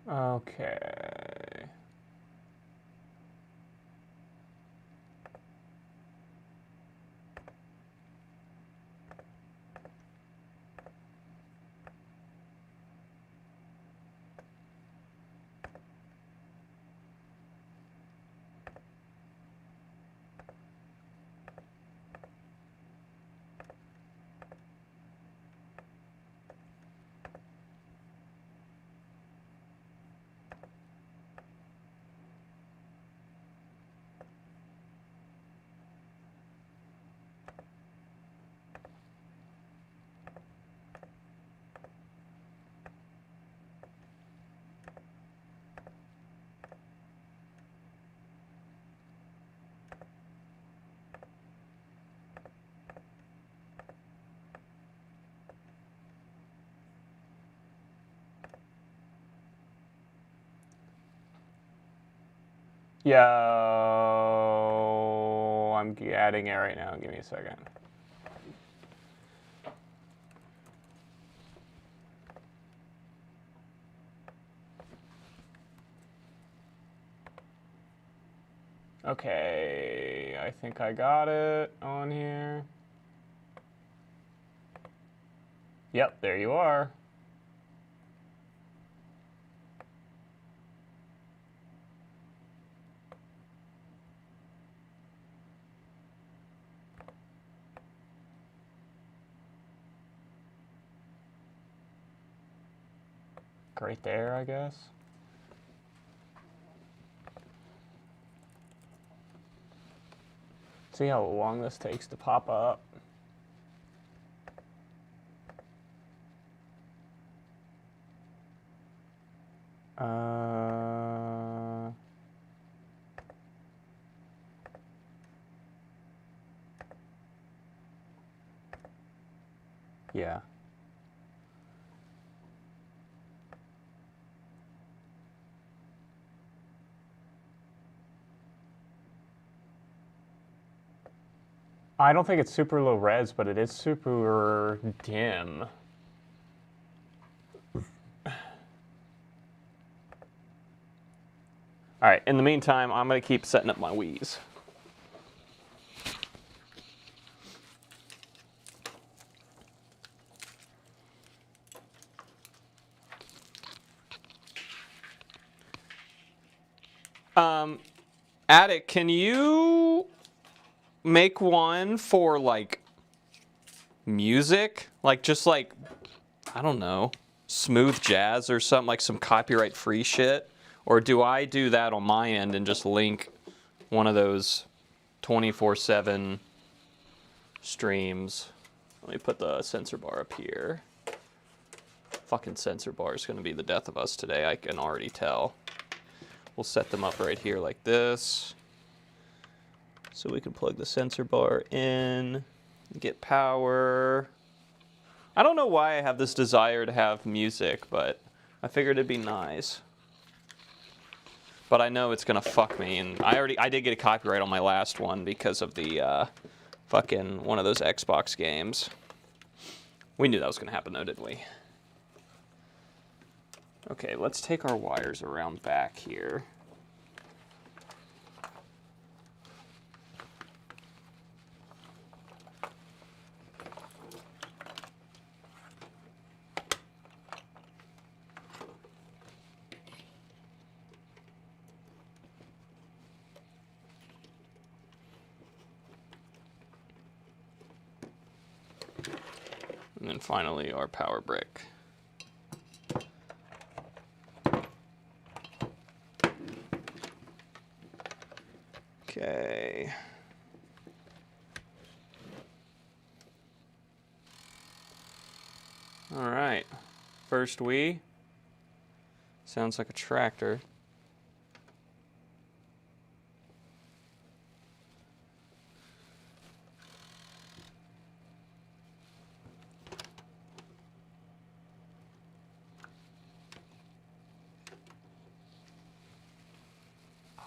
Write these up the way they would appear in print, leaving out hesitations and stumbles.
Okay. Yo, I'm adding it right now. Give me a second. Okay, I think I got it on here. Yep, there you are. Right there, I guess. See how long this takes to pop up. Yeah. I don't think it's super low res, but it is super dim. All right, in the meantime, I'm going to keep setting up my Wii's. Attic, can you make one for like music? Like just like, I don't know, smooth jazz or something, like some copyright free shit? Or do I do that on my end and just link one of those 24/7 streams? Let me put the sensor bar up here. Fucking sensor bar is going to be the death of us today, I can already tell. We'll set them up right here like this. So we can plug the sensor bar in, get power. I don't know why I have this desire to have music, but I figured it'd be nice. But I know it's gonna fuck me, and I did get a copyright on my last one because of the fucking one of those Xbox games. We knew that was gonna happen though, didn't we? Okay, let's take our wires around back here. And then finally our power brick. Okay. All right. First Wii. Sounds like a tractor.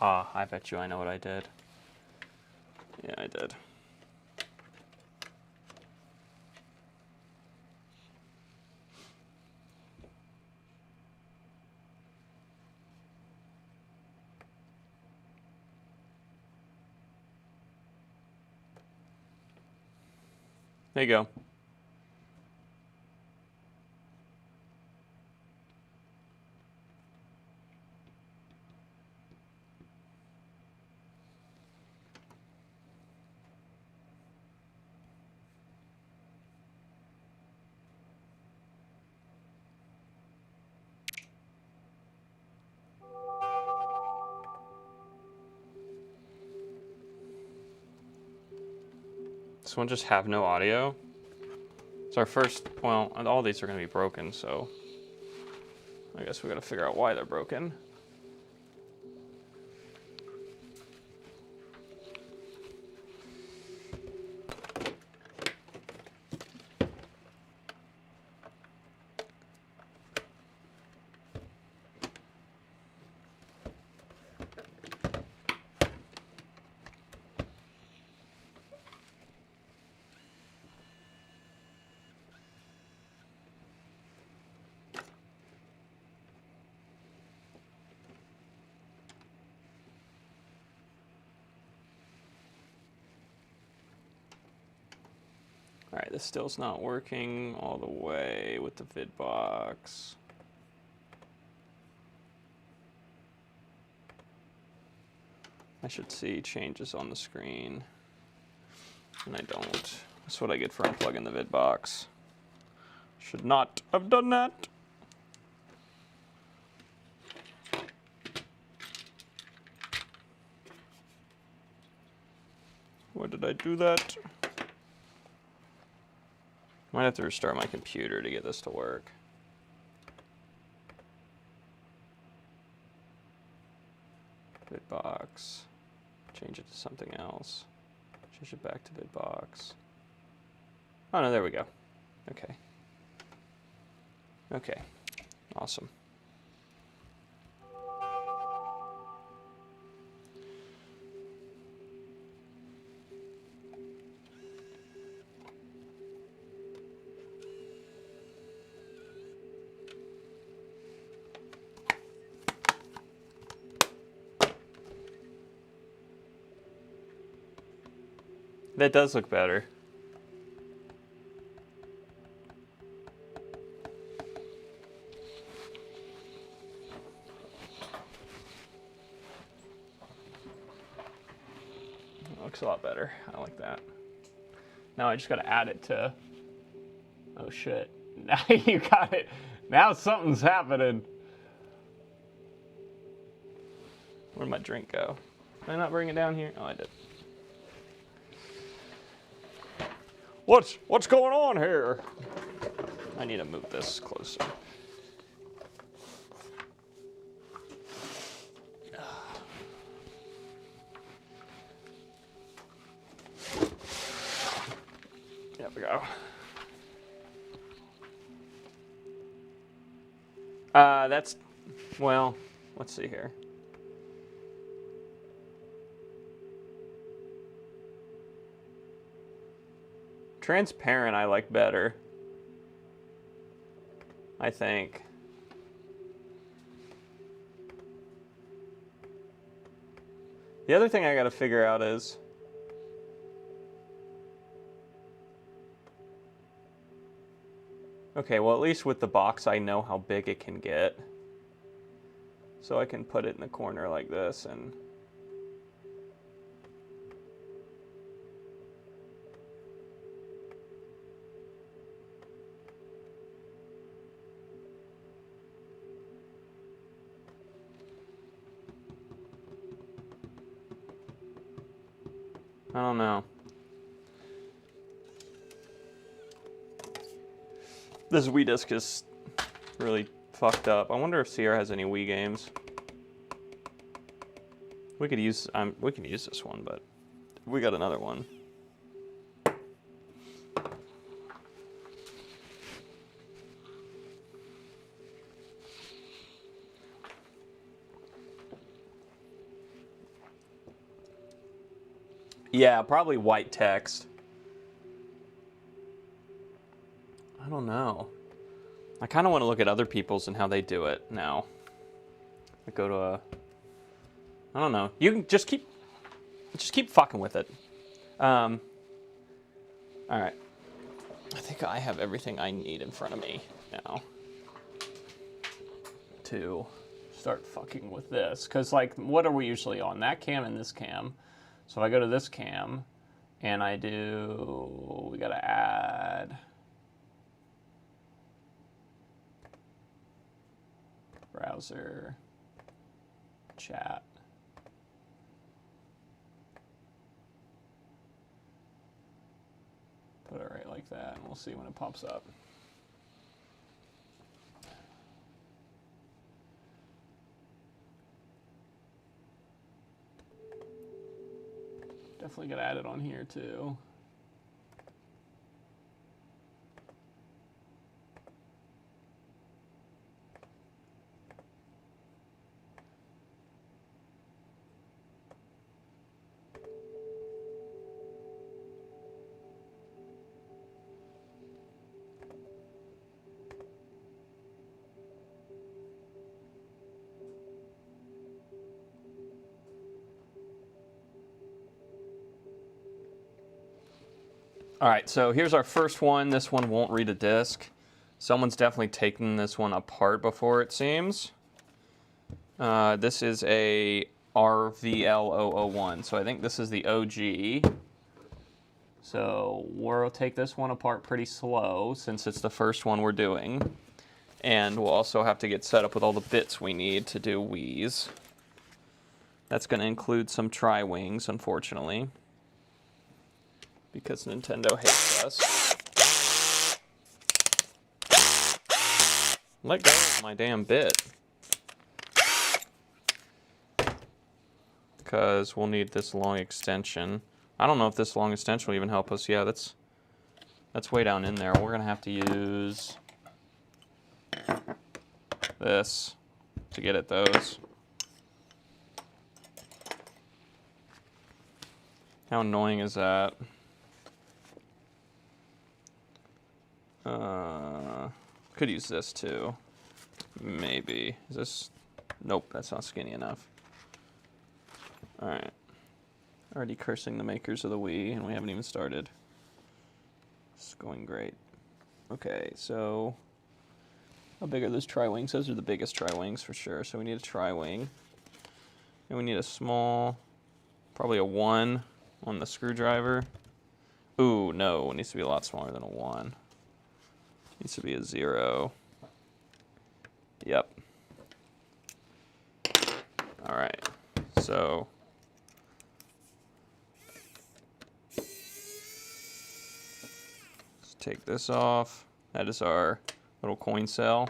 Ah, I bet you I know what I did. Yeah, I did. There you go. This one just have no audio. It's our first, well, all these are going to be broken, so I guess we got to figure out why they're broken. Alright, this still's not working all the way with the vid box. I should see changes on the screen. And I don't. That's what I get for unplugging the vid box. Should not have done that. Why did I do that? Might have to restart my computer to get this to work. Vidbox. Change it to something else. Change it back to vidbox. Oh no, there we go. Okay. Okay. Awesome. That does look better. It looks a lot better. I like that. Now I just gotta add it to... Oh shit. Now you got it. Now something's happening. Where'd my drink go? Did I not bring it down here? Oh, I did. What's going on here? I need to move this closer. There we go. That's, well, let's see here. Transparent I like better, I think. The other thing I gotta figure out is, okay, well at least with the box I know how big it can get. So I can put it in the corner like this and I don't know. This Wii disc is really fucked up. I wonder if Sierra has any Wii games. We could use this one, but we got another one. Yeah, probably white text. I don't know. I kind of want to look at other people's and how they do it now. I go to a... I don't know. You can just keep fucking with it. All right. I think I have everything I need in front of me now to start fucking with this. Because, like, what are we usually on? That cam and this cam. So if I go to this cam and I do, we got to add browser, chat. Put it right like that, and we'll see when it pops up. Definitely got to add it on here too. All right, so here's our first one. This one won't read a disk. Someone's definitely taken this one apart before, it seems. This is a RVL001, so I think this is the OG. So we'll take this one apart pretty slow since it's the first one we're doing. And we'll also have to get set up with all the bits we need to do Wii's. That's going to include some tri-wings, unfortunately, because Nintendo hates us. Let go of my damn bit. Because we'll need this long extension. I don't know if this long extension will even help us. Yeah, that's way down in there. We're going to have to use this to get at those. How annoying is that? Could use this too. Maybe. Is this? Nope, that's not skinny enough. Alright. Already cursing the makers of the Wii, and we haven't even started. It's going great. Okay, so how big are those tri-wings? Those are the biggest tri-wings for sure. So we need a tri-wing. And we need a small, probably a 1 on the screwdriver. Ooh, no, it needs to be a lot smaller than a 1. It needs to be a 0. Yep. All right, so let's take this off. That is our little coin cell.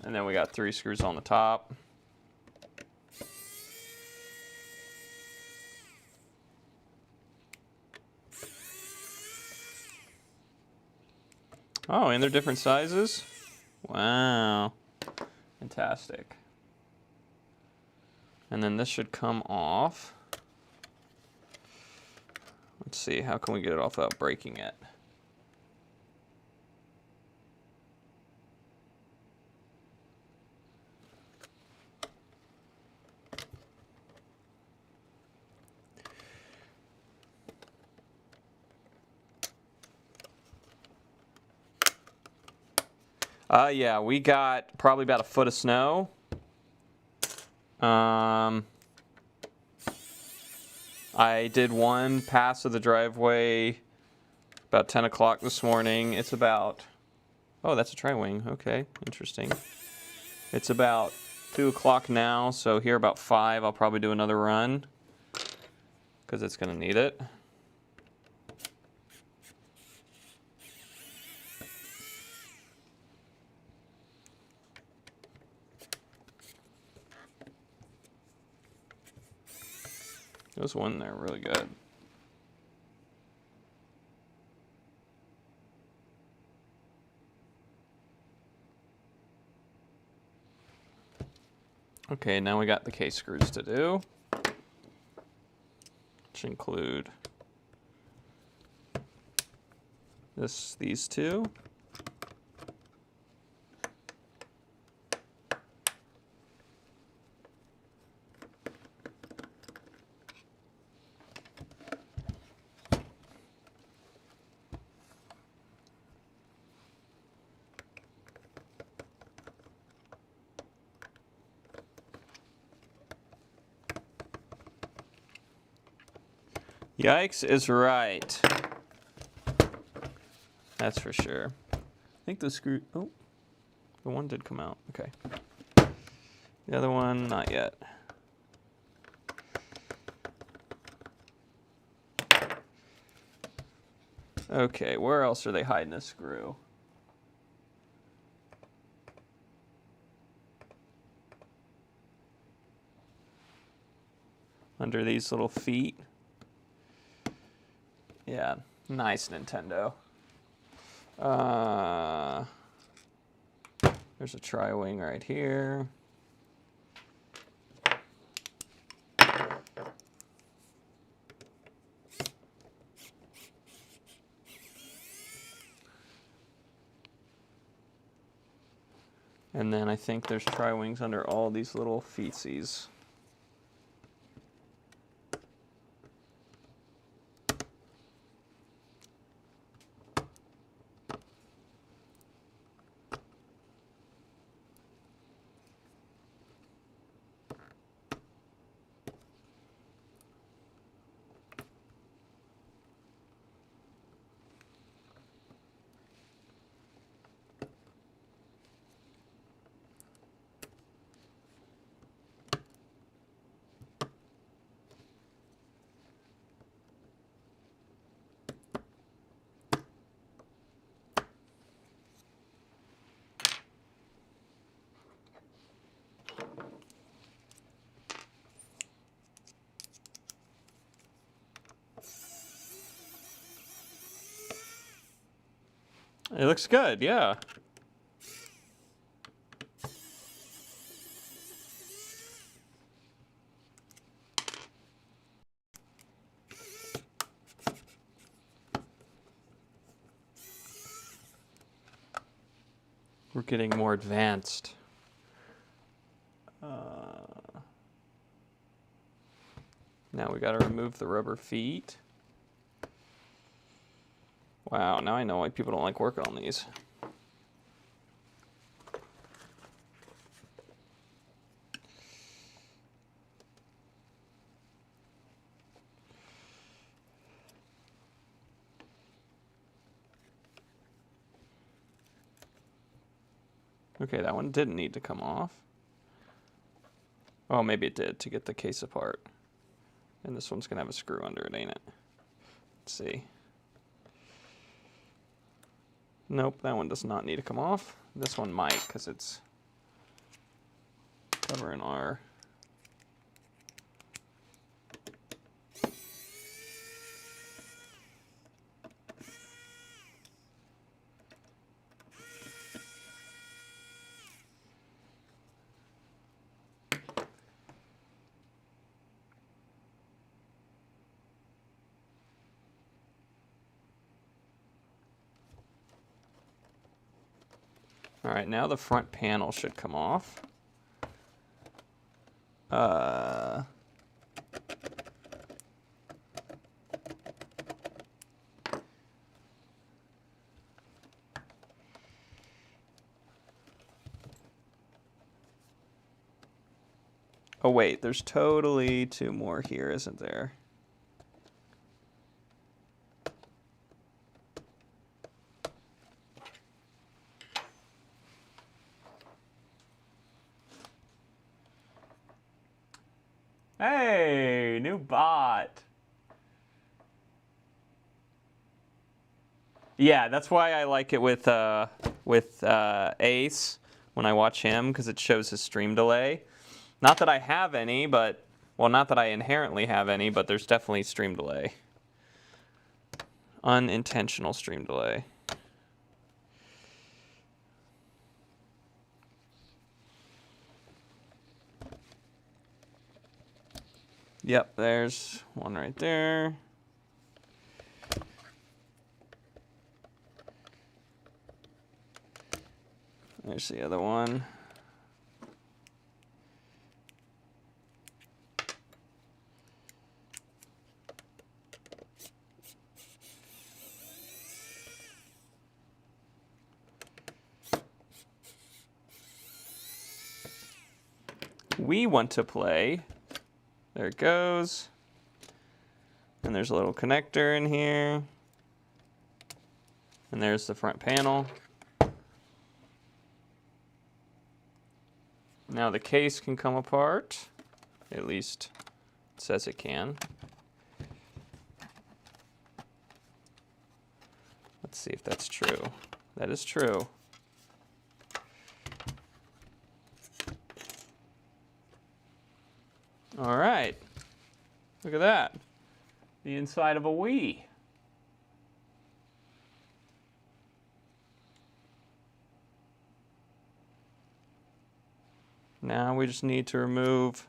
And then we got 3 screws on the top. Oh, and they're different sizes? Wow. Fantastic. And then this should come off. Let's see, how can we get it off without breaking it? Yeah, we got probably about a foot of snow. I did one pass of the driveway about 10 o'clock this morning. It's about, oh, that's a tri-wing. Okay, interesting. It's about 2 o'clock now, so here about 5, I'll probably do another run because it's going to need it. There's one there, really good. Okay, now we got the case screws to do, which include these 2. Yikes is right. That's for sure. I think the screw, oh, the one did come out, okay. The other one, not yet. Okay, where else are they hiding a screw? Under these little feet. Yeah, nice Nintendo. There's a tri-wing right here. And then I think there's tri-wings under all these little feetsies. It looks good, yeah. We're getting more advanced. Now we got to remove the rubber feet. Wow, now I know why people don't like working on these. Okay, that one didn't need to come off. Oh, maybe it did to get the case apart. And this one's gonna have a screw under it, ain't it? Let's see. Nope, that one does not need to come off. This one might, because it's covering our... All right, now the front panel should come off. Oh wait, there's totally two more here, isn't there? Hey, new bot. Yeah, that's why I like it with Ace when I watch him, because it shows his stream delay. Not that I have any, but, well, not that I inherently have any, but there's definitely stream delay. Unintentional stream delay. Yep, there's one right there. There's the other one. We want to play. There it goes. And there's a little connector in here. And there's the front panel. Now the case can come apart. At least it says it can. Let's see if that's true. That is true. All right. Look at that. The inside of a Wii. Now we just need to remove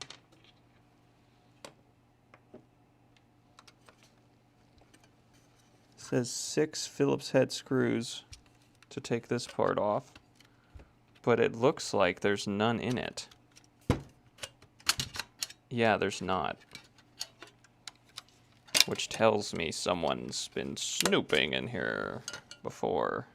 it says 6 Phillips head screws to take this part off, but it looks like there's none in it. Yeah, there's not. Which tells me someone's been snooping in here before.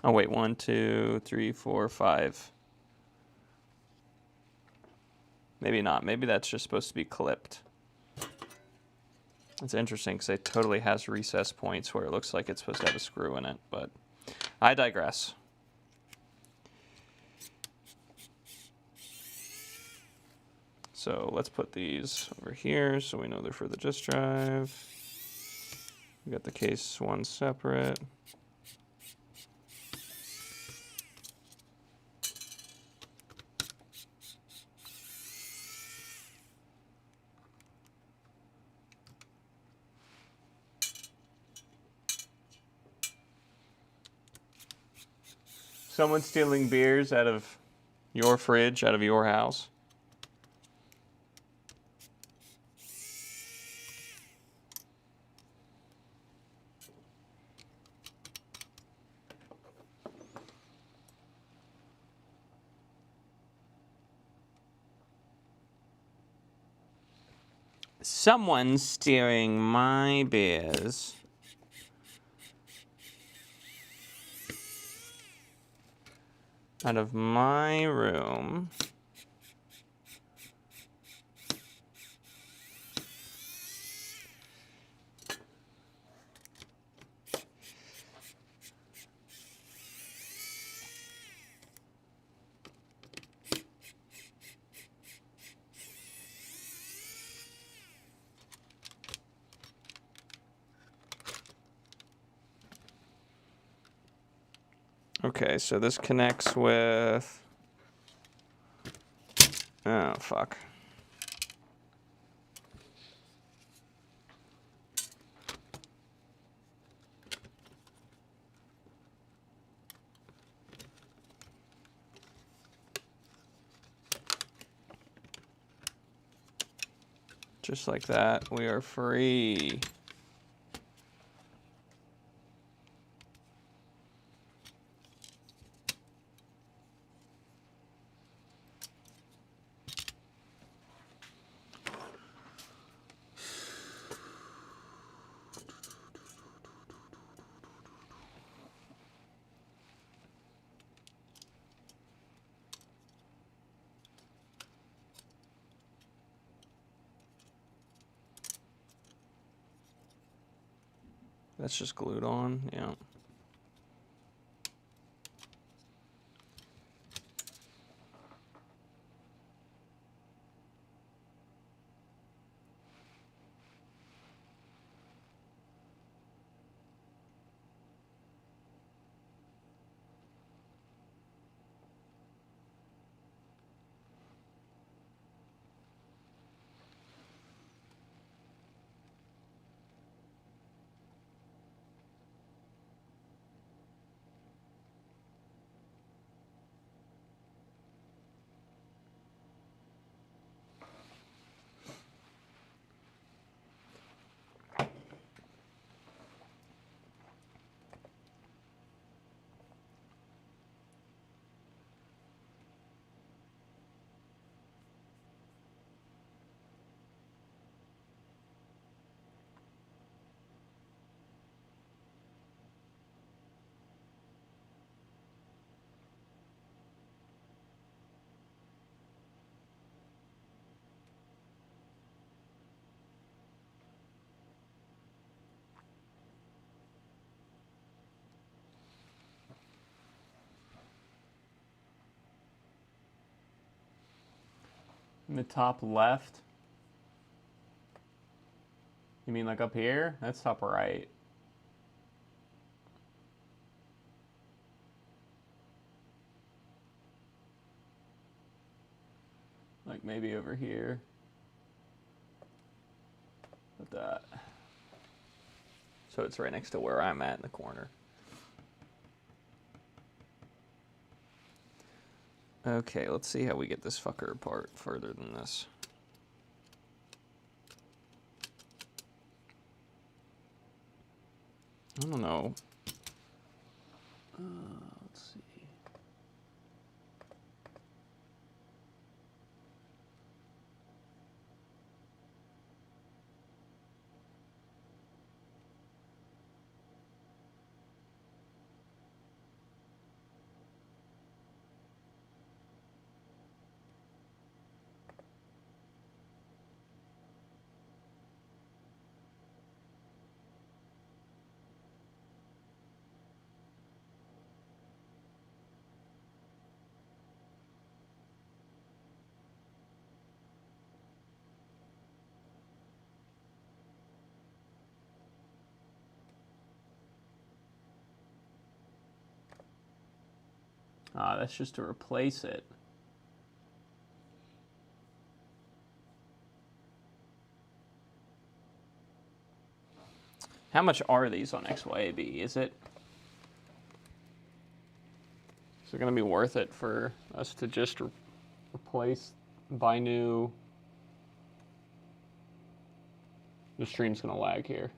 Oh wait, 1, 2, 3, 4, 5. Maybe not. Maybe that's just supposed to be clipped. It's interesting because it totally has recess points where it looks like it's supposed to have a screw in it, but I digress. So let's put these over here so we know they're for the disk drive. We got the case one separate. Someone stealing beers out of your fridge, out of your house. Someone's stealing my beers. Out of my room. Okay, so this connects with... Oh, fuck. Just like that, we are free. That's just glued on, yeah. In the top left? You mean like up here? That's top right. Like maybe over here. Like that. So it's right next to where I'm at in the corner. Okay, let's see how we get this fucker apart further than this. I don't know. Let's see. That's just to replace it. How much are these on XYAB? Is it going to be worth it for us to just replace, buy new? The stream's going to lag here.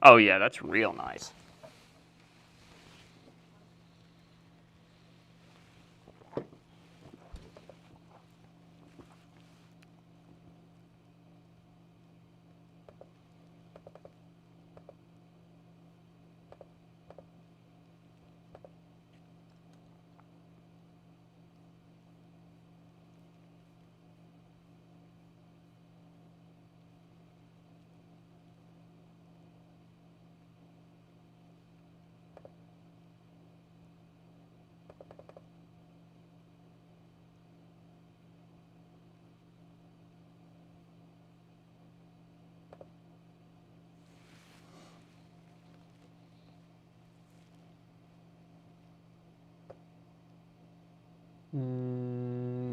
Oh yeah, that's real nice.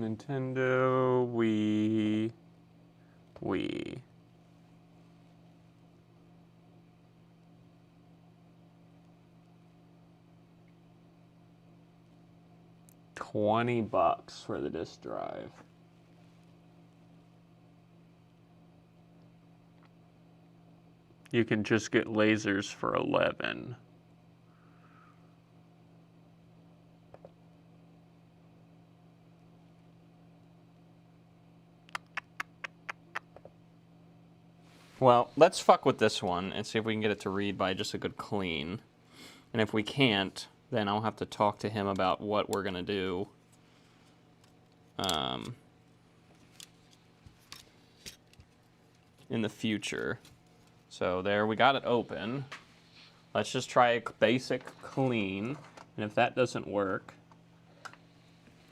Nintendo Wii. $20 for the disk drive. You can just get lasers for 11. Well, let's fuck with this one and see if we can get it to read by just a good clean. And if we can't, then I'll have to talk to him about what we're going to do. In the future. So there, we got it open. Let's just try a basic clean. And if that doesn't work,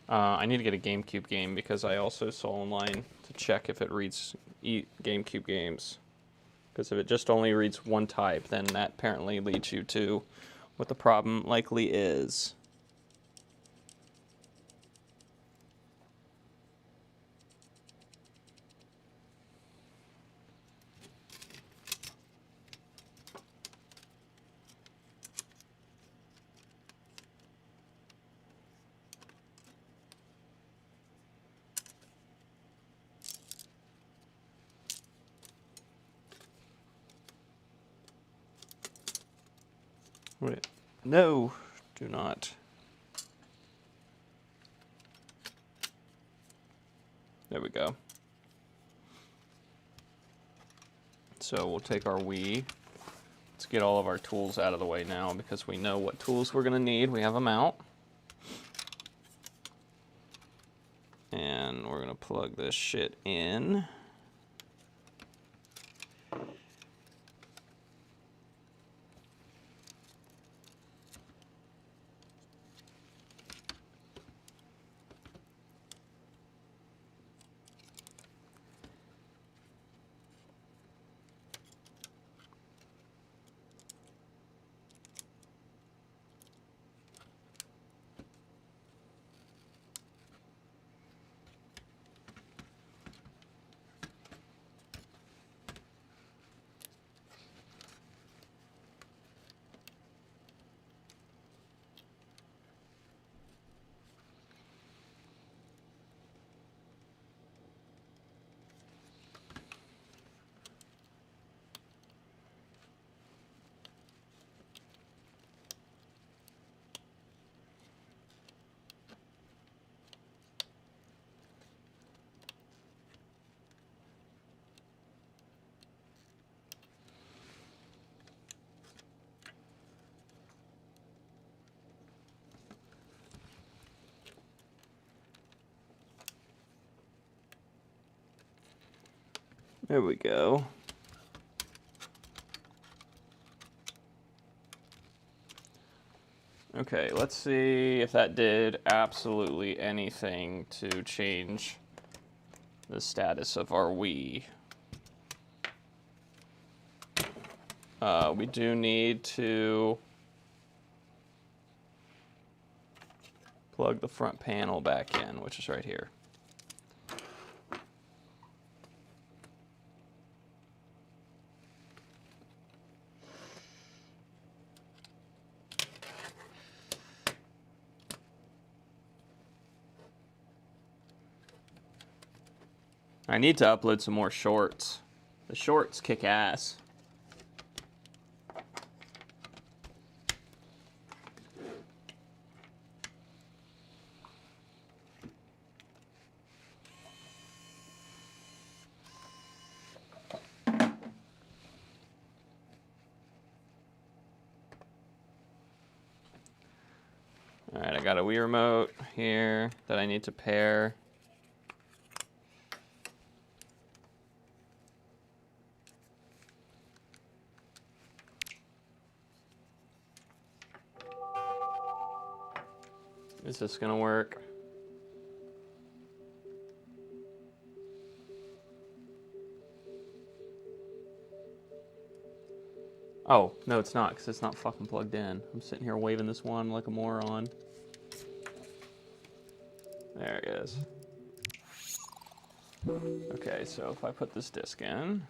I need to get a GameCube game because I also saw online to check if it reads GameCube games. Because if it just only reads one type, then that apparently leads you to what the problem likely is. Wait, no, do not. There we go. So we'll take our Wii. Let's get all of our tools out of the way now because we know what tools we're going to need. We have them out. And we're going to plug this shit in. There we go. Okay, let's see if that did absolutely anything to change the status of our Wii. We do need to plug the front panel back in, which is right here. I need to upload some more shorts. The shorts kick ass. Alright, I got a Wii remote here that I need to pair. Is this gonna work? Oh, no it's not, because it's not fucking plugged in. I'm sitting here waving this one like a moron. There it is. Okay, so if I put this disc in.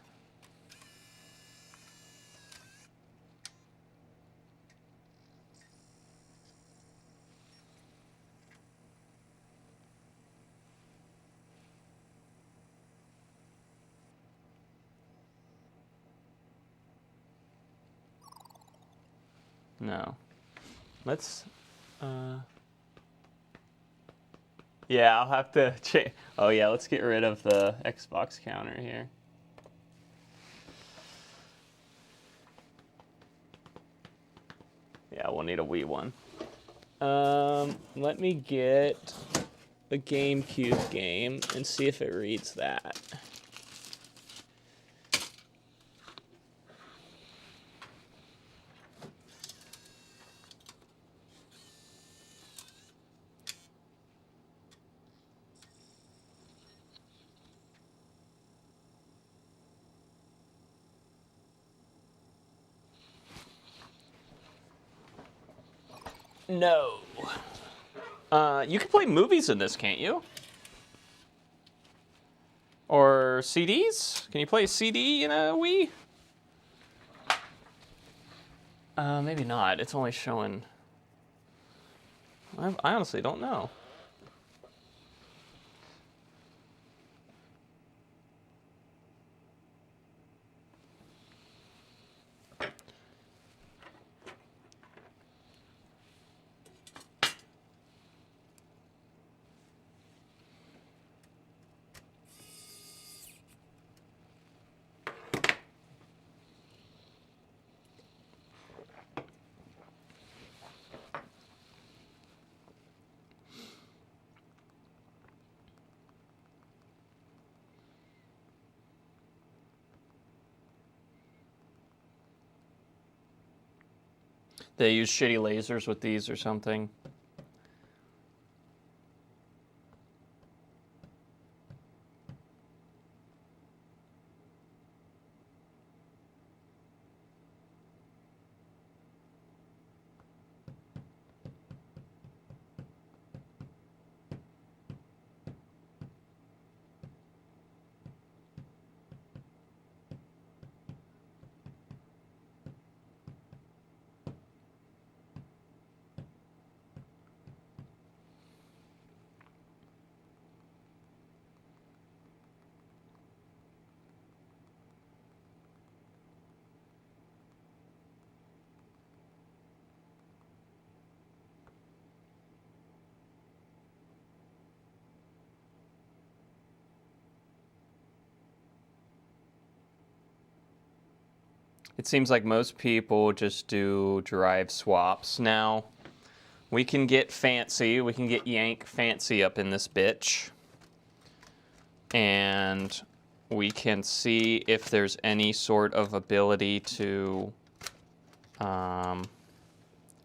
No. Let's, yeah, I'll have to change. Oh yeah, let's get rid of the Xbox counter here. Yeah, we'll need a Wii one. Let me get the GameCube game and see if it reads that. No. You can play movies in this, can't you? Or CDs? Can you play a CD in a Wii? Maybe not. It's only showing... I honestly don't know. They use shitty lasers with these or something. It seems like most people just do drive swaps now. We can get fancy. We can get yank fancy up in this bitch. And we can see if there's any sort of ability to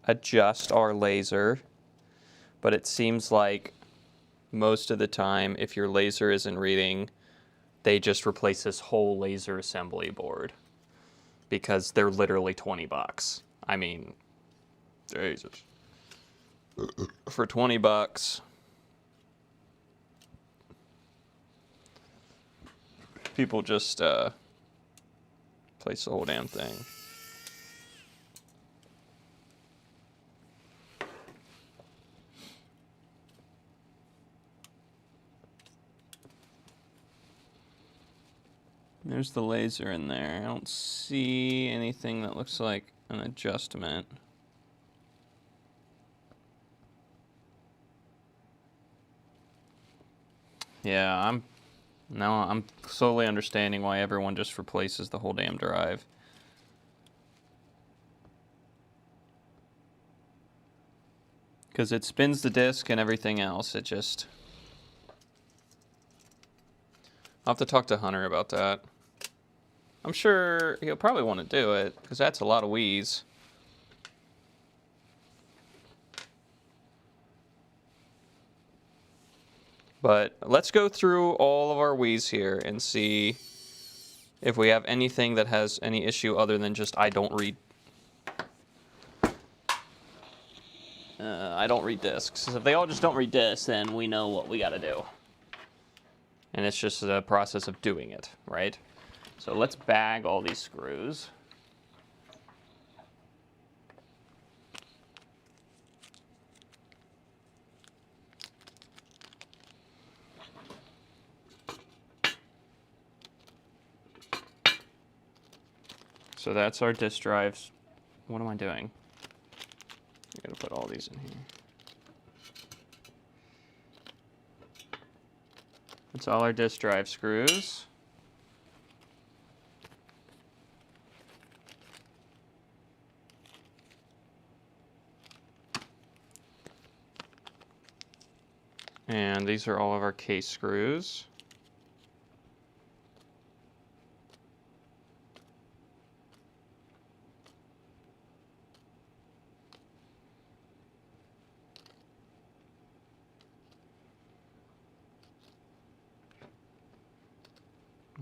adjust our laser, but it seems like most of the time, if your laser isn't reading, they just replace this whole laser assembly board because they're literally 20 bucks. I mean, Jesus. For 20 bucks, people just place the whole damn thing. There's the laser in there. I don't see anything that looks like an adjustment. Yeah, I'm slowly understanding why everyone just replaces the whole damn drive. Because it spins the disc and everything else. It just... I'll have to talk to Hunter about that. I'm sure he'll probably want to do it, because that's a lot of wheeze. But let's go through all of our wheeze here and see if we have anything that has any issue other than just I don't read discs. So if they all just don't read discs, then we know what we got to do. And it's just a process of doing it, right? So let's bag all these screws. So that's our disk drives. What am I doing? I gotta put all these in here. That's all our disk drive screws. And these are all of our case screws.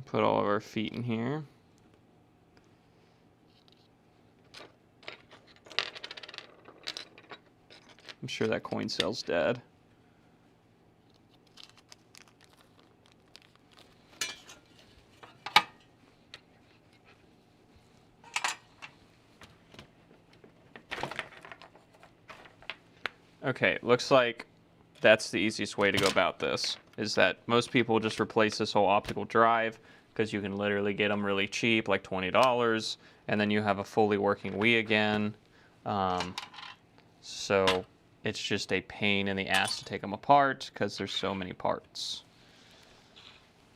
Put all of our feet in here. I'm sure that coin cell's dead. Okay, looks like that's the easiest way to go about this, is that most people just replace this whole optical drive because you can literally get them really cheap, like $20, and then you have a fully working Wii again. So it's just a pain in the ass to take them apart because there's so many parts.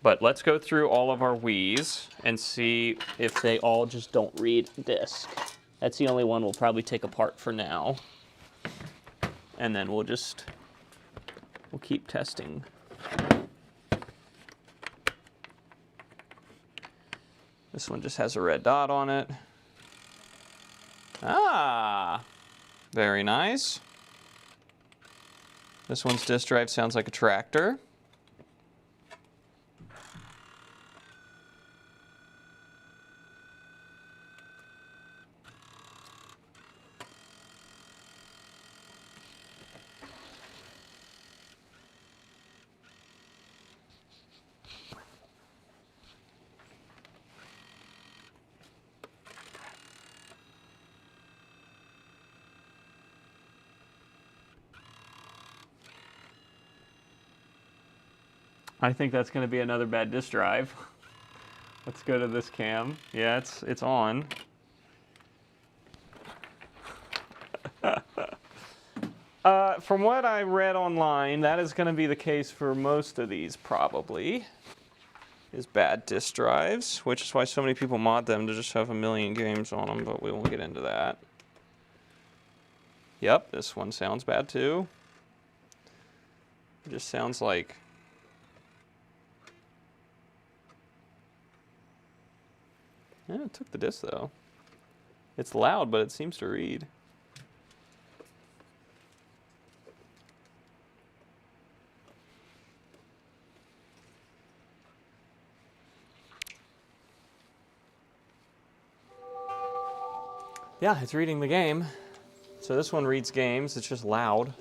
But let's go through all of our Wiis and see if they all just don't read disc. That's the only one we'll probably take apart for now. And then we'll keep testing. This one just has a red dot on it. Ah, very nice. This one's disk drive sounds like a tractor. I think that's going to be another bad disk drive. Let's go to this cam. Yeah, it's on. From what I read online, that is going to be the case for most of these probably, is bad disk drives, which is why so many people mod them to just have a million games on them, but we won't get into that. Yep, this one sounds bad too. It just sounds like Yeah, it took the disc though. It's loud, but it seems to read. Yeah, it's reading the game. So this one reads games, it's just loud.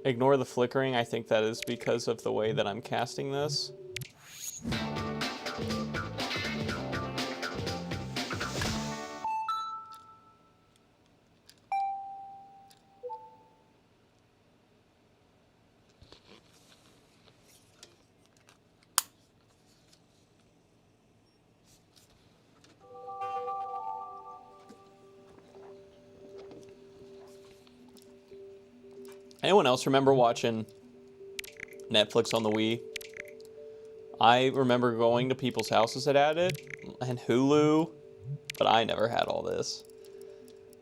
Ignore the flickering, I think that is because of the way that I'm casting this. Anyone else remember watching Netflix on the Wii? I remember going to people's houses that had it, and Hulu, but I never had all this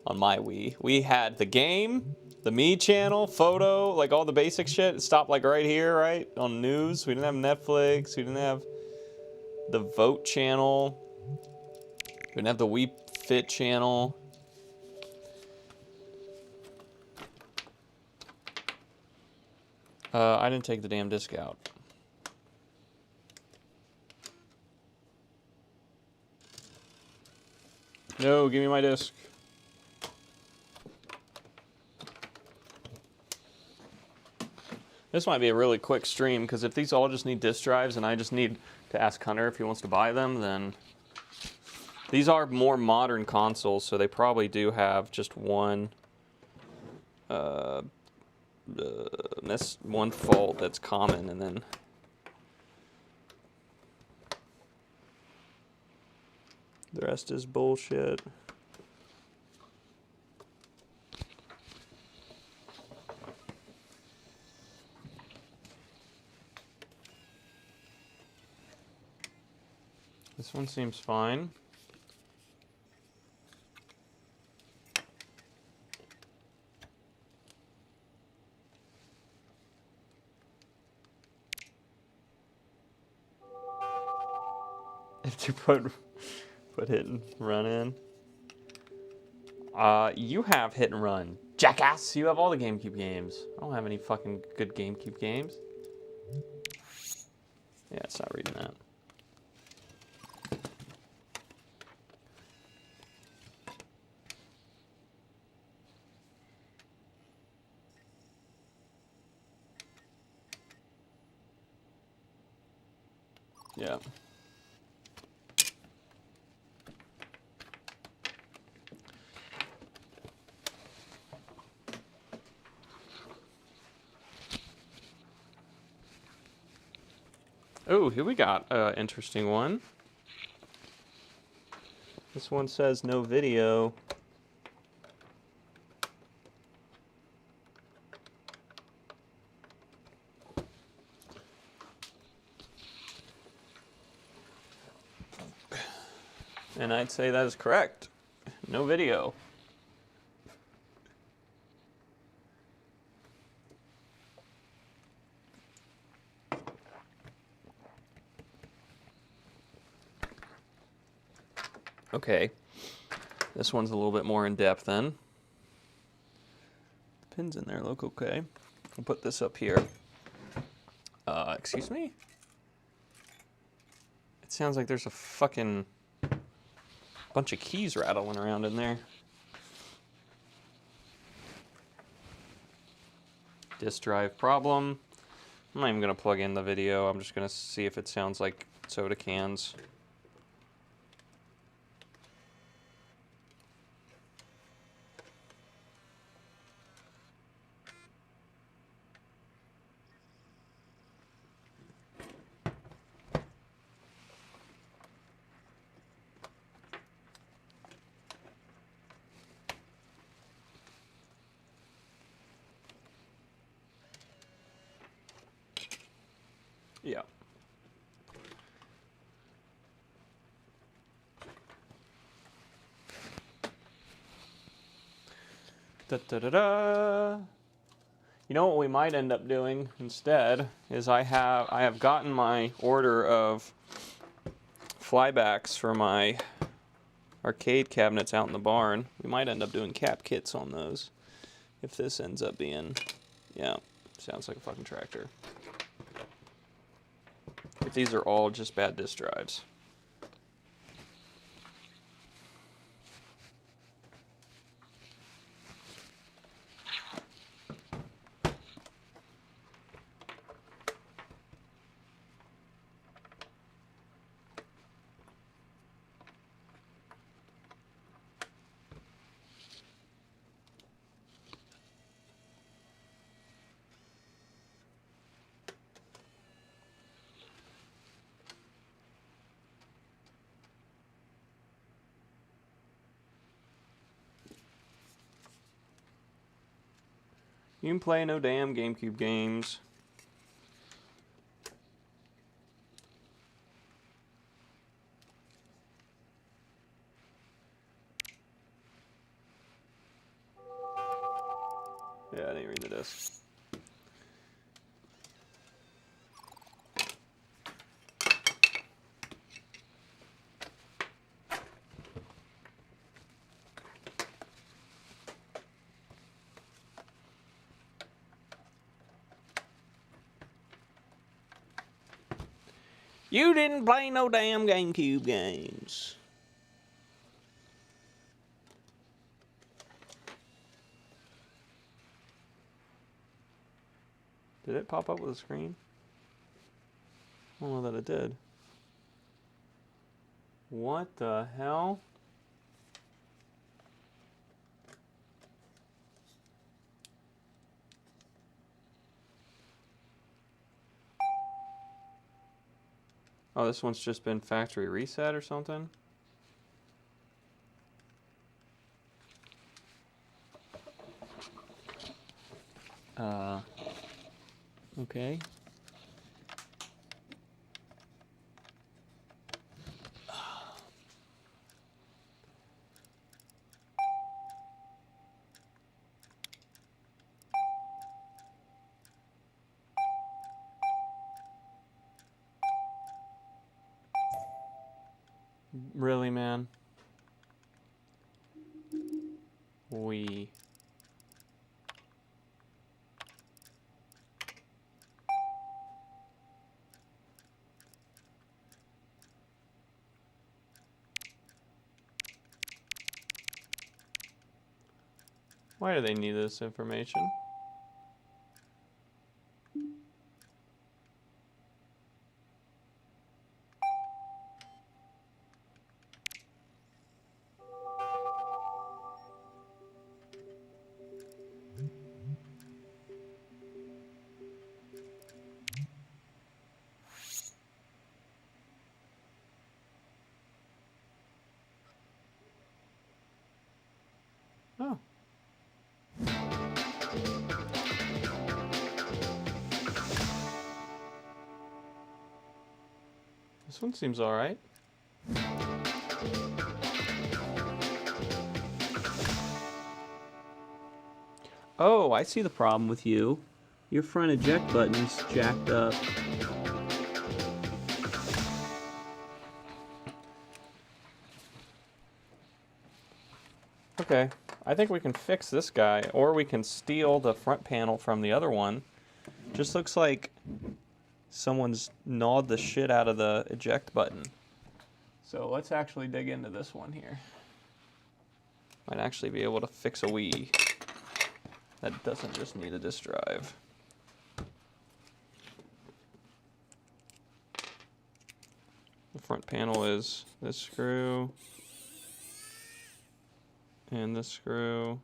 on my Wii. We had the game, the Me channel, photo, like all the basic shit. It stopped like right here, right? On news. We didn't have Netflix. We didn't have the Vote channel. We didn't have the Wii Fit channel. I didn't take the damn disc out. No, give me my disc. This might be a really quick stream, because if these all just need disk drives and I just need to ask Hunter if he wants to buy them, then... These are more modern consoles, so they probably do have just one... that's one fault that's common, and then... The rest is bullshit. This one seems fine. If you put hit and run in. You have hit and run. Jackass! You have all the GameCube games. I don't have any fucking good GameCube games. Yeah, it's not reading that. Yeah. Oh, here we got an interesting one. This one says no video. And I'd say that is correct. No video. Okay. This one's a little bit more in depth then. The pin's in there look okay. I'll put this up here. Excuse me? It sounds like there's a fucking bunch of keys rattling around in there. Disk drive problem. I'm not even going to plug in the video. I'm just going to see if it sounds like soda cans. Yeah. Da, da, da, da. You know what we might end up doing instead is I have gotten my order of flybacks for my arcade cabinets out in the barn. We might end up doing cap kits on those if this ends up being, yeah, sounds like a fucking tractor. If these are all just bad disk drives. You can play no damn GameCube games. Yeah, I didn't read the disc. You didn't play no damn GameCube games. Did it pop up with a screen? I don't know that it did. What the hell? Oh, this one's just been factory reset or something? Okay. Really, man? We. Why do they need this information? Oh. This one seems alright. Oh, I see the problem with you. Your front eject button's jacked up. Okay, I think we can fix this guy, or we can steal the front panel from the other one. Just looks like someone's gnawed the shit out of the eject button. So let's actually dig into this one here. Might actually be able to fix a Wii that doesn't just need a disk drive. The front panel is this screw and this screw.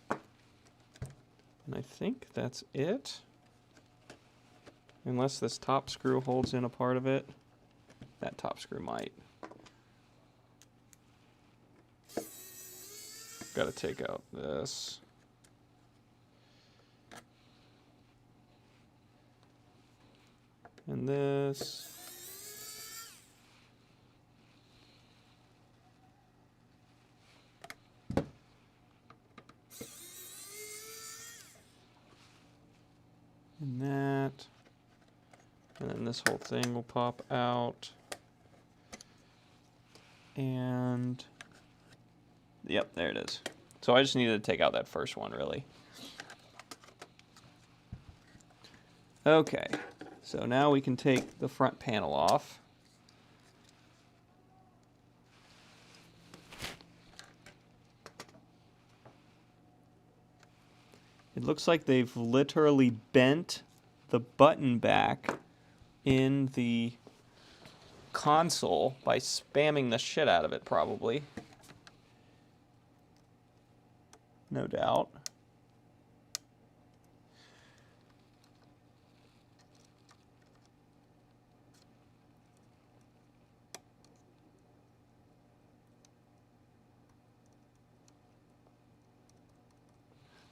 And I think that's it. Unless this top screw holds in a part of it. That top screw might. Gotta take out this. And this. And that. And then this whole thing will pop out. And yep, there it is. So I just needed to take out that first one, really. Okay, so now we can take the front panel off. It looks like they've literally bent the button back in the console by spamming the shit out of it, probably. No doubt.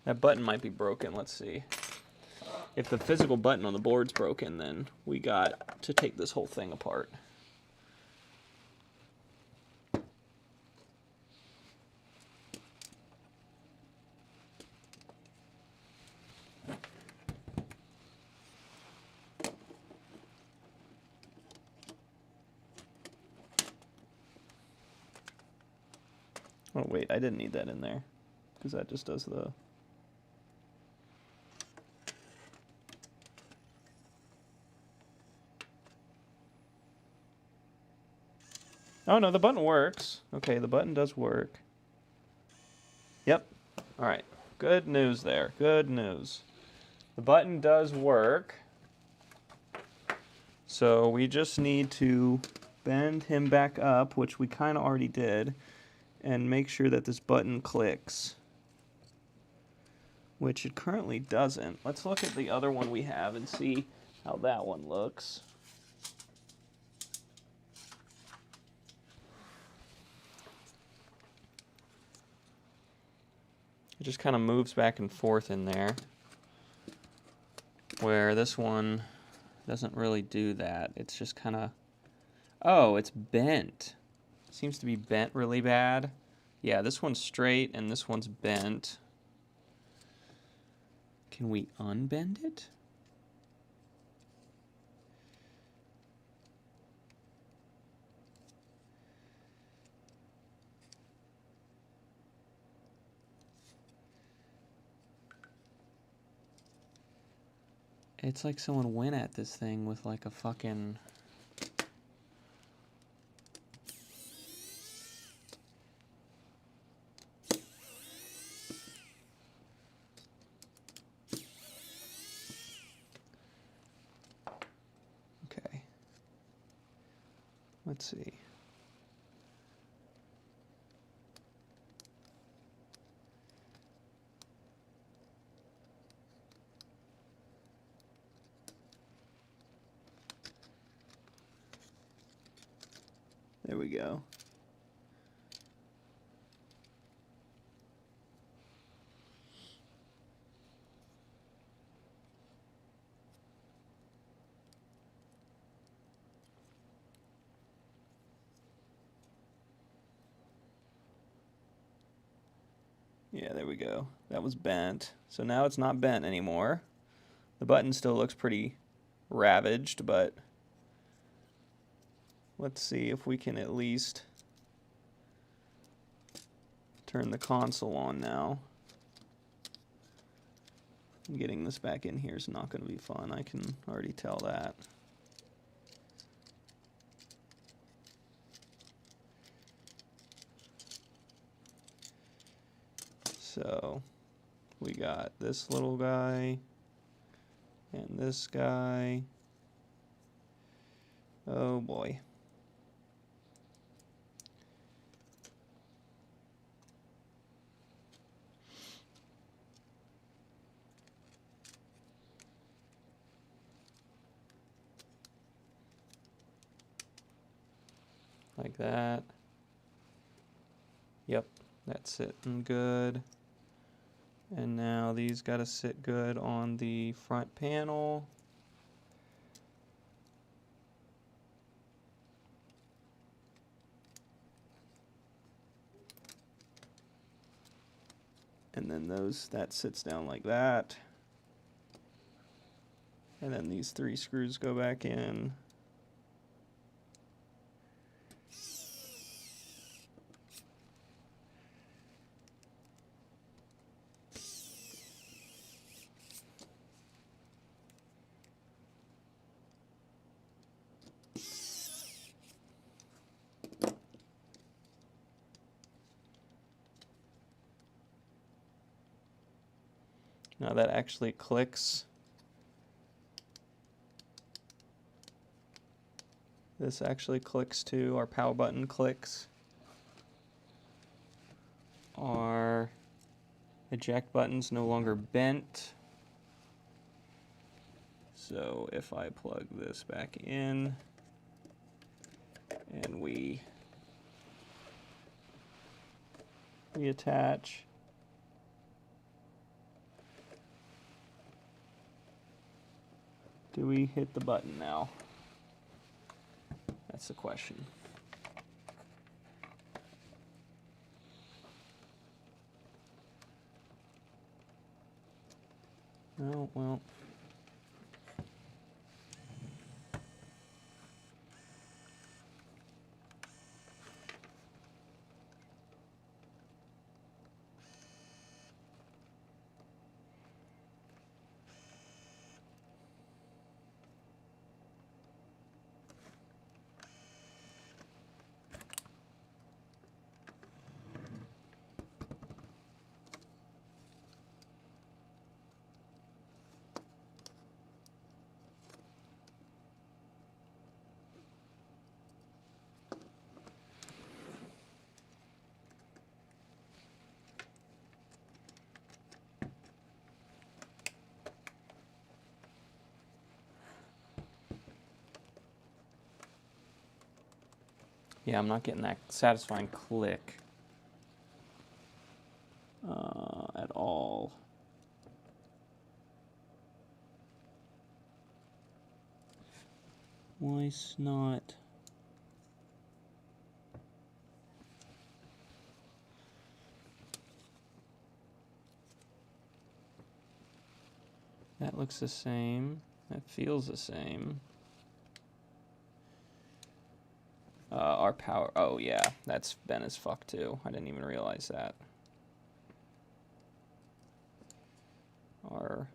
That button might be broken. Let's see. If the physical button on the board's broken, then we got to take this whole thing apart. Oh wait, I didn't need that in there, because that just does the... Oh no, the button works. Okay, the button does work. Yep. Alright, good news there, good news. The button does work. So we just need to bend him back up, which we kind of already did, and make sure that this button clicks, which it currently doesn't. Let's look at the other one we have and see how that one looks. It just kind of moves back and forth in there, where this one doesn't really do that. It's just kind of... Oh, it's bent. Seems to be bent really bad. Yeah, this one's straight and this one's bent. Can we unbend it? It's like someone went at this thing with like a fucking... Okay. Let's see. There we go. Yeah, there we go. That was bent. So now it's not bent anymore. The button still looks pretty ravaged, but let's see if we can at least turn the console on now. Getting this back in here is not going to be fun. I can already tell that. So we got this little guy and this guy. Oh boy. Like that. Yep, that's sitting good. And now these got to sit good on the front panel. And then that sits down like that. And then these 3 screws go back in. Now that actually clicks. This actually clicks too. Our power button clicks. Our eject button's no longer bent. So if I plug this back in and we reattach, do we hit the button now? That's the question. Oh, well. Yeah, I'm not getting that satisfying click at all. Why snot? That looks the same. That feels the same. Our power, oh yeah, that's bent as fuck too. I didn't even realize that. Our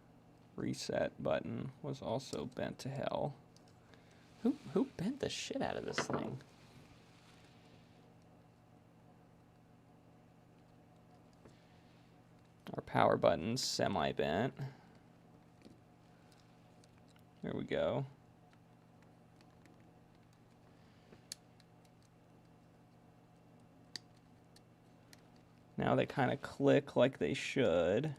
reset button was also bent to hell. Who bent the shit out of this thing? Our power button's semi-bent. There we go. Now they kind of click like they should.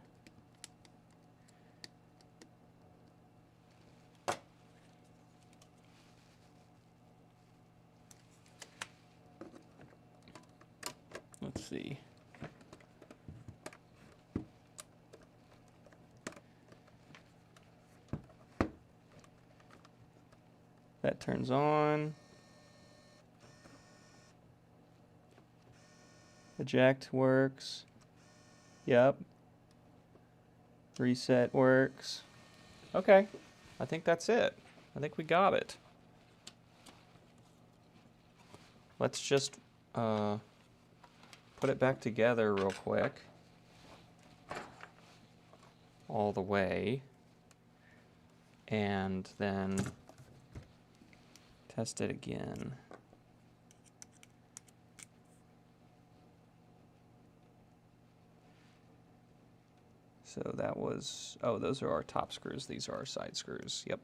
Let's see. That turns on. Eject works. Yep. Reset works. Okay. I think that's it. I think we got it. Let's just put it back together real quick. All the way. And then test it again. So that was, oh, those are our top screws. These are our side screws. Yep.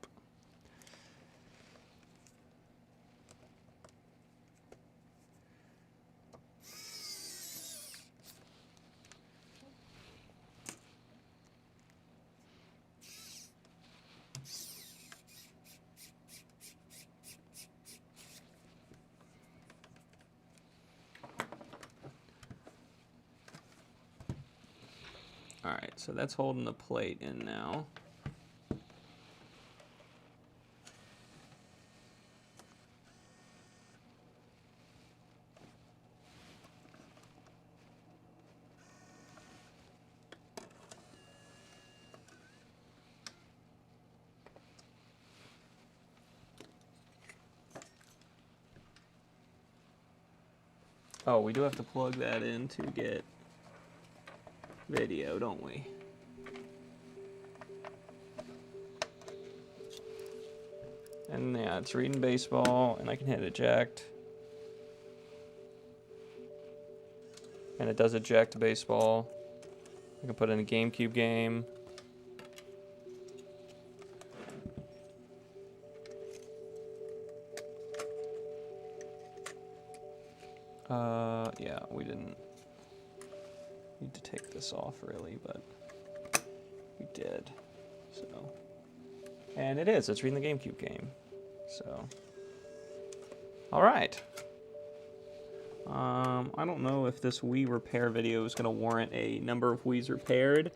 All right, so that's holding the plate in now. Oh, we do have to plug that in to get video, don't we? And yeah, it's reading baseball, and I can hit eject. And it does eject baseball. I can put in a GameCube game. Yeah, we didn't need to take this off really, but we did. So, and it's reading the GameCube game. So, all right. I don't know if this Wii repair video is going to warrant a number of Wii's repaired,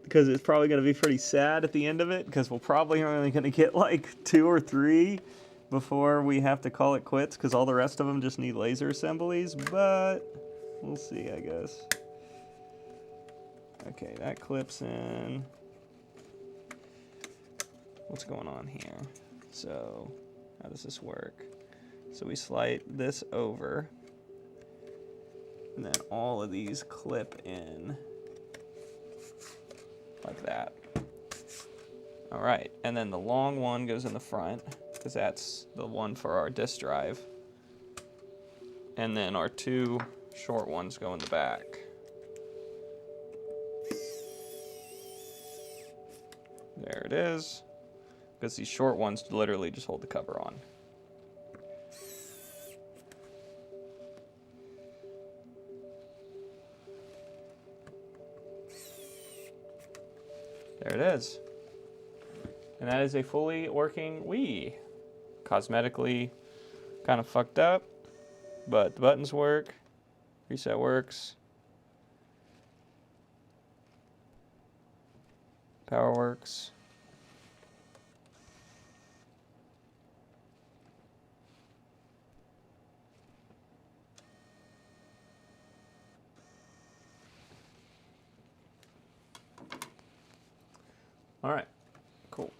because it's probably going to be pretty sad at the end of it, because we're probably only going to get like 2 or 3 before we have to call it quits, because all the rest of them just need laser assemblies, but we'll see, I guess. Okay, that clips in. What's going on here? So, how does this work? So we slide this over, and then all of these clip in like that. All right, and then the long one goes in the front, because that's the one for our disk drive. And then our 2 short ones go in the back. There it is, because these short ones literally just hold the cover on. There it is. And that is a fully working Wii. Cosmetically kind of fucked up, but the buttons work, reset works, power works. All right, cool.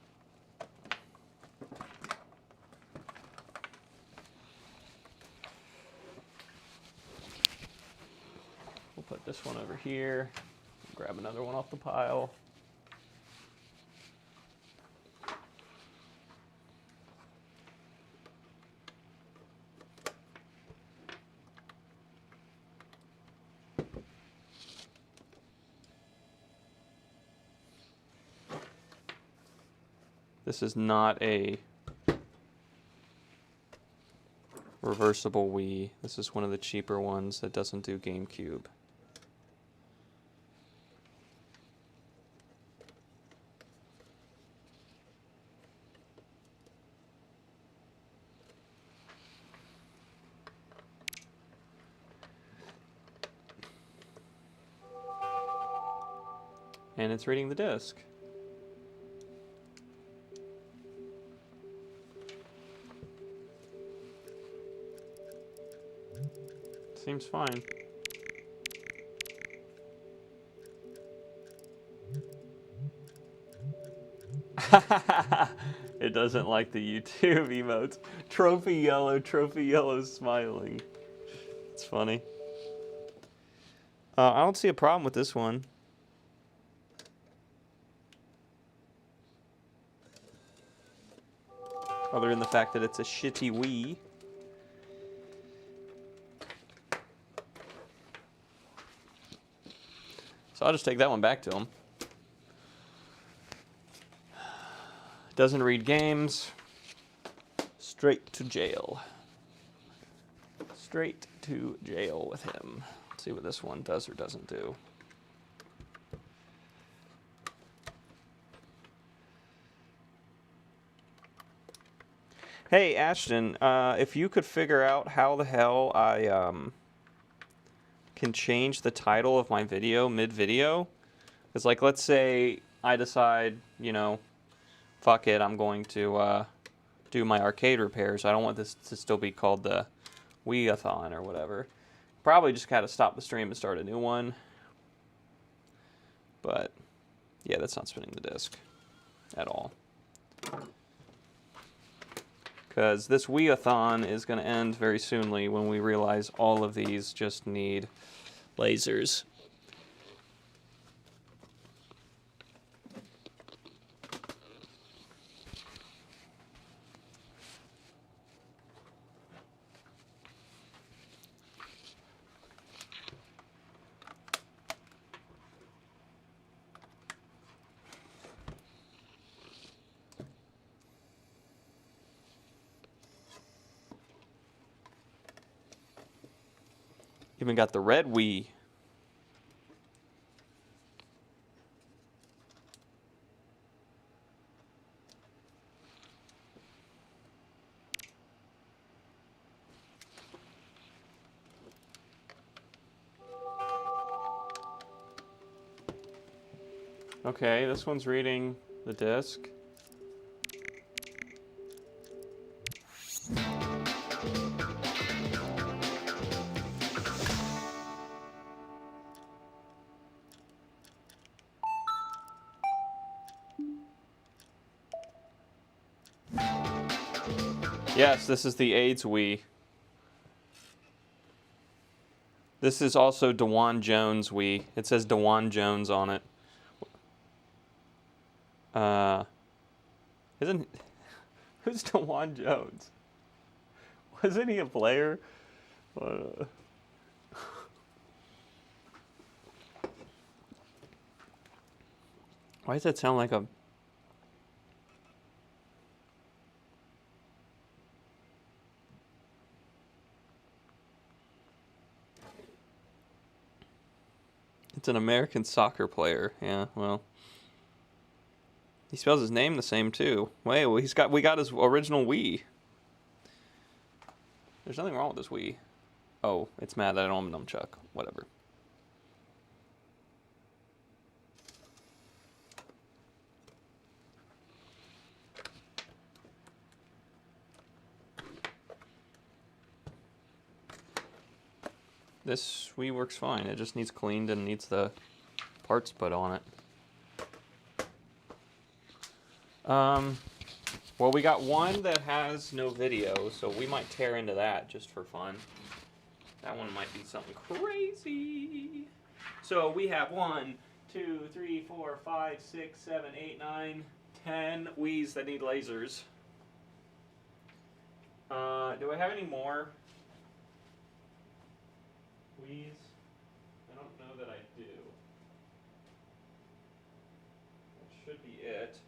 We'll put this one over here, grab another one off the pile. This is not a reversible Wii. This is one of the cheaper ones that doesn't do GameCube. And it's reading the disc. Seems fine. It doesn't like the YouTube emotes. Trophy yellow smiling. It's funny. I don't see a problem with this one. Other than the fact that it's a shitty Wii. So I'll just take that one back to him. Doesn't read games. Straight to jail. Straight to jail with him. Let's see what this one does or doesn't do. Hey, Ashton, if you could figure out how the hell I can change the title of my video mid-video. Because, like, let's say I decide, you know, fuck it, I'm going to do my arcade repairs. I don't want this to still be called the Wii-a-thon or whatever. Probably just gotta stop the stream and start a new one. But, yeah, that's not spinning the disc at all. Because this Wii-a-thon is going to end very soonly when we realize all of these just need lasers. Even got the red Wii. Okay, this one's reading the disc. Yes, this is the AIDS Wii. This is also DeJuan Jones Wii. It says DeJuan Jones on it. Isn't who's DeJuan Jones? Wasn't he a player? Why does that sound like a... It's an American soccer player. Yeah, well... He spells his name the same, too. Wait, well, we got his original Wii. There's nothing wrong with this Wii. Oh, it's mad that I don't have a nunchuck. Whatever. This Wii works fine. It just needs cleaned and needs the parts put on it. Well, we got one that has no video, so we might tear into that just for fun. That one might be something crazy. So we have 1, 2, 3, 4, 5, 6, 7, 8, 9, 10 Wiis that need lasers. Do I have any more Wiis? I don't know that I do. That should be it.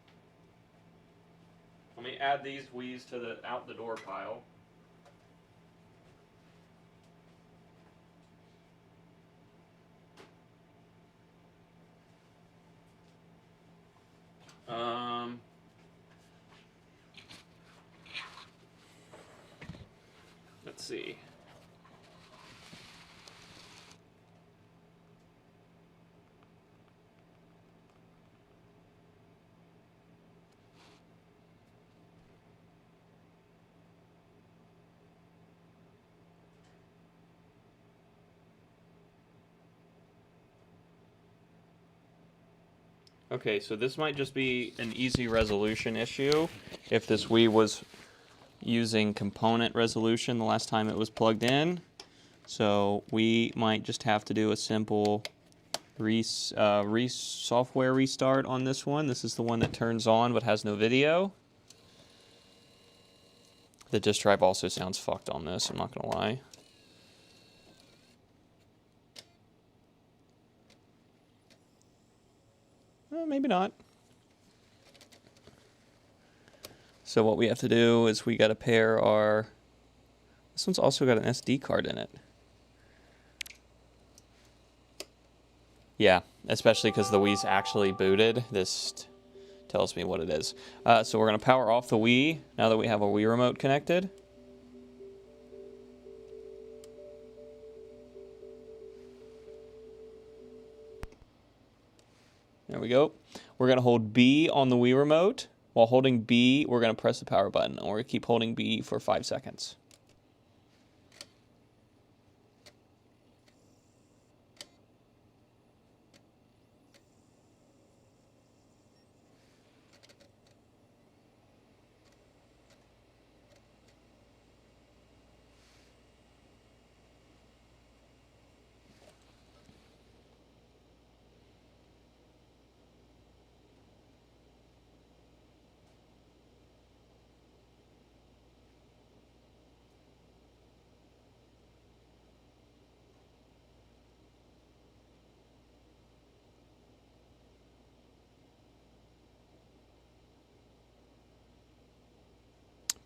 Let me add these Wiis to the out the door pile. Let's see. Okay, so this might just be an easy resolution issue if this Wii was using component resolution the last time it was plugged in. So we might just have to do a simple software restart on this one. This is the one that turns on but has no video. The disk drive also sounds fucked on this, I'm not gonna lie. Maybe not. So what we have to do is we got to pair our... This one's also got an SD card in it. Yeah, especially because the Wii's actually booted. This tells me what it is. So we're going to power off the Wii now that we have a Wii remote connected. There we go. We're going to hold B on the Wii remote. While holding B, we're going to press the power button. And we're going to keep holding B for 5 seconds.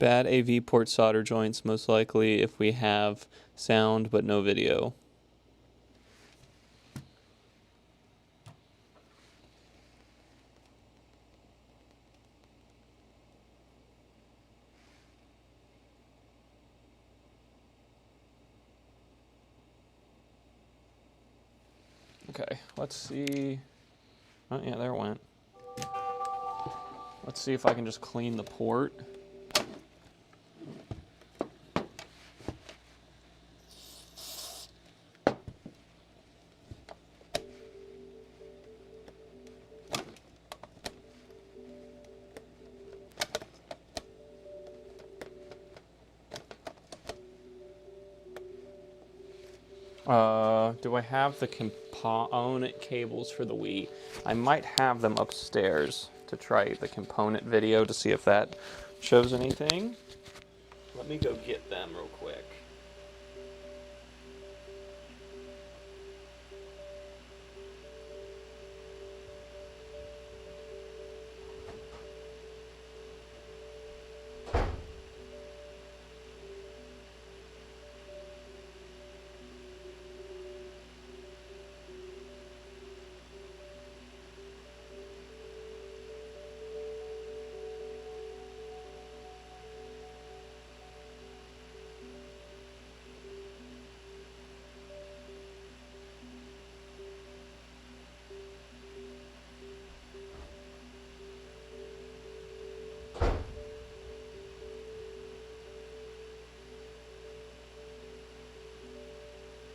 Bad AV port solder joints, most likely if we have sound but no video. Okay, let's see. Oh, yeah, there it went. Let's see if I can just clean the port. Do I have the component cables for the Wii? I might have them upstairs to try the component video to see if that shows anything. Let me go get them real quick.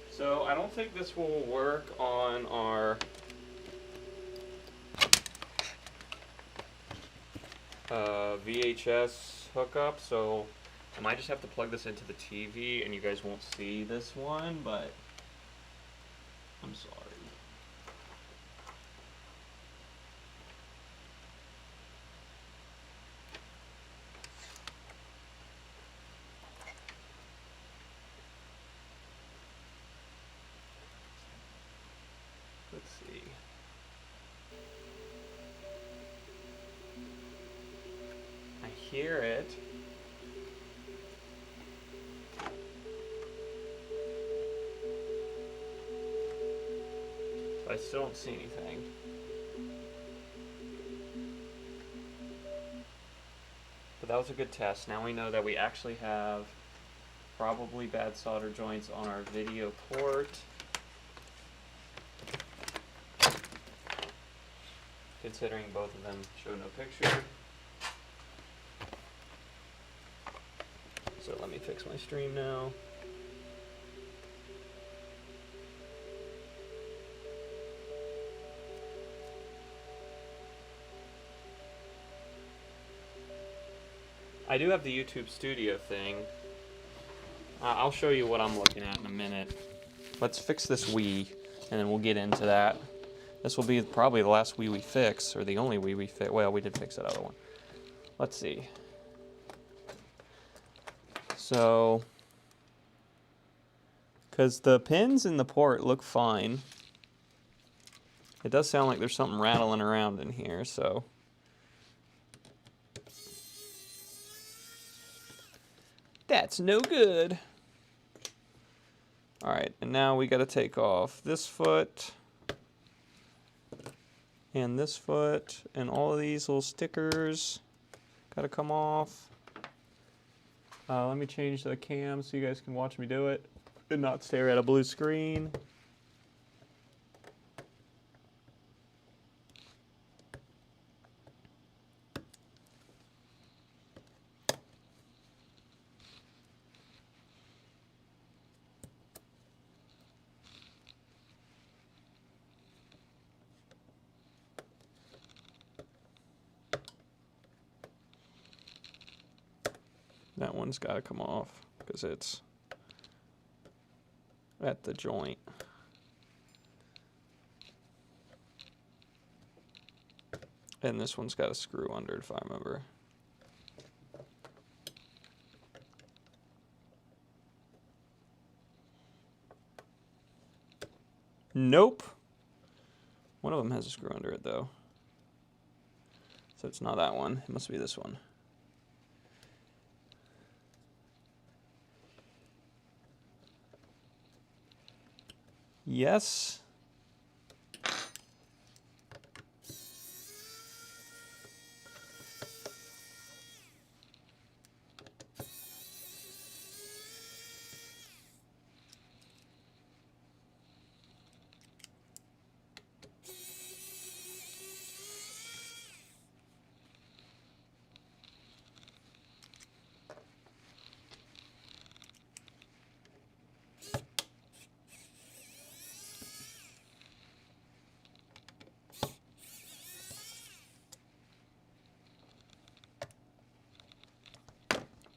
So I don't think this will work on our VHS hookup, so I might just have to plug this into the TV and you guys won't see this one, but I'm sorry. Let's see. I hear it. But I still don't see anything. But that was a good test. Now we know that we actually have probably bad solder joints on our video port. Considering both of them show no picture. So let me fix my stream now. I do have the YouTube Studio thing. I'll show you what I'm looking at in a minute. Let's fix this Wii, and then we'll get into that. This will be probably the last Wii we fix, or the only Wii we fix. Well, we did fix that other one. Let's see. So, because the pins in the port look fine, it does sound like there's something rattling around in here, so. That's no good. All right, and now we got to take off this foot and this foot, and all of these little stickers got to come off. Let me change the cam so you guys can watch me do it and not stare at a blue screen. That one's got to come off because it's at the joint. And this one's got a screw under it, if I remember. Nope. One of them has a screw under it, though. So it's not that one. It must be this one. Yes.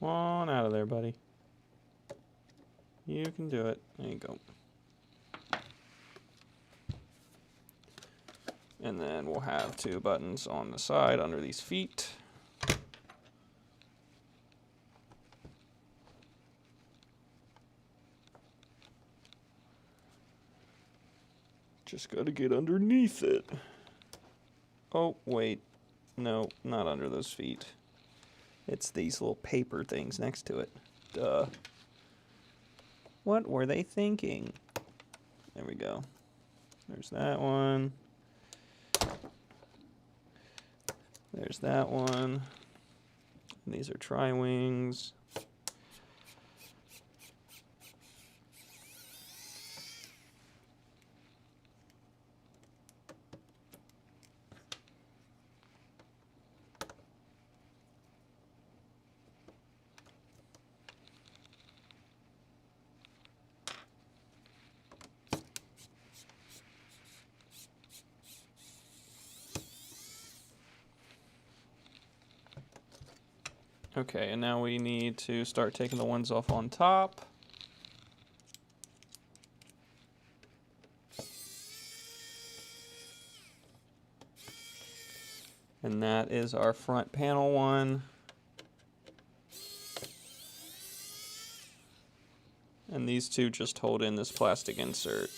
Come on out of there, buddy. You can do it. There you go. And then we'll have 2 buttons on the side under these feet. Just gotta get underneath it. Oh, wait. No, not under those feet. It's these little paper things next to it. Duh. What were they thinking? There we go. There's that one. There's that one. And these are tri-wings. Okay, and now we need to start taking the ones off on top. And that is our front panel one. And these 2 just hold in this plastic insert.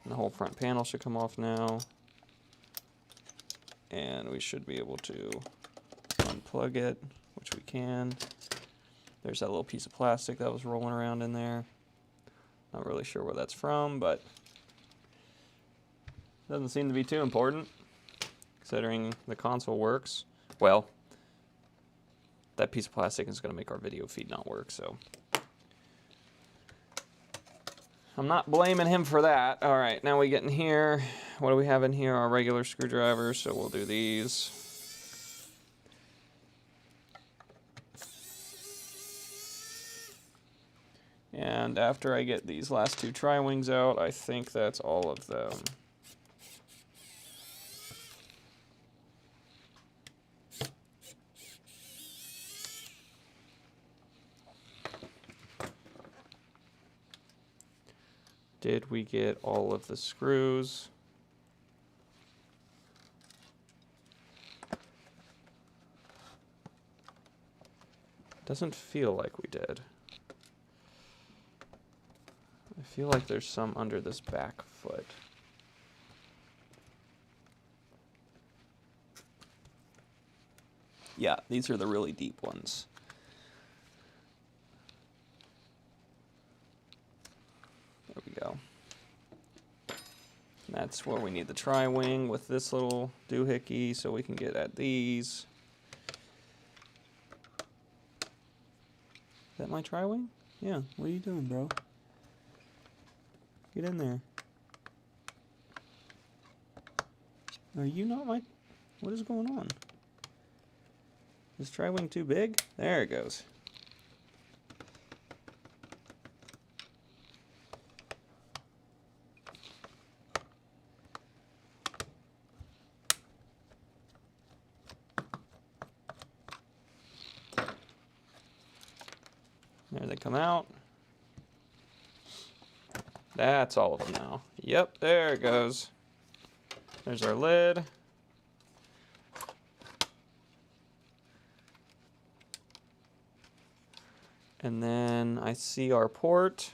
And the whole front panel should come off now. And we should be able to unplug it, which we can. There's that little piece of plastic that was rolling around in there. Not really sure where that's from, but doesn't seem to be too important, considering the console works. Well, that piece of plastic is going to make our video feed not work, so I'm not blaming him for that. All right, now we get in here. What do we have in here? Our regular screwdrivers, so we'll do these. And after I get these last 2 tri-wings out, I think that's all of them. Did we get all of the screws? Doesn't feel like we did. I feel like there's some under this back foot. Yeah, these are the really deep ones. There we go. And that's where we need the tri-wing with this little doohickey so we can get at these. Is that my tri-wing? Yeah, what are you doing, bro? Get in there. Are you not my... What is going on? Is tri-wing too big? There it goes. There they come out. That's all of them now. Yep, there it goes. There's our lid. And then I see our port.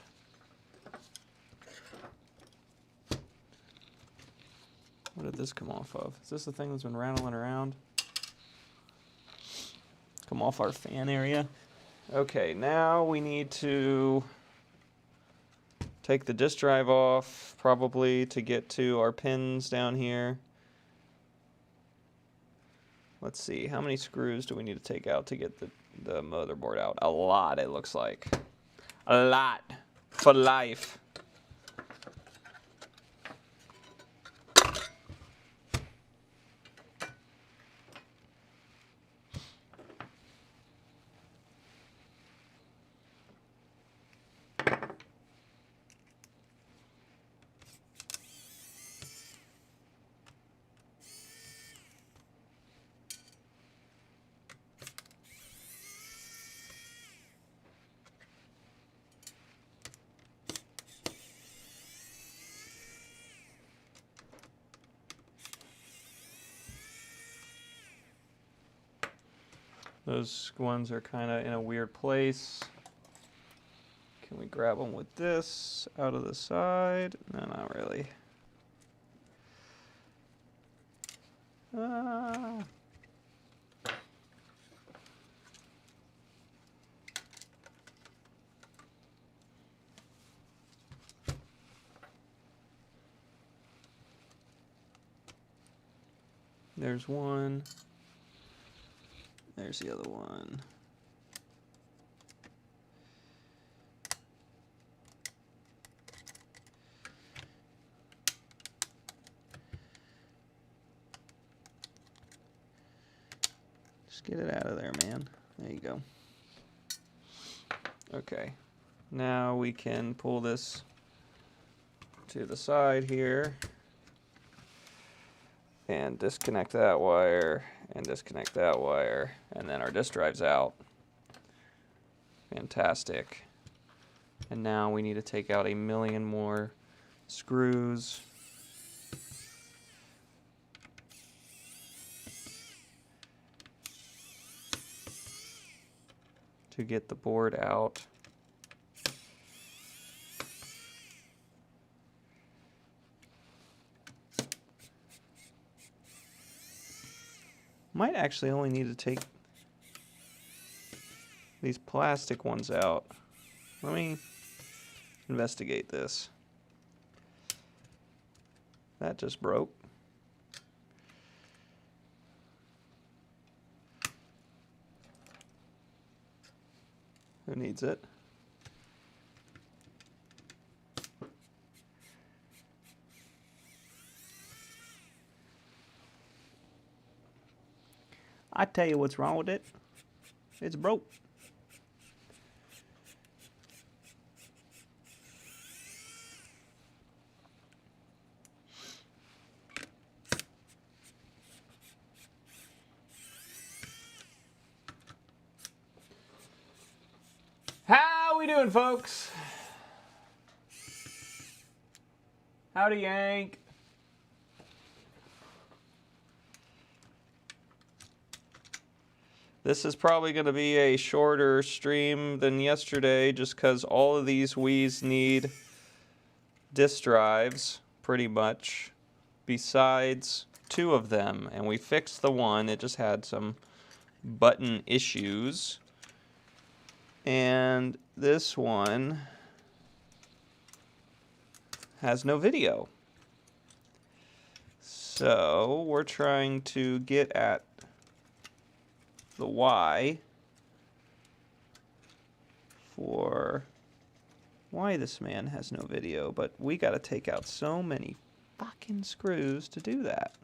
What did this come off of? Is this the thing that's been rattling around? Come off our fan area. Okay, now we need to Take the disk drive off, probably, to get to our pins down here. Let's see, how many screws do we need to take out to get the motherboard out? A lot, it looks like. A lot. For life. Those ones are kind of in a weird place. Can we grab them with this out of the side? No, not really. Ah. There's one. There's the other one. Just get it out of there, man. There you go. Okay. Now we can pull this to the side here and disconnect that wire and disconnect that wire, and then our disk drive's out. Fantastic. And now we need to take out a million more screws. To get the board out. Might actually only need to take these plastic ones out. Let me investigate this. That just broke. Who needs it? I tell you what's wrong with it. It's broke. How we doing, folks? Howdy, Yank. This is probably going to be a shorter stream than yesterday just because all of these Wii's need disk drives, pretty much, besides 2 of them. And we fixed the one. It just had some button issues. And this one has no video. So we're trying to get at the why for why this man has no video, but we got to take out so many fucking screws to do that.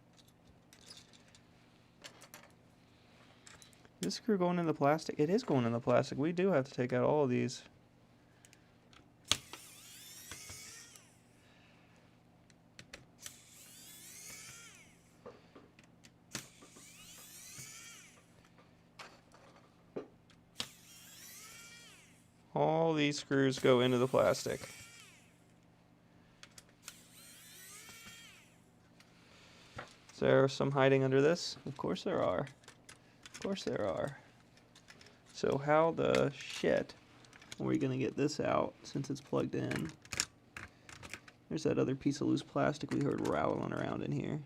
Is this screw going in the plastic? It is going in the plastic. We do have to take out all of these. All these screws go into the plastic. Is there some hiding under this? Of course there are. Of course there are. So how the shit are we going to get this out since it's plugged in? There's that other piece of loose plastic we heard rattling around in here.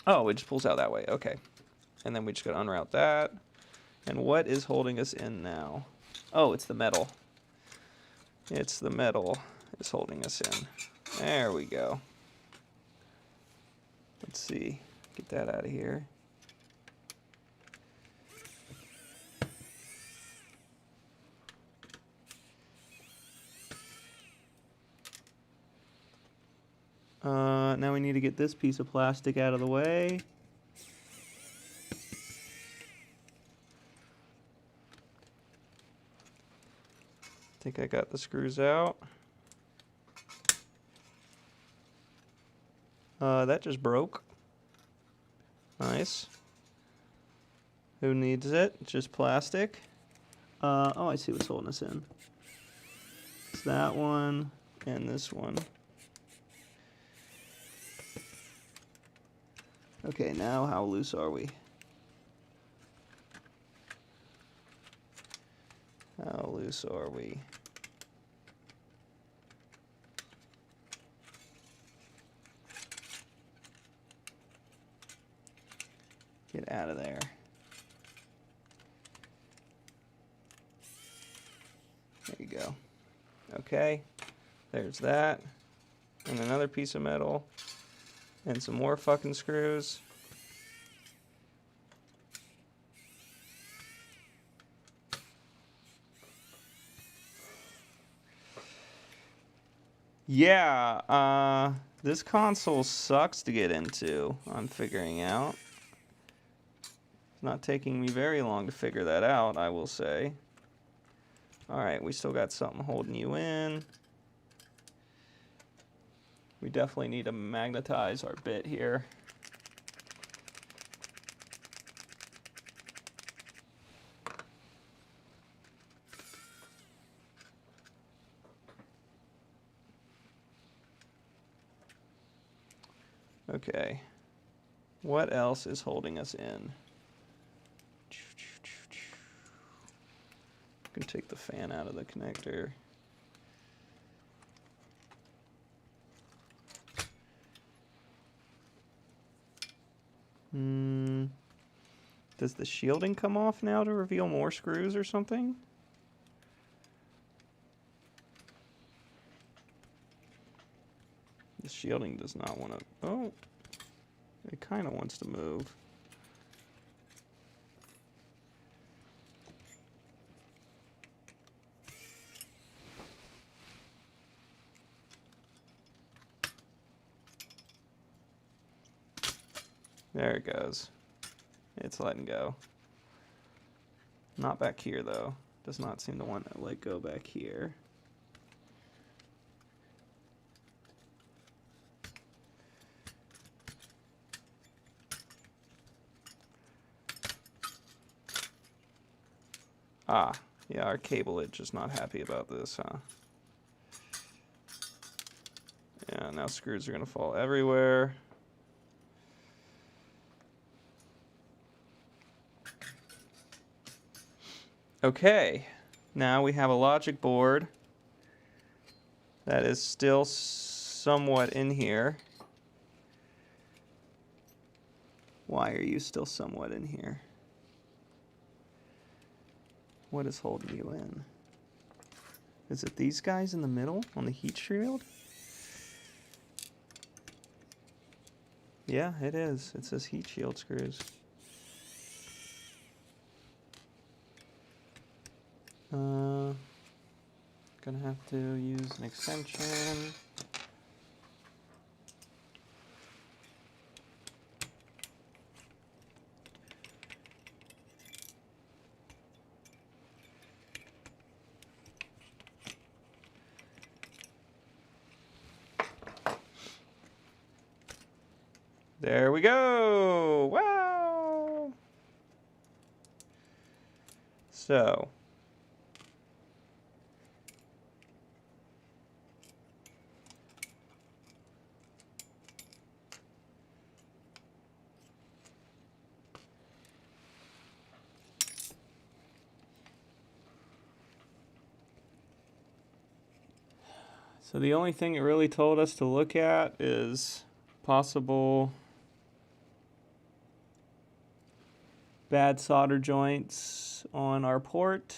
Oh, it just pulls out that way. Okay. And then we just got to unroute that. And what is holding us in now? Oh, it's the metal. It's the metal is holding us in. There we go. Let's see. Get that out of here. Now we need to get this piece of plastic out of the way. I think I got the screws out. That just broke. Nice. Who needs it? Just plastic. Oh, I see what's holding us in. It's that one and this one. Okay, now how loose are we? How loose are we? Get out of there. There you go. Okay, there's that. And another piece of metal. And some more fucking screws. Yeah, this console sucks to get into, I'm figuring out. It's not taking me very long to figure that out, I will say. Alright, we still got something holding you in. We definitely need to magnetize our bit here. Okay. What else is holding us in? I can take the fan out of the connector. Does the shielding come off now to reveal more screws or something? The shielding does not want to... Oh, it kind of wants to move. There it goes. It's letting go. Not back here, though. Does not seem to want to let go back here. Ah, yeah, our cable is just not happy about this, huh? Yeah, now screws are going to fall everywhere. Okay, now we have a logic board that is still somewhat in here. Why are you still somewhat in here? What is holding you in? Is it these guys in the middle on the heat shield? Yeah, it is. It says heat shield screws. Gonna have to use an extension. There we go. Wow. So. So the only thing it really told us to look at is possible bad solder joints on our port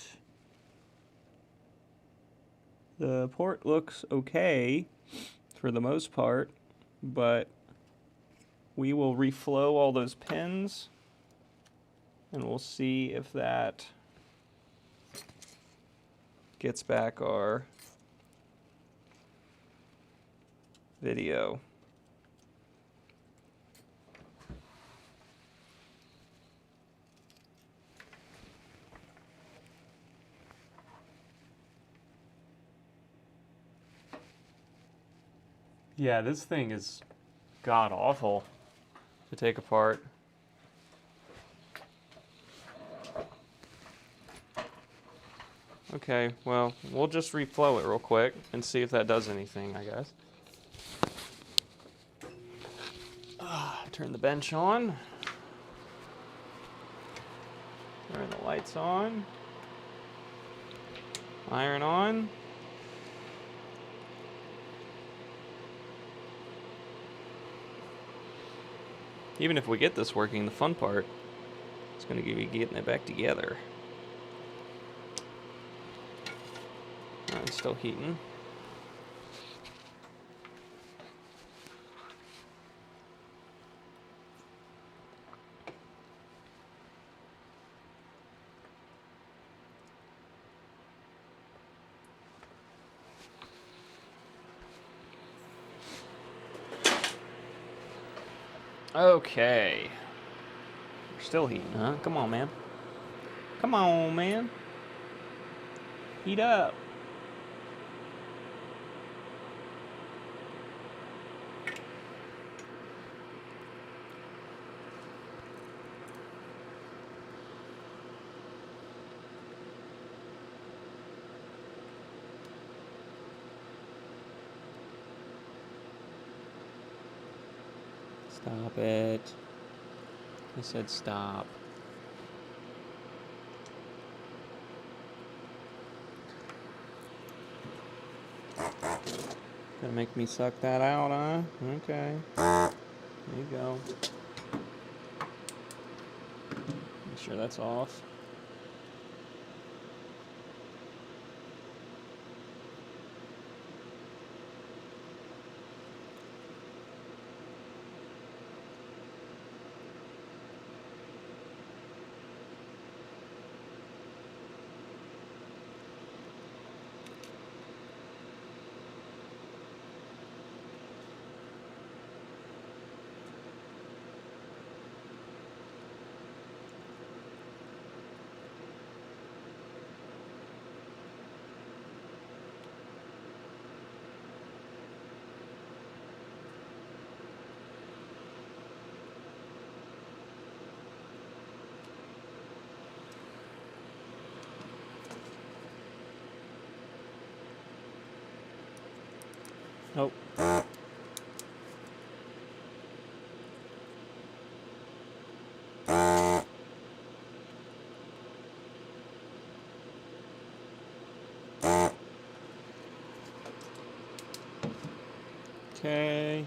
The port looks okay for the most part, but we will reflow all those pins and we'll see if that gets back our video. Yeah, this thing is god awful to take apart. Okay, well, we'll just reflow it real quick and see if that does anything, I guess. Turn the bench on. Turn the lights on. Iron on. Even if we get this working, the fun part is going to be getting it back together. It's still heating. Okay. We're still heating, huh? Come on, man. Come on, man. Heat up. Stop it. I said stop. Gonna make me suck that out, huh? Okay. There you go. Make sure that's off. Nope. Okay.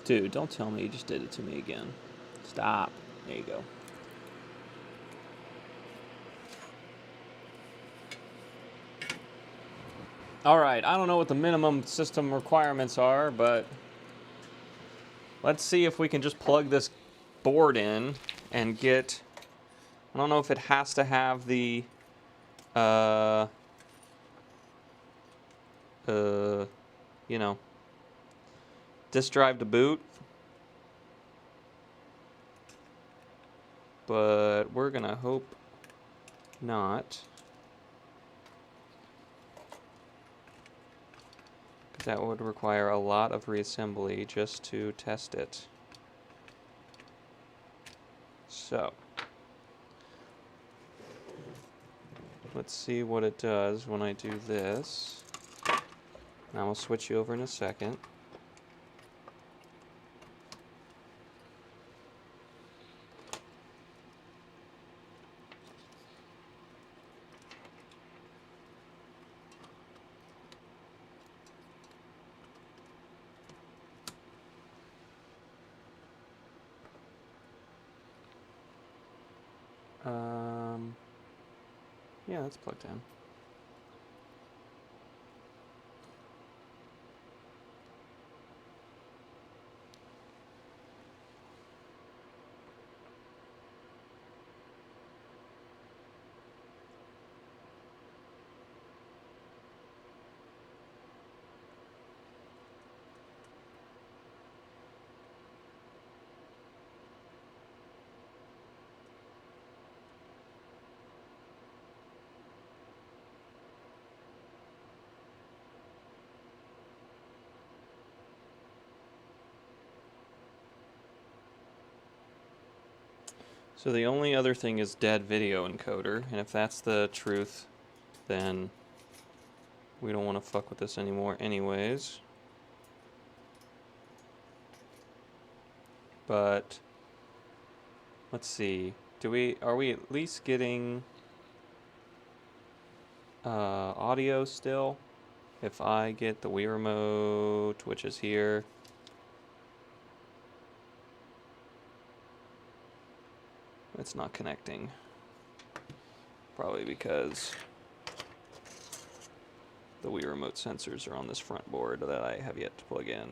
Dude, don't tell me you just did it to me again. Stop. There you go. All right, I don't know what the minimum system requirements are, but let's see if we can just plug this board in and get, I don't know if it has to have the, you know, disk drive to boot, but we're gonna hope not. That would require a lot of reassembly just to test it. So, let's see what it does when I do this. And I will switch you over in a second. Yeah, that's plugged in. So the only other thing is dead video encoder, and if that's the truth, then we don't want to fuck with this anymore anyways. But let's see. Are we at least getting audio still? If I get the Wii remote, which is here. It's not connecting. Probably because the Wii remote sensors are on this front board that I have yet to plug in.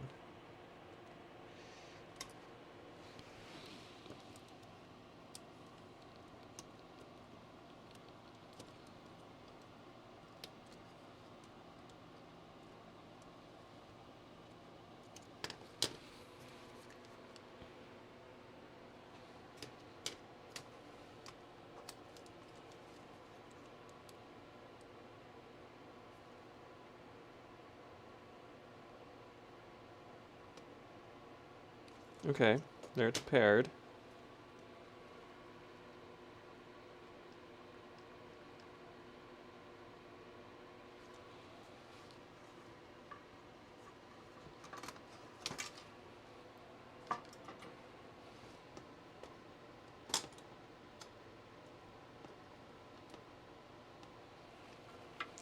Okay, there it's paired.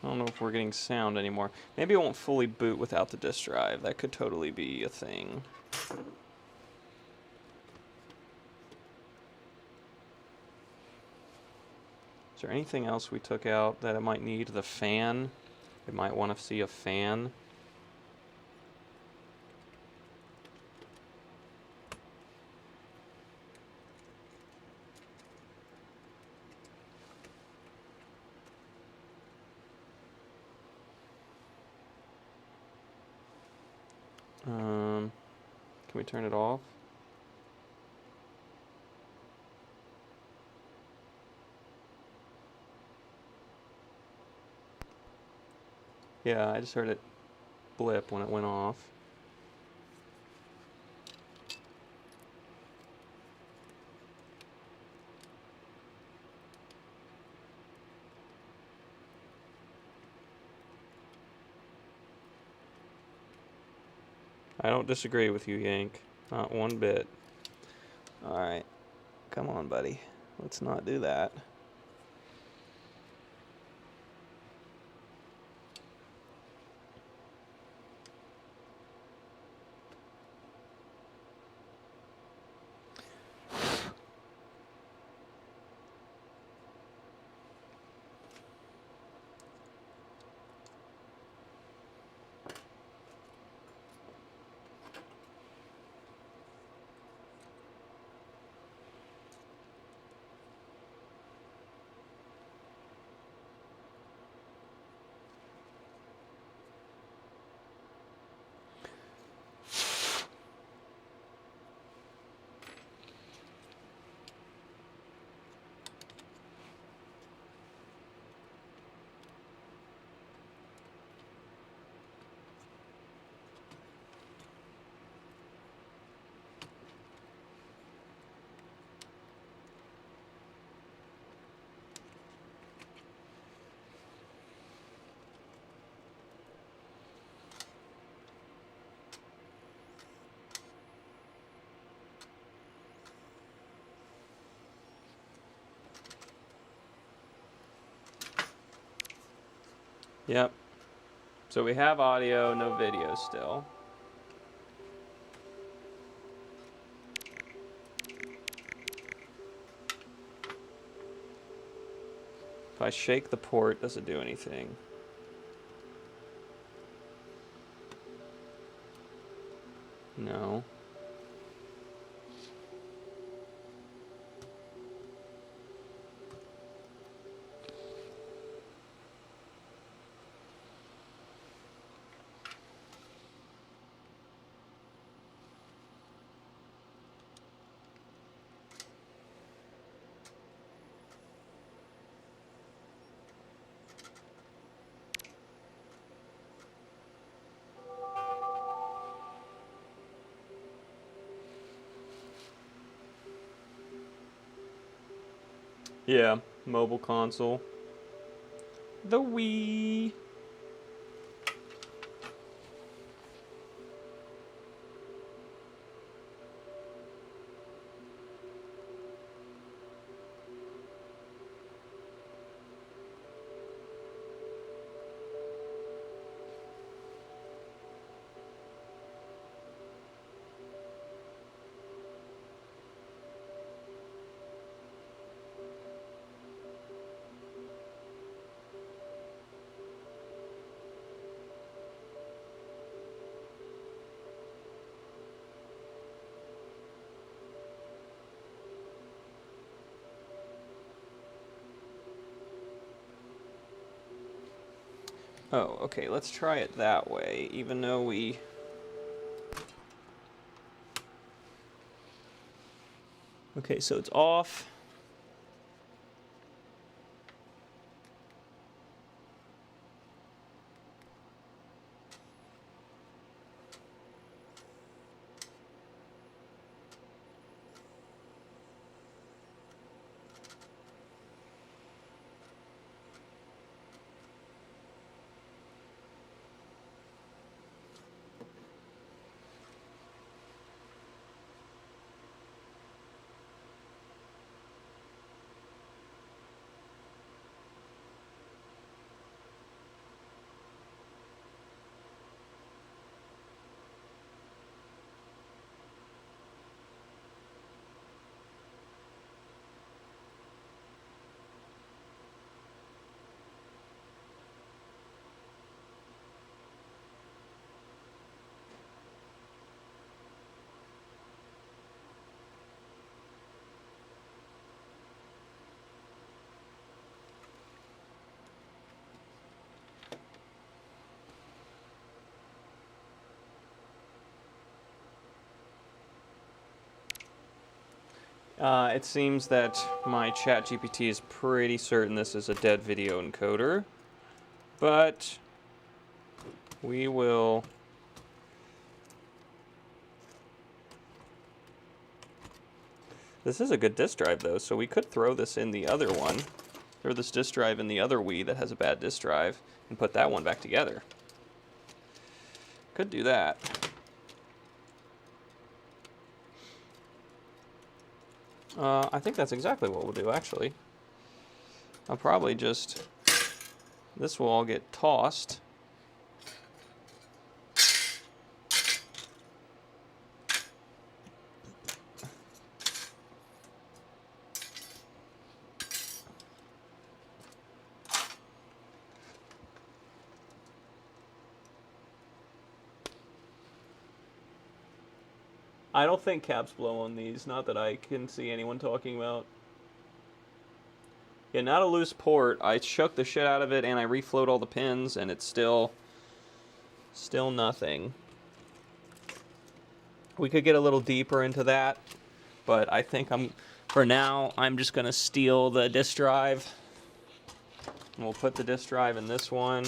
I don't know if we're getting sound anymore. Maybe it won't fully boot without the disk drive. That could totally be a thing. Is there anything else we took out that it might need? The fan. It might want to see a fan. Can we turn it off? Yeah, I just heard it blip when it went off. I don't disagree with you, Yank. Not one bit. Alright. Come on, buddy. Let's not do that. Yep. So we have audio, no video still. I shake the port, does it do anything? No. Yeah, mobile console. The Wii. Oh, okay, let's try it that way, even though we... Okay, so it's off. It seems that my ChatGPT is pretty certain this is a dead video encoder, but we will... This is a good disk drive though, so we could throw this in the other one, throw this disk drive in the other Wii that has a bad disk drive, and put that one back together. Could do that. I think that's exactly what we'll do, actually. I'll probably just... This will all get tossed. I don't think caps blow on these, not that I can see anyone talking about. Yeah, not a loose port. I shook the shit out of it and I reflowed all the pins and it's still nothing. We could get a little deeper into that, but I think for now, I'm just gonna steal the disk drive. And we'll put the disk drive in this one.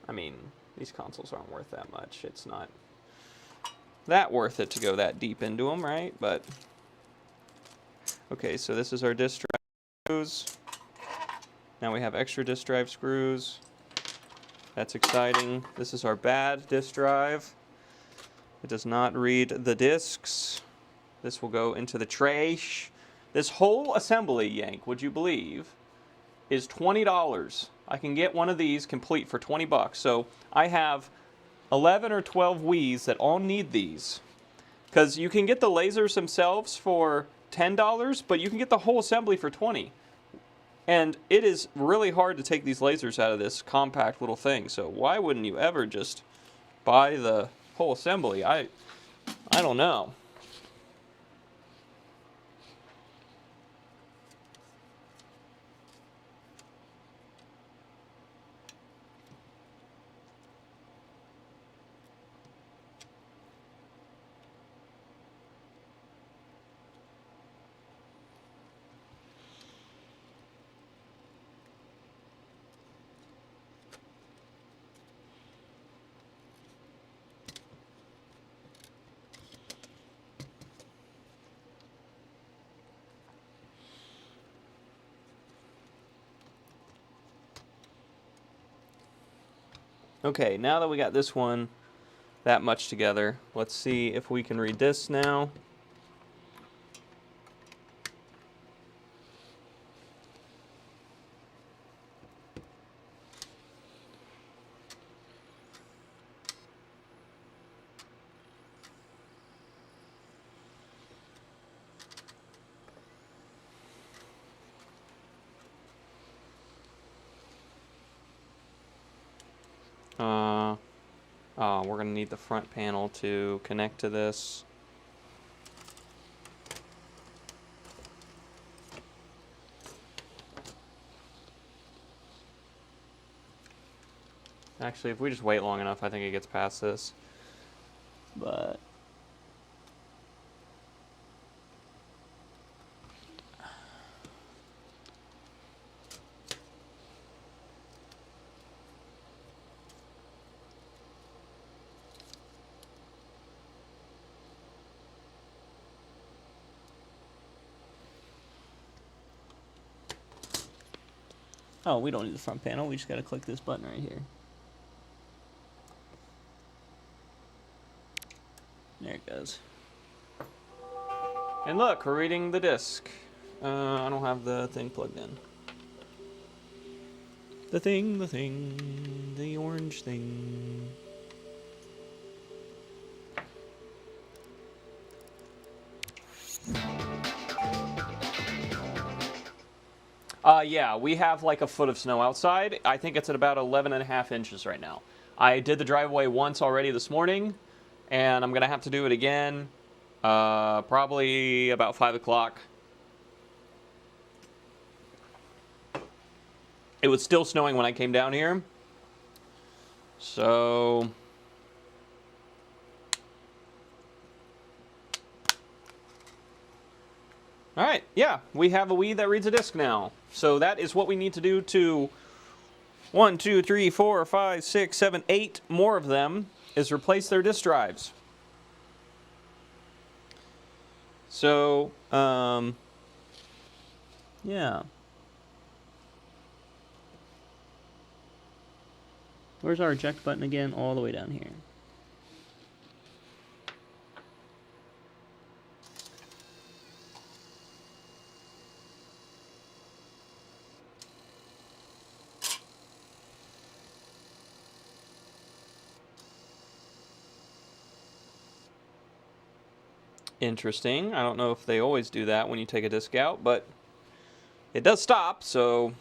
I mean, these consoles aren't worth that much. It's not that worth it to go that deep into them, right? But okay, so this is our disk drive screws. Now we have extra disk drive screws. That's exciting. This is our bad disk drive. It does not read the discs. This will go into the trash. This whole assembly, Yank, would you believe, is $20. I can get one of these complete for 20 bucks. So I have 11 or 12 Wiis that all need these. Because you can get the lasers themselves for $10, but you can get the whole assembly for $20. And it is really hard to take these lasers out of this compact little thing. So why wouldn't you ever just buy the whole assembly? I don't know. Okay, now that we got this one that much together, let's see if we can read this now. We're going to need the front panel to connect to this. Actually, if we just wait long enough, I think it gets past this. But oh, we don't need the front panel. We just got to click this button right here. There it goes. And look, we're reading the disc. I don't have the thing plugged in. The orange thing. Yeah, we have like a foot of snow outside. I think it's at about 11.5 inches right now. I did the driveway once already this morning, and I'm going to have to do it again probably about 5 o'clock. It was still snowing when I came down here. So all right, yeah, we have a Wii that reads a disc now. So that is what we need to do to 1, 2, 3, 4, 5, 6, 7, 8 more of them, is replace their disk drives. So, yeah. Where's our eject button again? All the way down here. Interesting. I don't know if they always do that when you take a disc out, but it does stop, so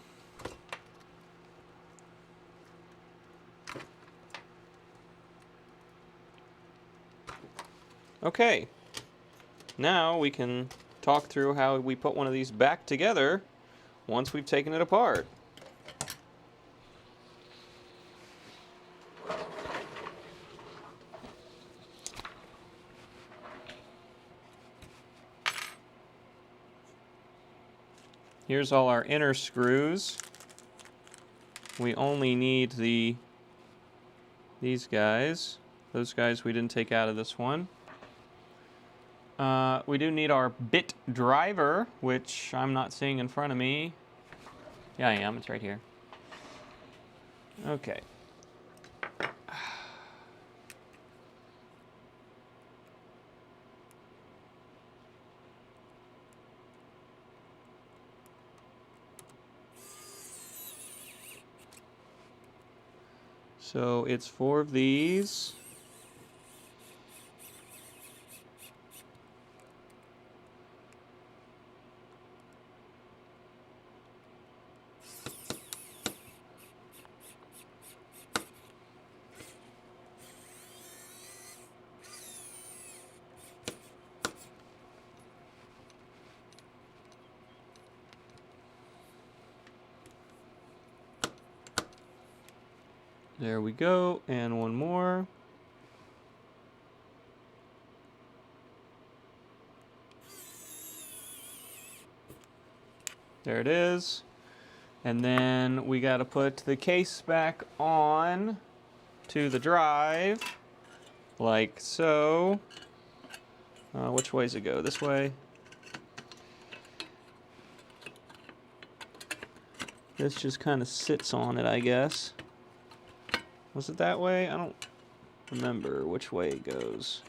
okay. Now we can talk through how we put one of these back together once we've taken it apart. Here's all our inner screws. We only need these guys. Those guys we didn't take out of this one. We do need our bit driver, which I'm not seeing in front of me. Yeah, I am. It's right here. Okay. So it's 4 of these. There we go, and one more. There it is. And then we got to put the case back on to the drive, like so. Which way does it go? This way? This just kind of sits on it, I guess. Was it that way? I don't remember which way it goes.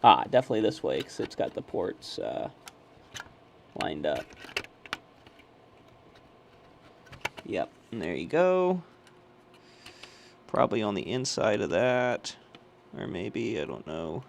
Ah, definitely this way, because it's got the ports lined up. Yep, and there you go. Probably on the inside of that, or maybe, I don't know.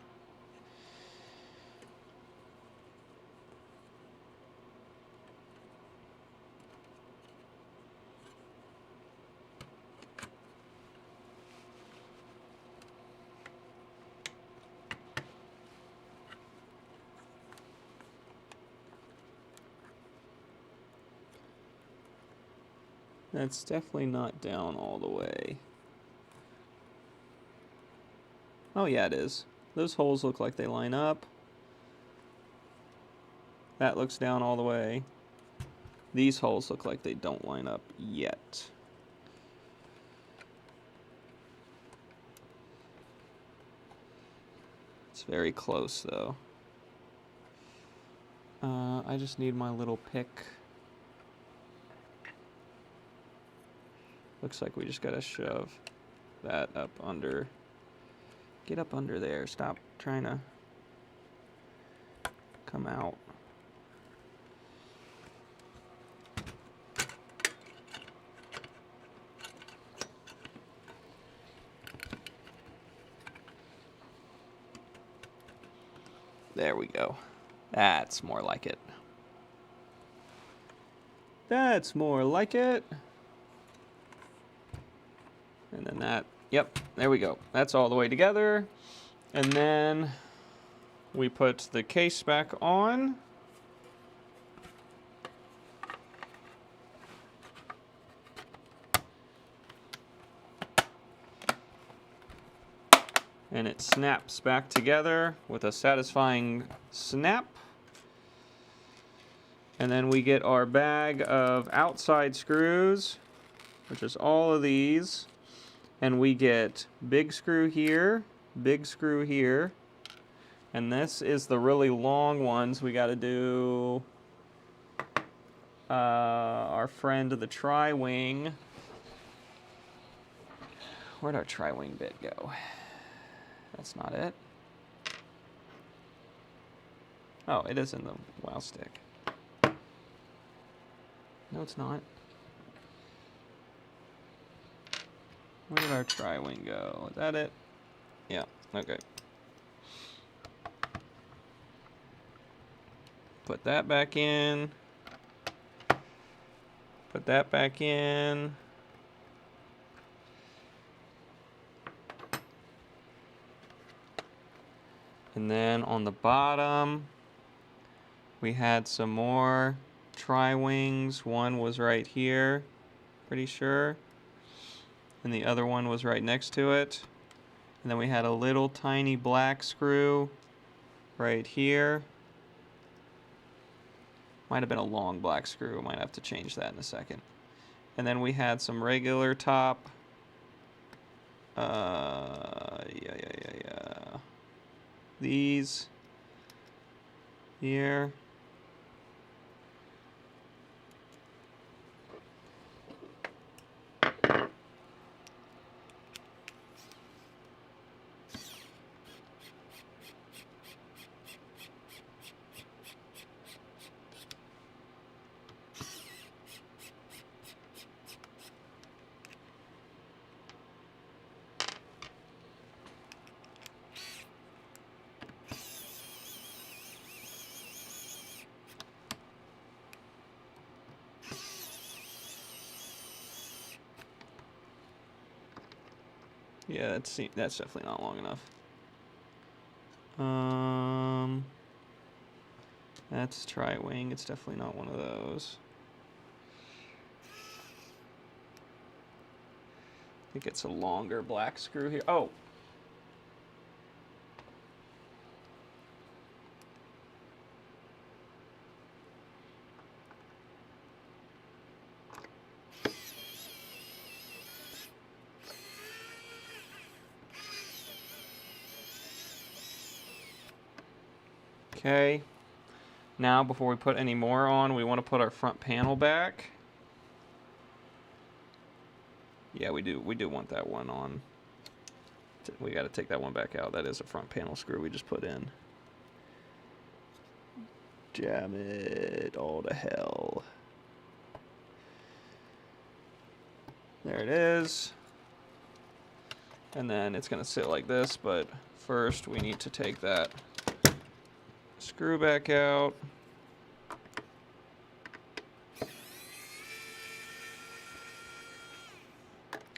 That's definitely not down all the way. Oh yeah, it is. Those holes look like they line up. That looks down all the way. These holes look like they don't line up yet. It's very close though. I just need my little pick. Looks like we just gotta shove that up under. Get up under there. Stop trying to come out. There we go. That's more like it. That's more like it. And then that, yep, there we go. That's all the way together. And then we put the case back on. And it snaps back together with a satisfying snap. And then we get our bag of outside screws, which is all of these. And we get big screw here, and this is the really long ones. We got to do our friend the tri-wing. Where'd our tri-wing bit go? That's not it. Oh, it is in the wow stick. No, it's not. Where did our tri-wing go? Is that it? Yeah, okay. Put that back in. Put that back in. And then on the bottom, we had some more tri-wings. One was right here, pretty sure. And the other one was right next to it. And then we had a little tiny black screw right here. Might have been a long black screw. Might have to change that in a second. And then we had some regular top. These here. Yeah, that's definitely not long enough. That's tri-wing. It's definitely not one of those. I think it's a longer black screw here. Oh. Okay. Now, before we put any more on, we want to put our front panel back. Yeah, we do want that one on. We got to take that one back out. That is a front panel screw we just put in. Jam it all to hell. There it is. And then it's going to sit like this, but first we need to take that screw back out.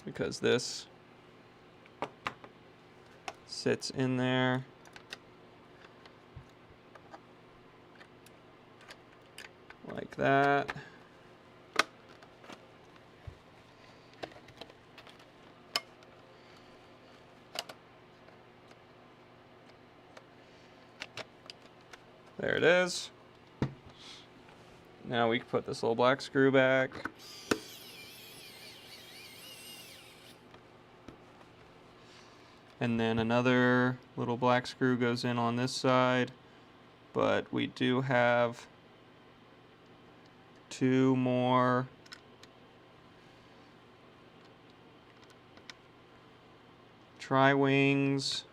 Because this sits in there. Like that. There it is. Now we can put this little black screw back. And then another little black screw goes in on this side. But we do have 2 more tri-wings.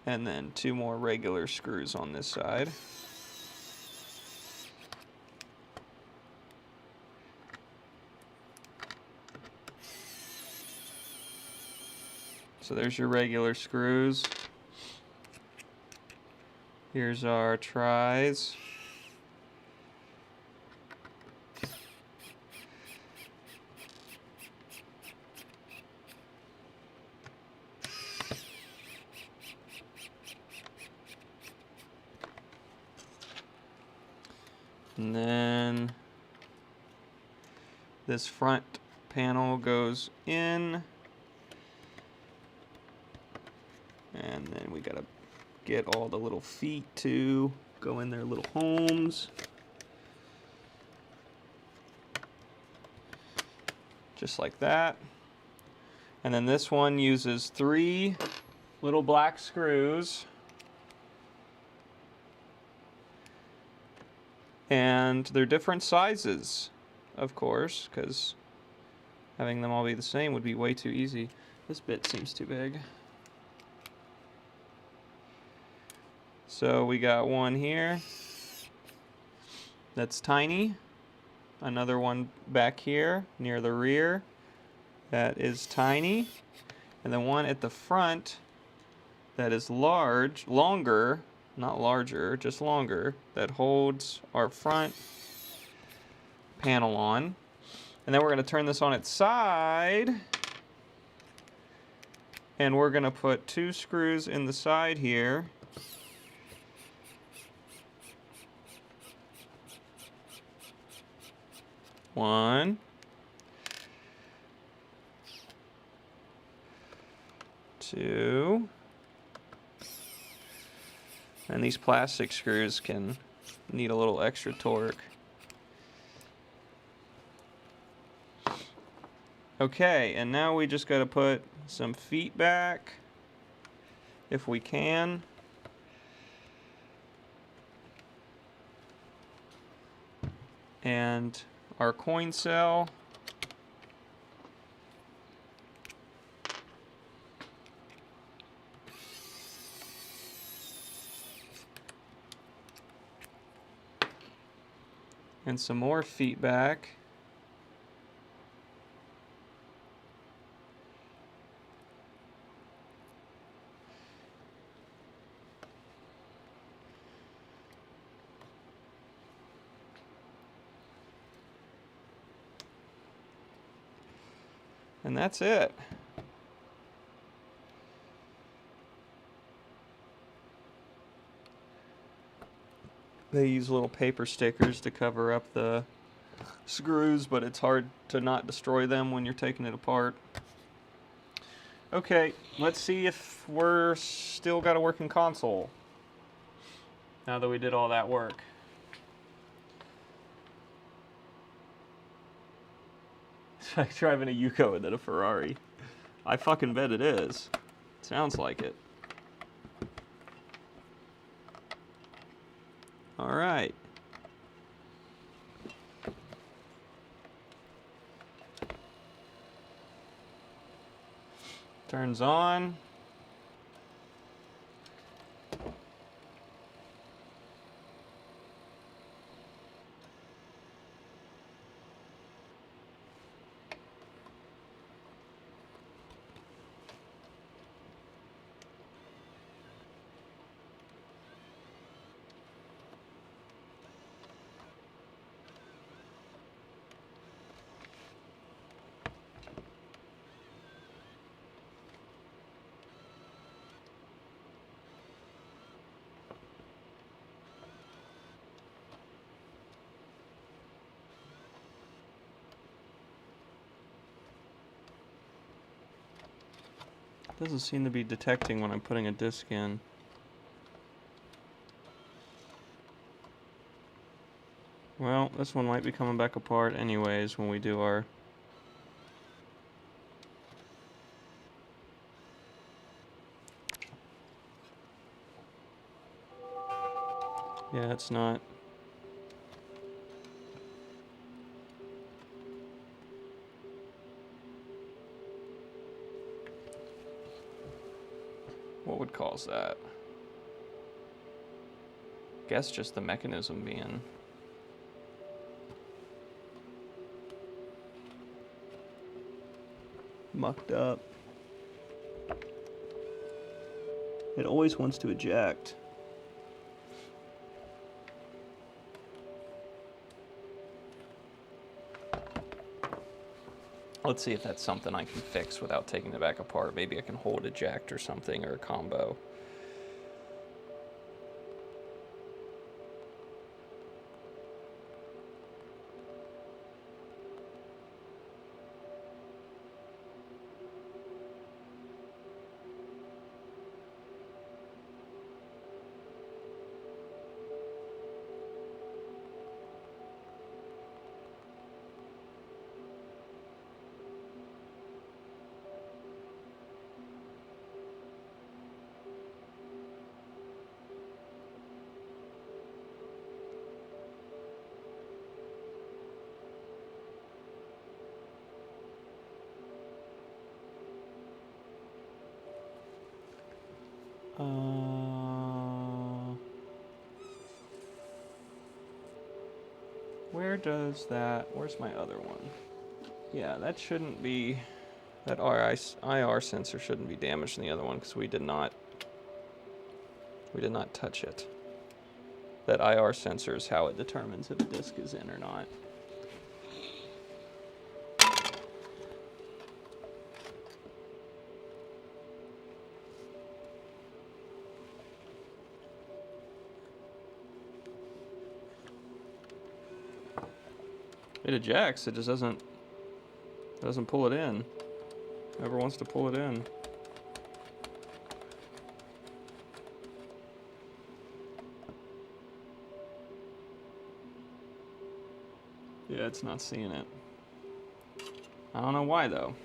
And then 2 more regular screws on this side. So there's your regular screws. Here's our tries. And then this front panel goes in. And then we gotta get all the little feet to go in their little homes. Just like that. And then this one uses 3 little black screws. And they're different sizes, of course, because having them all be the same would be way too easy. This bit seems too big. So we got one here that's tiny. Another one back here near the rear that is tiny. And then one at the front that is longer, not larger, just longer, that holds our front panel on. And then we're going to turn this on its side. And we're going to put 2 screws in the side here. One. 2. And these plastic screws can need a little extra torque. Okay, and now we just got to put some feet back, if we can. And our coin cell. And some more feet back. And that's it. They use little paper stickers to cover up the screws, but it's hard to not destroy them when you're taking it apart. Okay, let's see if we're still got a working console now that we did all that work. It's like driving a Yuko and then a Ferrari. I fucking bet it is. Sounds like it. All right. Turns on. Doesn't seem to be detecting when I'm putting a disc in. Well, this one might be coming back apart anyways when we do our... Yeah, it's not. What would cause that? Guess just the mechanism being mucked up. It always wants to eject. Let's see if that's something I can fix without taking it back apart. Maybe I can hold eject or something, or a combo. Where does that... Where's my other one? Yeah, that shouldn't be... That IR sensor shouldn't be damaged in the other one because we did not touch it. That IR sensor is how it determines if a disc is in or not. It ejects, it just doesn't pull it in. Never wants to pull it in. Yeah, it's not seeing it. I don't know why though.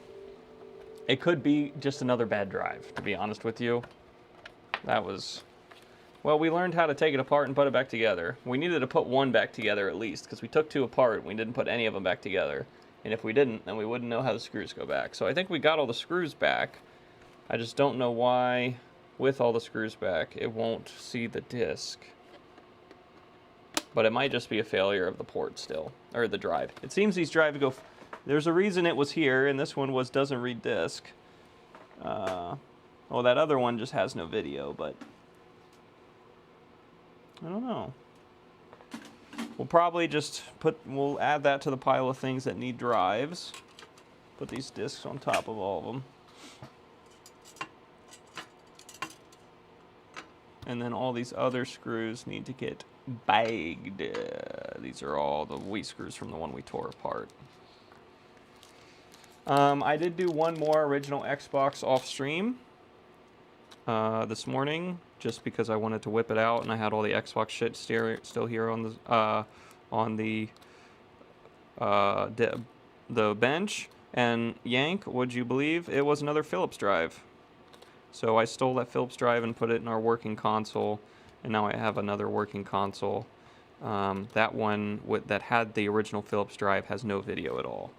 It could be just another bad drive, to be honest with you. That was... Well, we learned how to take it apart and put it back together. We needed to put one back together at least, because we took two apart and we didn't put any of them back together. And if we didn't, then we wouldn't know how the screws go back. So I think we got all the screws back. I just don't know why, with all the screws back, it won't see the disc. But it might just be a failure of the port still, or the drive. It seems these drives go... There's a reason it was here, and this one doesn't read disc. Well, that other one just has no video, but... I don't know. We'll probably just we'll add that to the pile of things that need drives. Put these discs on top of all of them. And then all these other screws need to get bagged. these are all the wee screws from the one we tore apart. I did do one more original Xbox off stream this morning, just because I wanted to whip it out, and I had all the Xbox shit still here on the bench. And yank, would you believe, it was another Philips drive. So I stole that Philips drive and put it in our working console, and now I have another working console. That one that had the original Philips drive has no video at all.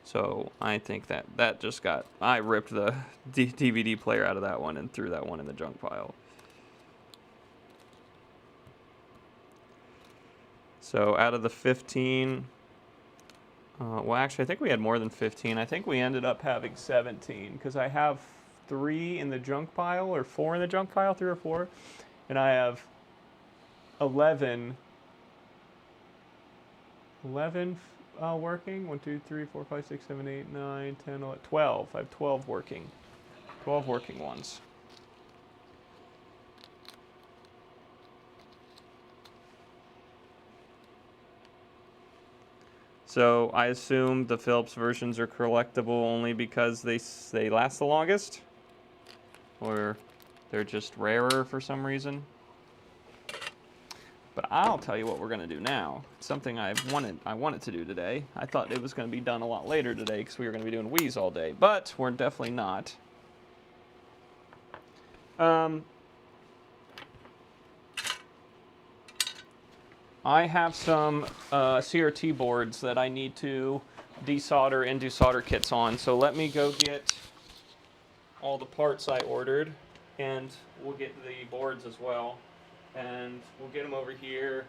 So I think that just I ripped the DVD player out of that one and threw that one in the junk pile. So out of the 15, well, actually, I think we had more than 15. I think we ended up having 17, because I have 3 in the junk pile, or 4 in the junk pile, 3 or 4, and I have 11 working. 1, 2, 3, 4, 5, 6, 7, 8, 9, 10, 11, 12. I have 12 working. 12 working ones. So I assume the Philips versions are collectible only because they last the longest, or they're just rarer for some reason. But I'll tell you what we're gonna do now. It's something I wanted to do today. I thought it was gonna be done a lot later today because we were gonna be doing Wii's all day, but we're definitely not. I have some CRT boards that I need to desolder and do solder kits on. So let me go get all the parts I ordered, and we'll get the boards as well. And we'll get them over here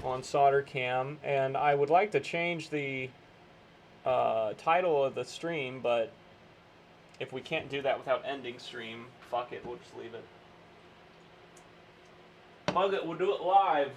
on Solder Cam. And I would like to change the title of the stream, but if we can't do that without ending stream, fuck it, we'll just leave it. Mug it, we'll do it live.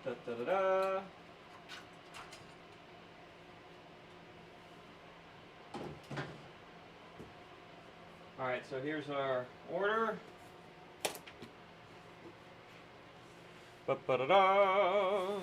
Da, da, da, da. All right, so here's our order. Ba, ba, da, da.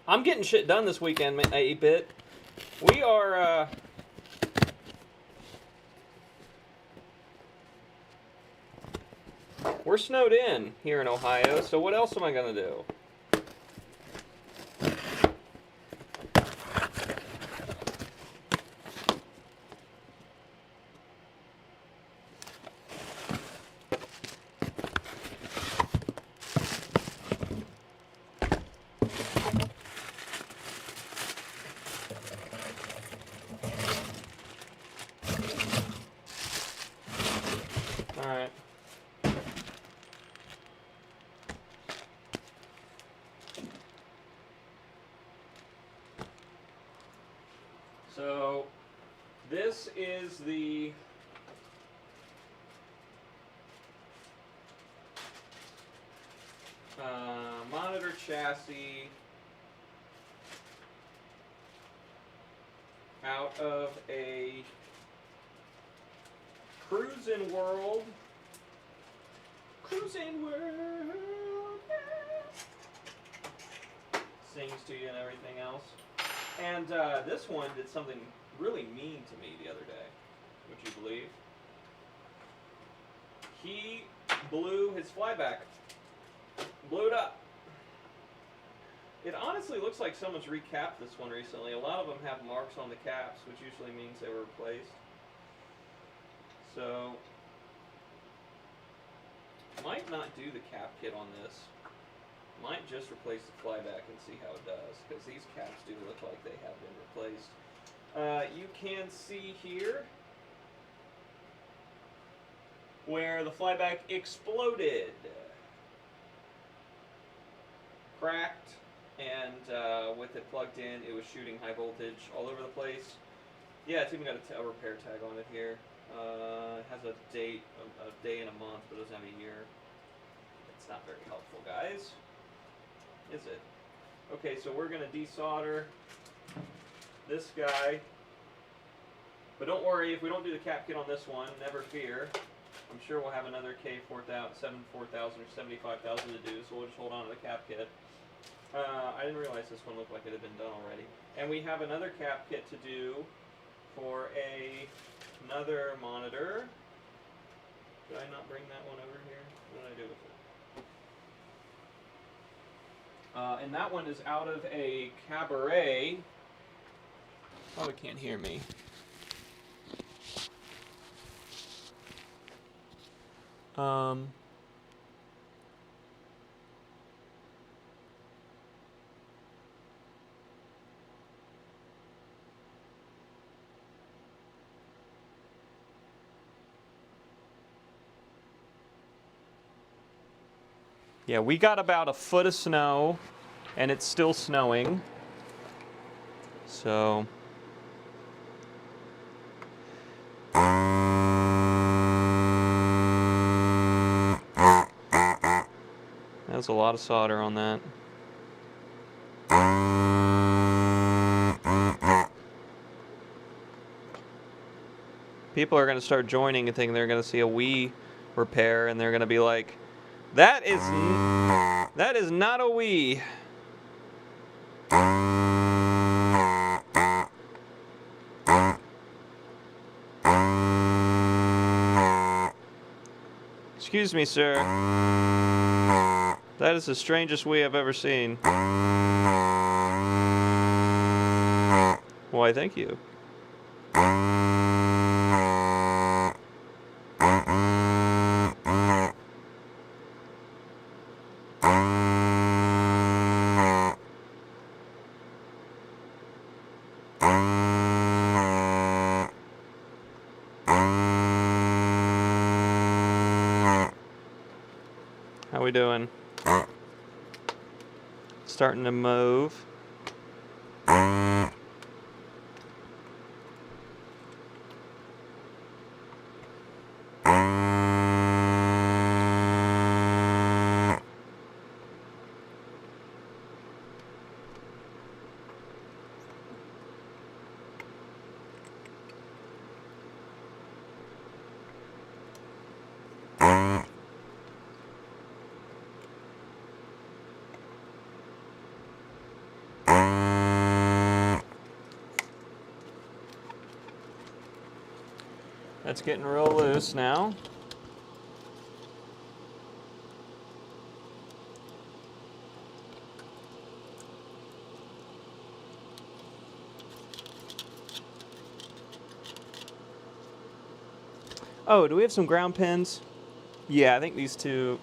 I'm getting shit done this weekend, 8-bit. We are, we're snowed in here in Ohio, so what else am I gonna do? Alright. So, this is the monitor chassis out of a Cruisin' World. Cruisin' World, yeah. Sings to you and everything else. And this one did something really mean to me the other day. Would you believe? He blew his flyback. Blew it up. It honestly looks like someone's recapped this one recently. A lot of them have marks on the caps, which usually means they were replaced. So, might not do the cap kit on this. Might just replace the flyback and see how it does, because these caps do look like they have been replaced. You can see here where the flyback exploded. Cracked, and with it plugged in, it was shooting high voltage all over the place. Yeah, it's even got a repair tag on it here. It has a date, a day and a month, but it doesn't have a year. It's not very helpful, guys. Is it? Okay, so we're going to desolder this guy. But don't worry, if we don't do the cap kit on this one, never fear. I'm sure we'll have another K4000, 74,000 or 75,000 to do, so we'll just hold on to the cap kit. I didn't realize this one looked like it had been done already. And we have another cap kit to do for another monitor. Did I not bring that one over here? What did I do with it? And that one is out of a Cabaret. Probably can't hear me. Yeah, we got about a foot of snow, and it's still snowing. So that's a lot of solder on that. People are going to start joining and thinking they're going to see a Wii repair, and they're going to be like, that is not a Wii. Excuse me, sir. That is the strangest Wii I've ever seen. Why, thank you. How we doing? Starting to move. That's getting real loose now. Oh, do we have some ground pins? Yeah, I think these two...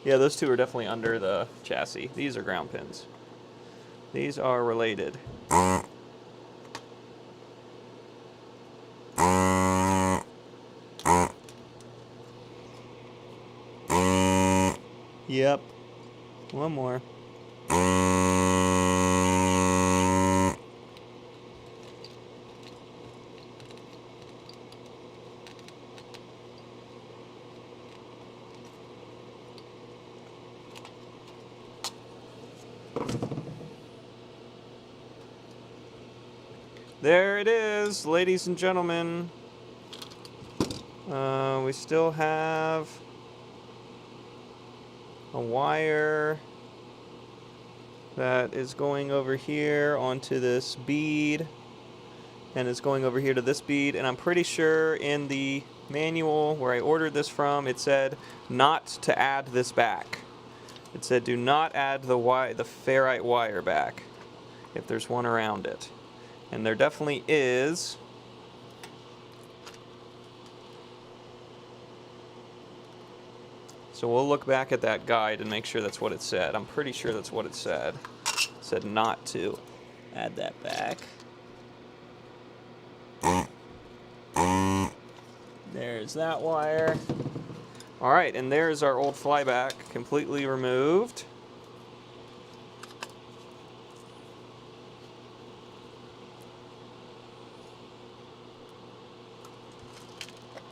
yeah, those two are definitely under the chassis. These are ground pins. These are related. Yep. One more. There it is, ladies and gentlemen. We still have a wire that is going over here onto this bead, and it's going over here to this bead, and I'm pretty sure in the manual where I ordered this from, it said not to add this back. It said do not add the ferrite wire back if there's one around it. And there definitely is. So we'll look back at that guide and make sure that's what it said. I'm pretty sure that's what it said. It said not to add that back. There's that wire. All right, and there's our old flyback completely removed.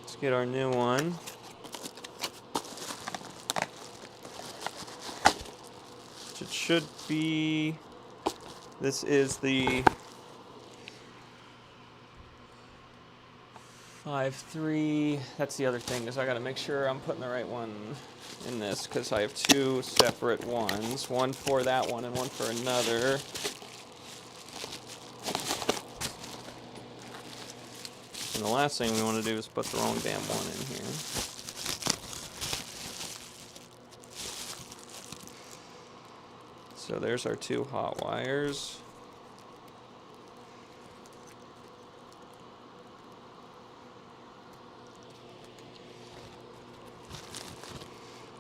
Let's get our new one. It should be, this is the 5.3. That's the other thing, is I gotta make sure I'm putting the right one in this, because I have two separate ones, one for that one and one for another. And the last thing we want to do is put the wrong damn one in here. So there's our two hot wires.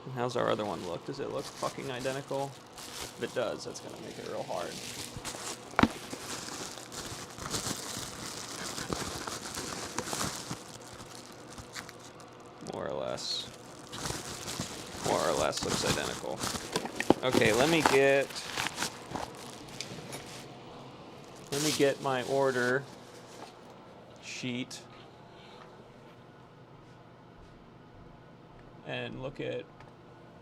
And how's our other one look? Does it look fucking identical? If it does, that's gonna make it real hard. More or less looks identical. Okay, let me get my order sheet and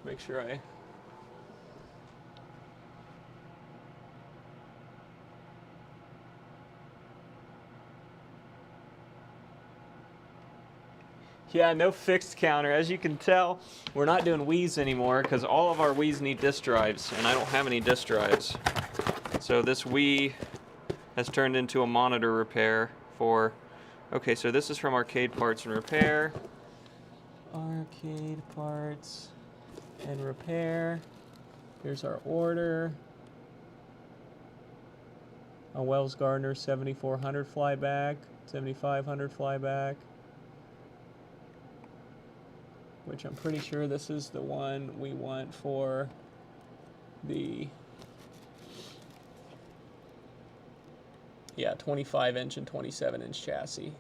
make sure I Yeah, no fixed counter. As you can tell, we're not doing Wii's anymore because all of our Wii's need disk drives, and I don't have any disk drives. So this Wii has turned into a monitor repair for... Okay, so this is from Arcade Parts and Repair. Arcade Parts and Repair. Here's our order. A Wells Gardner 7400 flyback, 7500 flyback. Which I'm pretty sure this is the one we want for the 25-inch and 27-inch chassis.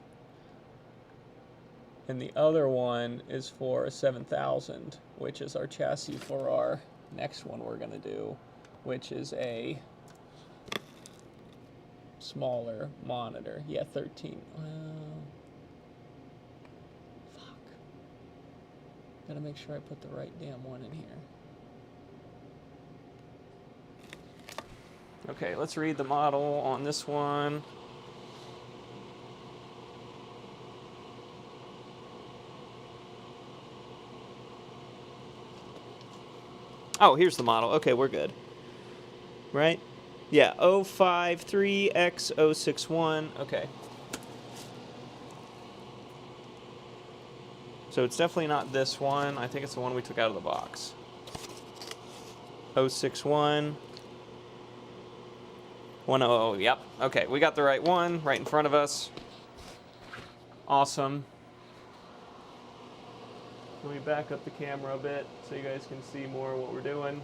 And the other one is for a 7000, which is our chassis for our next one we're gonna do, which is a smaller monitor. Yeah, 13. Gotta make sure I put the right damn one in here. Okay, let's read the model on this one. Oh, here's the model. Okay, we're good. Right? Yeah, 053X061. Okay. So it's definitely not this one. I think it's the one we took out of the box. 061. 100, yep. Okay, we got the right one right in front of us. Awesome. Can we back up the camera a bit so you guys can see more what we're doing?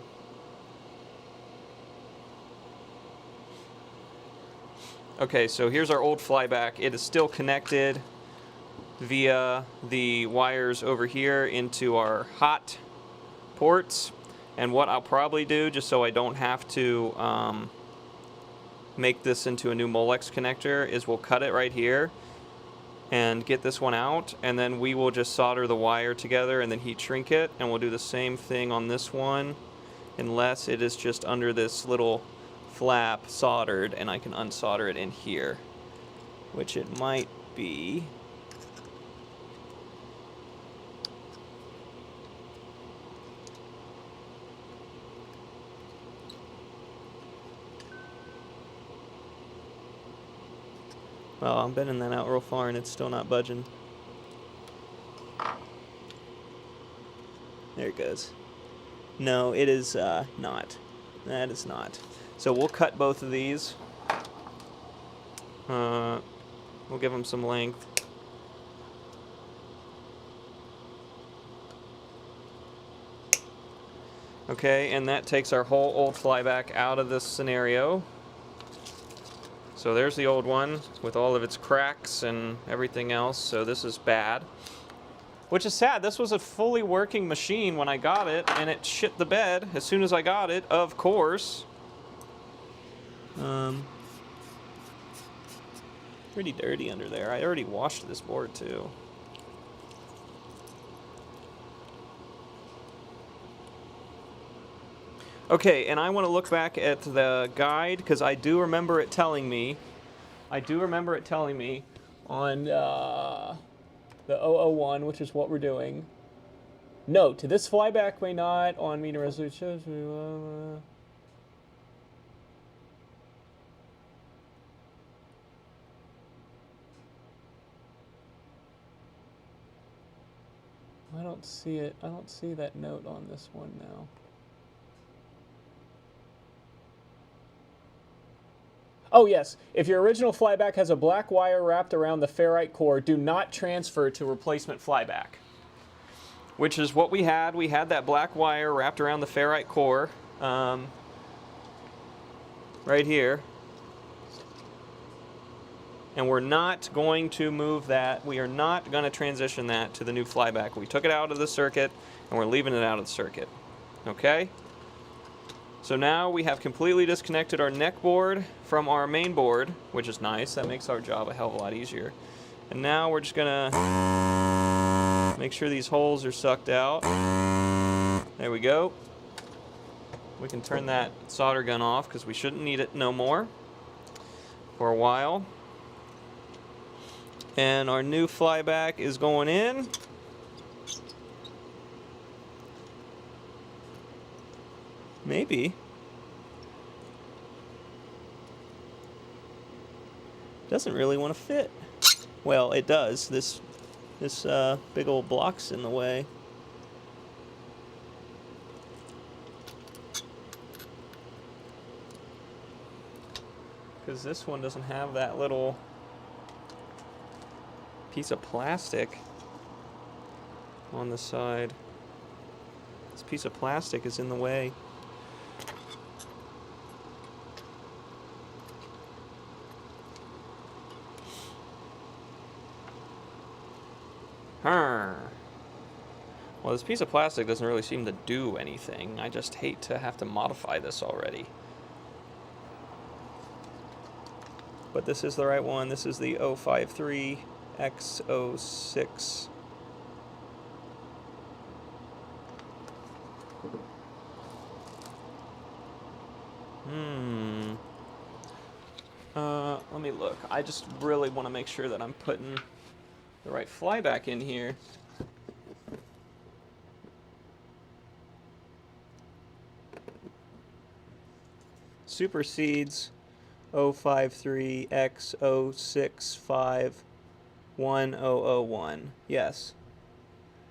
Okay, so here's our old flyback. It is still connected via the wires over here into our hot ports. And what I'll probably do, just so I don't have to make this into a new Molex connector, is we'll cut it right here and get this one out, and then we will just solder the wire together and then heat shrink it, and we'll do the same thing on this one, unless it is just under this little flap soldered and I can unsolder it in here. which it might be. Well, I'm bending that out real far and it's still not budging. There it goes. No, it is not. That is not. So we'll cut both of these. We'll give them some length. Okay, and that takes our whole old flyback out of this scenario. So there's the old one with all of its cracks and everything else. So this is bad. Which is sad. This was a fully working machine when I got it, and it shit the bed as soon as I got it, of course. Pretty dirty under there. I already washed this board too. Okay, and I want to look back at the guide because I do remember it telling me on the 001, which is what we're doing. Note, this flyback may not on meter resolution. I don't see it. I don't see that note on this one now. Oh yes, if your original flyback has a black wire wrapped around the ferrite core, do not transfer to replacement flyback. Which is what we had. We had that black wire wrapped around the ferrite core right here. And we're not going to move that. We are not going to transition that to the new flyback. We took it out of the circuit, and we're leaving it out of the circuit. Okay? So now we have completely disconnected our neck board from our main board, which is nice. That makes our job a hell of a lot easier. And now we're just going to make sure these holes are sucked out. There we go. We can turn that solder gun off because we shouldn't need it no more for a while. And our new flyback is going in. Maybe. Doesn't really want to fit. Well, it does. This big old block's in the way. Because this one doesn't have that little piece of plastic on the side. This piece of plastic is in the way. Well, this piece of plastic doesn't really seem to do anything. I just hate to have to modify this already. But this is the right one. This is the 053X06. Let me look. I just really want to make sure that I'm putting the right flyback in here. Supersedes 053X06511001. Yes.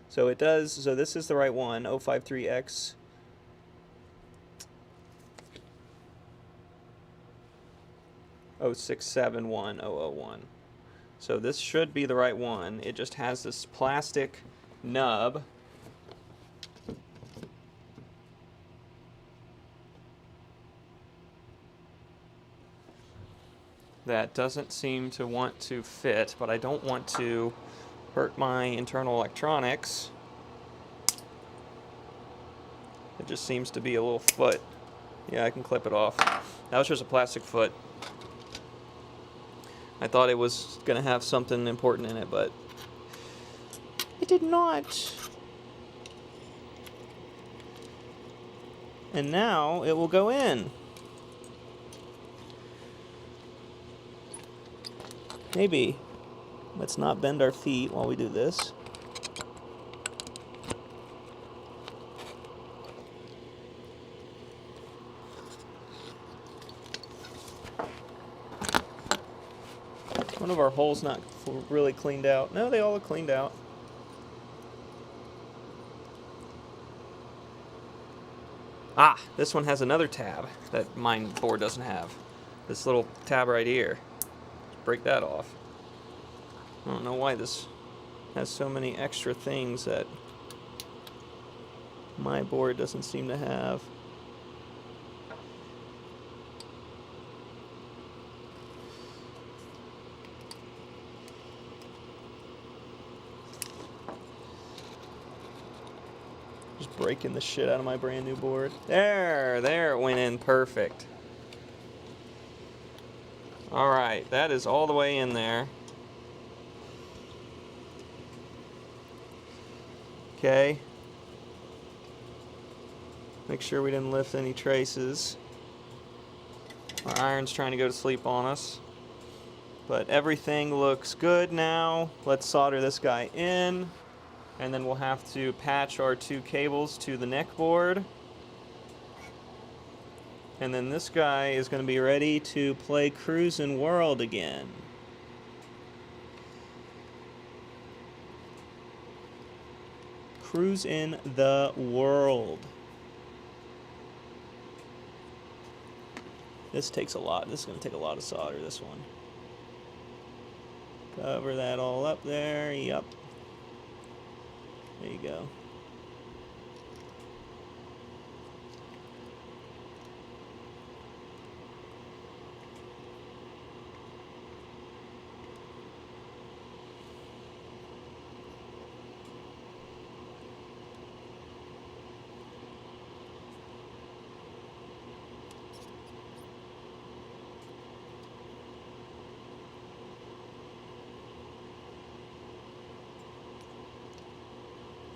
So it does. So this is the right one. 053X. Oh, 671-001. So this should be the right one. It just has this plastic nub. That doesn't seem to want to fit, but I don't want to hurt my internal electronics. It just seems to be a little foot. Yeah, I can clip it off. That was just a plastic foot. I thought it was going to have something important in it, but it did not. And now it will go in. Maybe let's not bend our feet while we do this. One of our holes not really cleaned out. No, they all look cleaned out. Ah, this one has another tab that mine board doesn't have. This little tab right here. Let's break that off. I don't know why this has so many extra things that my board doesn't seem to have. Just breaking the shit out of my brand new board. There it went in perfect. Alright, that is all the way in there. Okay. Make sure we didn't lift any traces. Our iron's trying to go to sleep on us. But everything looks good now. Let's solder this guy in. And then we'll have to patch our 2 cables to the neck board. And then this guy is going to be ready to play Cruisin' World again. Cruise in the world. This takes a lot. This is going to take a lot of solder, this one. Cover that all up there. Yup. There you go.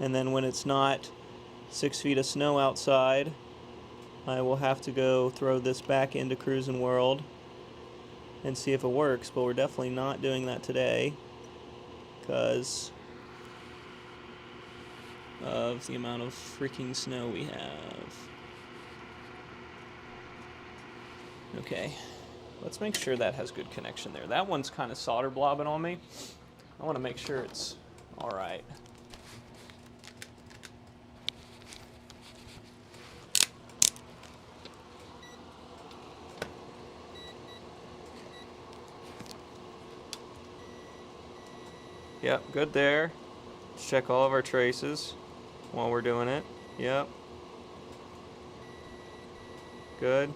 And then when it's not 6 feet of snow outside, I will have to go throw this back into Cruisin' World and see if it works, but we're definitely not doing that today because of the amount of freaking snow we have. Okay, let's make sure that has good connection there. That one's kind of solder blobbing on me. I want to make sure it's all right. Yep, good there. Let's check all of our traces while we're doing it. Yep. Good.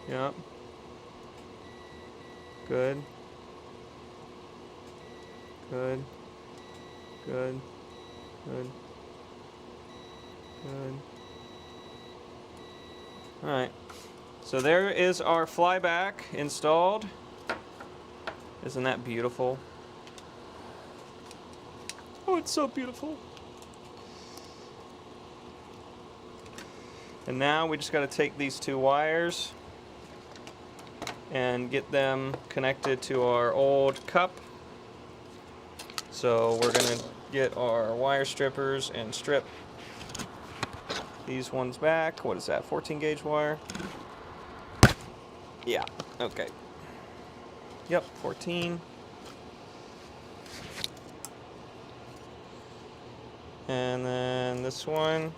Yep. Good. Good. Good. Good. Good. Alright. So there is our flyback installed. Isn't that beautiful? Oh, it's so beautiful. And now we just got to take these 2 wires and get them connected to our old cup. So we're going to get our wire strippers and strip these ones back. What is that, 14 gauge wire? Yeah, okay. Yep, 14. And then this one.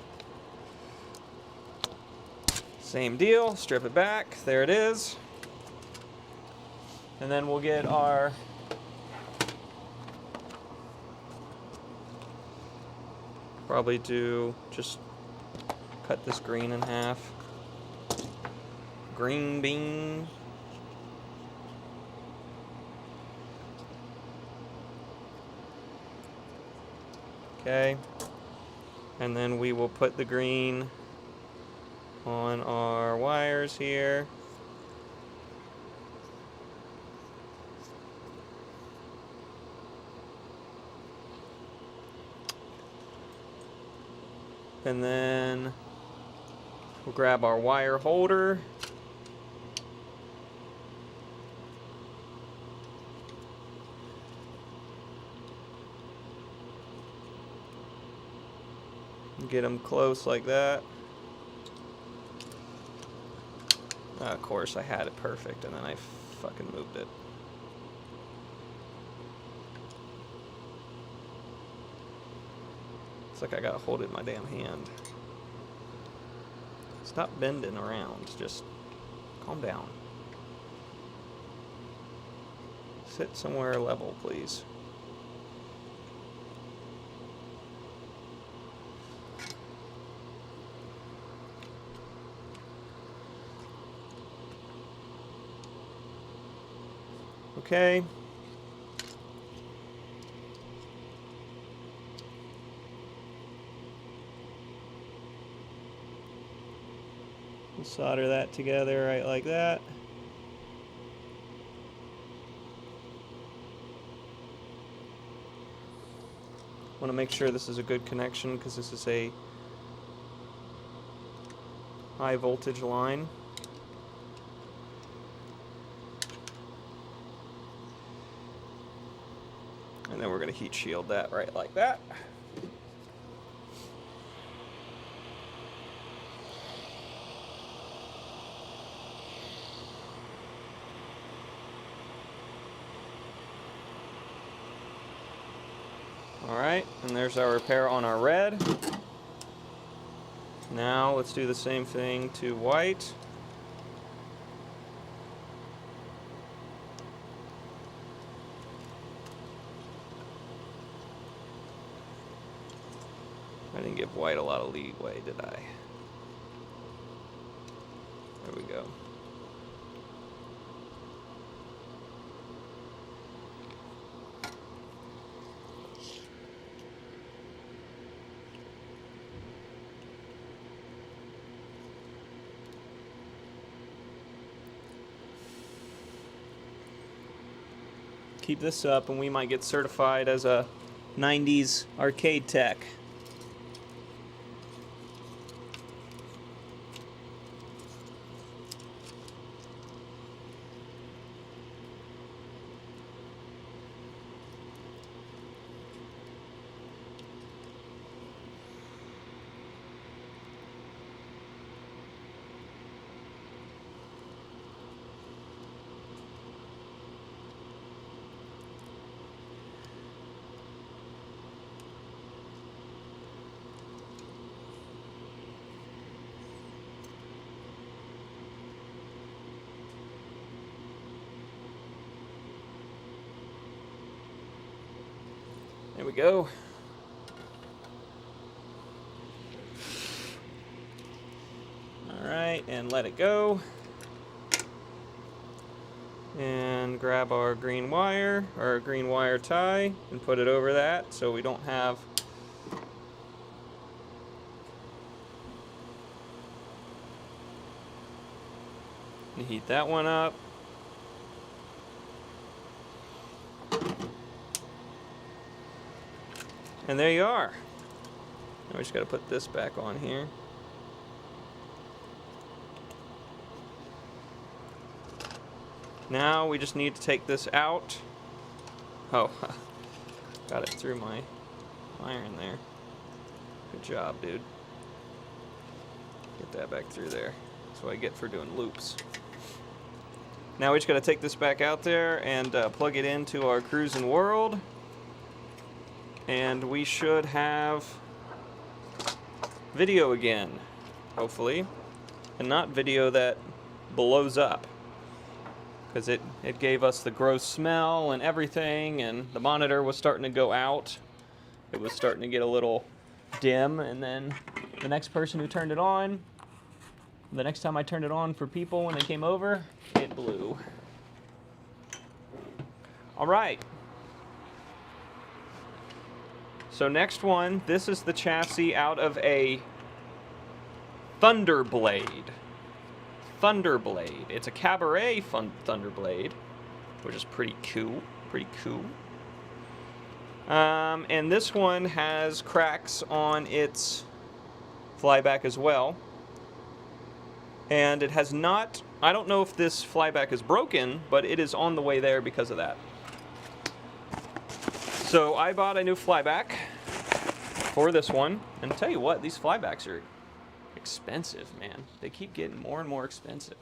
Same deal, strip it back. There it is. And then we'll get our probably do just cut this green in half. Green bean. Okay, and then we will put the green on our wires here. And then we'll grab our wire holder. Get them close like that. Of course, I had it perfect, and then I fucking moved it. It's like I gotta hold it in my damn hand. Stop bending around. Just calm down. Sit somewhere level, please. Okay. We'll solder that together right like that. Want to make sure this is a good connection because this is a high voltage line. And then we're going to heat shield that right like that. Alright, and there's our repair on our red. Now let's do the same thing to white. I didn't give white a lot of leeway, did I? There we go. Keep this up and we might get certified as a 90s arcade tech. There we go. Alright, and let it go. And grab our green wire, or green wire tie, and put it over that so we don't have and heat that one up. And there you are. Now we just got to put this back on here. Now we just need to take this out. Oh, got it through my iron there. Good job, dude. Get that back through there. That's what I get for doing loops. Now we just got to take this back out there and plug it into our cruising world. And we should have video again, hopefully. And not video that blows up. Because it gave us the gross smell and everything, and the monitor was starting to go out. It was starting to get a little dim, and then the next person who turned it on, the next time I turned it on for people when they came over, it blew. All right. So next one, this is the chassis out of a Thunderblade. Thunderblade. It's a Cabaret Thunderblade, which is pretty cool. Pretty cool. And this one has cracks on its flyback as well. And it has not, I don't know if this flyback is broken, but it is on the way there because of that. So I bought a new flyback for this one. And I'll tell you what, these flybacks are expensive, man. They keep getting more and more expensive.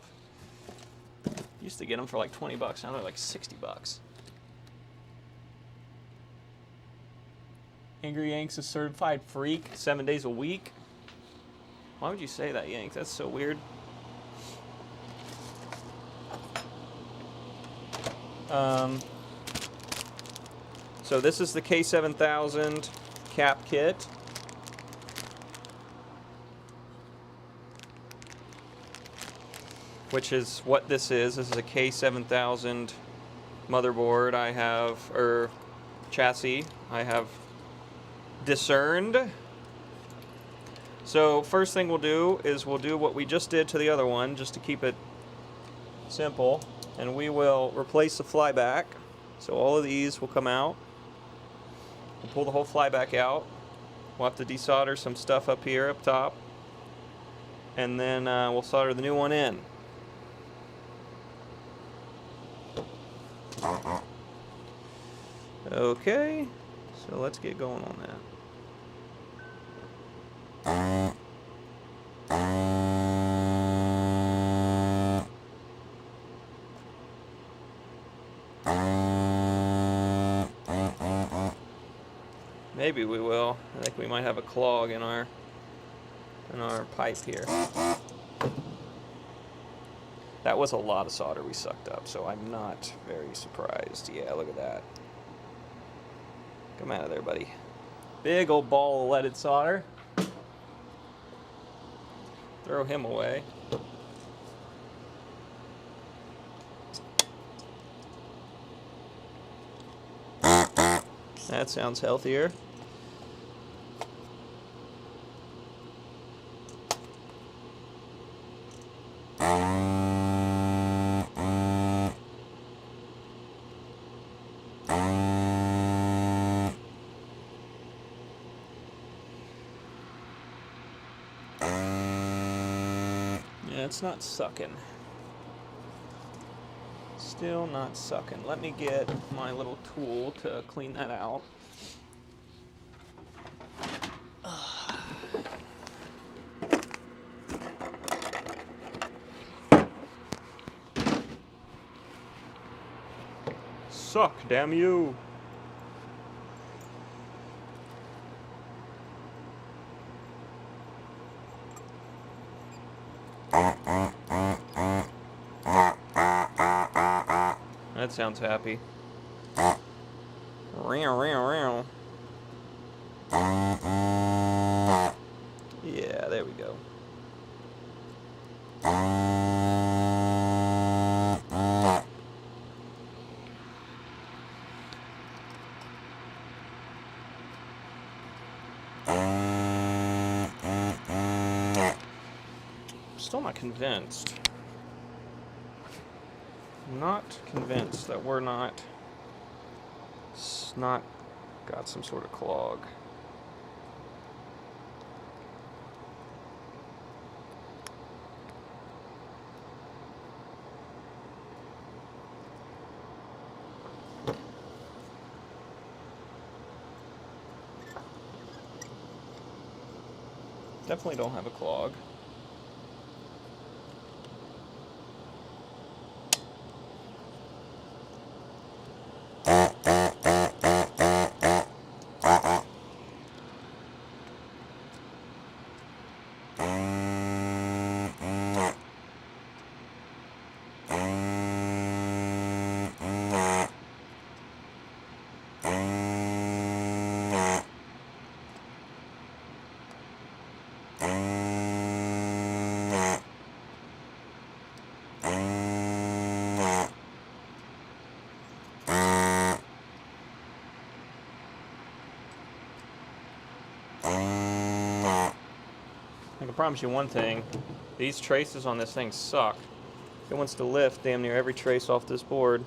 Used to get them for like 20 bucks. Now they're like 60 bucks. Angry Yank's a certified freak. 7 days a week. Why would you say that, Yank? That's so weird. So this is the K7000 cap kit. Which is what this is. This is a K7000 motherboard I have, or chassis I have discerned. So first thing we'll do is we'll do what we just did to the other one, just to keep it simple. And we will replace the flyback. So all of these will come out. We'll pull the whole flyback out. We'll have to desolder some stuff up here, up top. And then we'll solder the new one in. Okay, so let's get going on that. Maybe we will. I think we might have a clog in our pipe here. That was a lot of solder we sucked up, so I'm not very surprised. Yeah, look at that. Come out of there, buddy. Big old ball of leaded solder. Throw him away. That sounds healthier. It's not sucking. Still not sucking. Let me get my little tool to clean that out. Suck, damn you. That sounds happy. Yeah, there we go. Still not convinced. Not convinced that we're not got some sort of clog. Definitely don't have a clog. I can promise you one thing, these traces on this thing suck. It wants to lift damn near every trace off this board.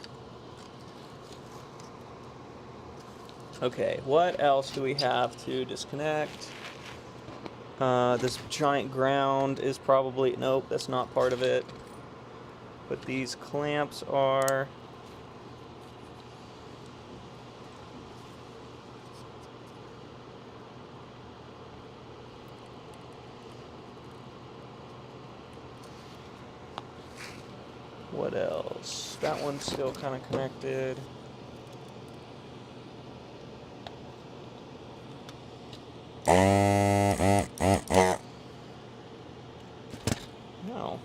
Okay, what else do we have to disconnect? This giant ground is probably, nope, that's not part of it. But these clamps are. What else? That one's still kind of connected. No.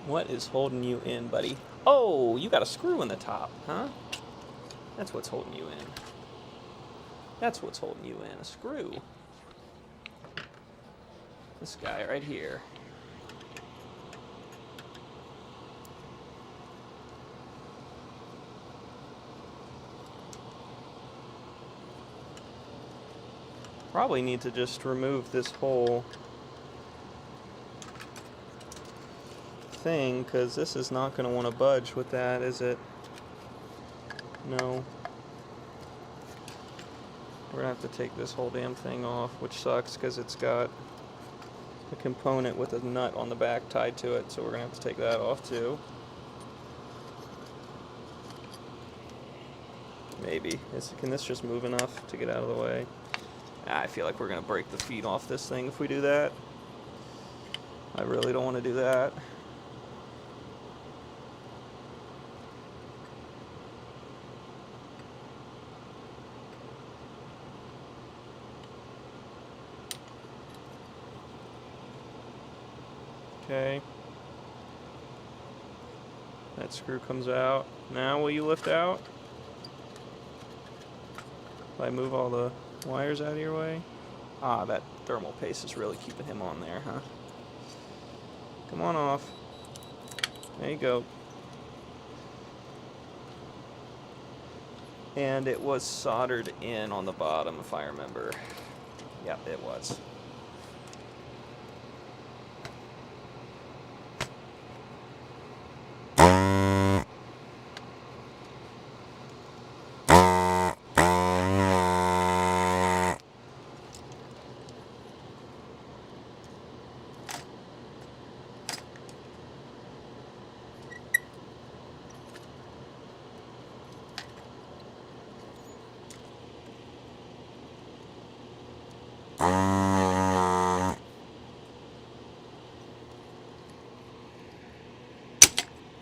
What is holding you in, buddy? Oh, you got a screw in the top, huh? That's what's holding you in. That's what's holding you in, a screw. This guy right here. Probably need to just remove this whole thing, because this is not going to want to budge with that, is it? No. We're going to have to take this whole damn thing off, which sucks because it's got a component with a nut on the back tied to it, so we're going to have to take that off too. Maybe. Can this just move enough to get out of the way? I feel like we're going to break the feet off this thing if we do that. I really don't want to do that. Okay. That screw comes out. Now will you lift out? If I move all the wires out of your way? Ah, that thermal paste is really keeping him on there, huh? Come on off. There you go. And it was soldered in on the bottom, if I remember. Yep, it was.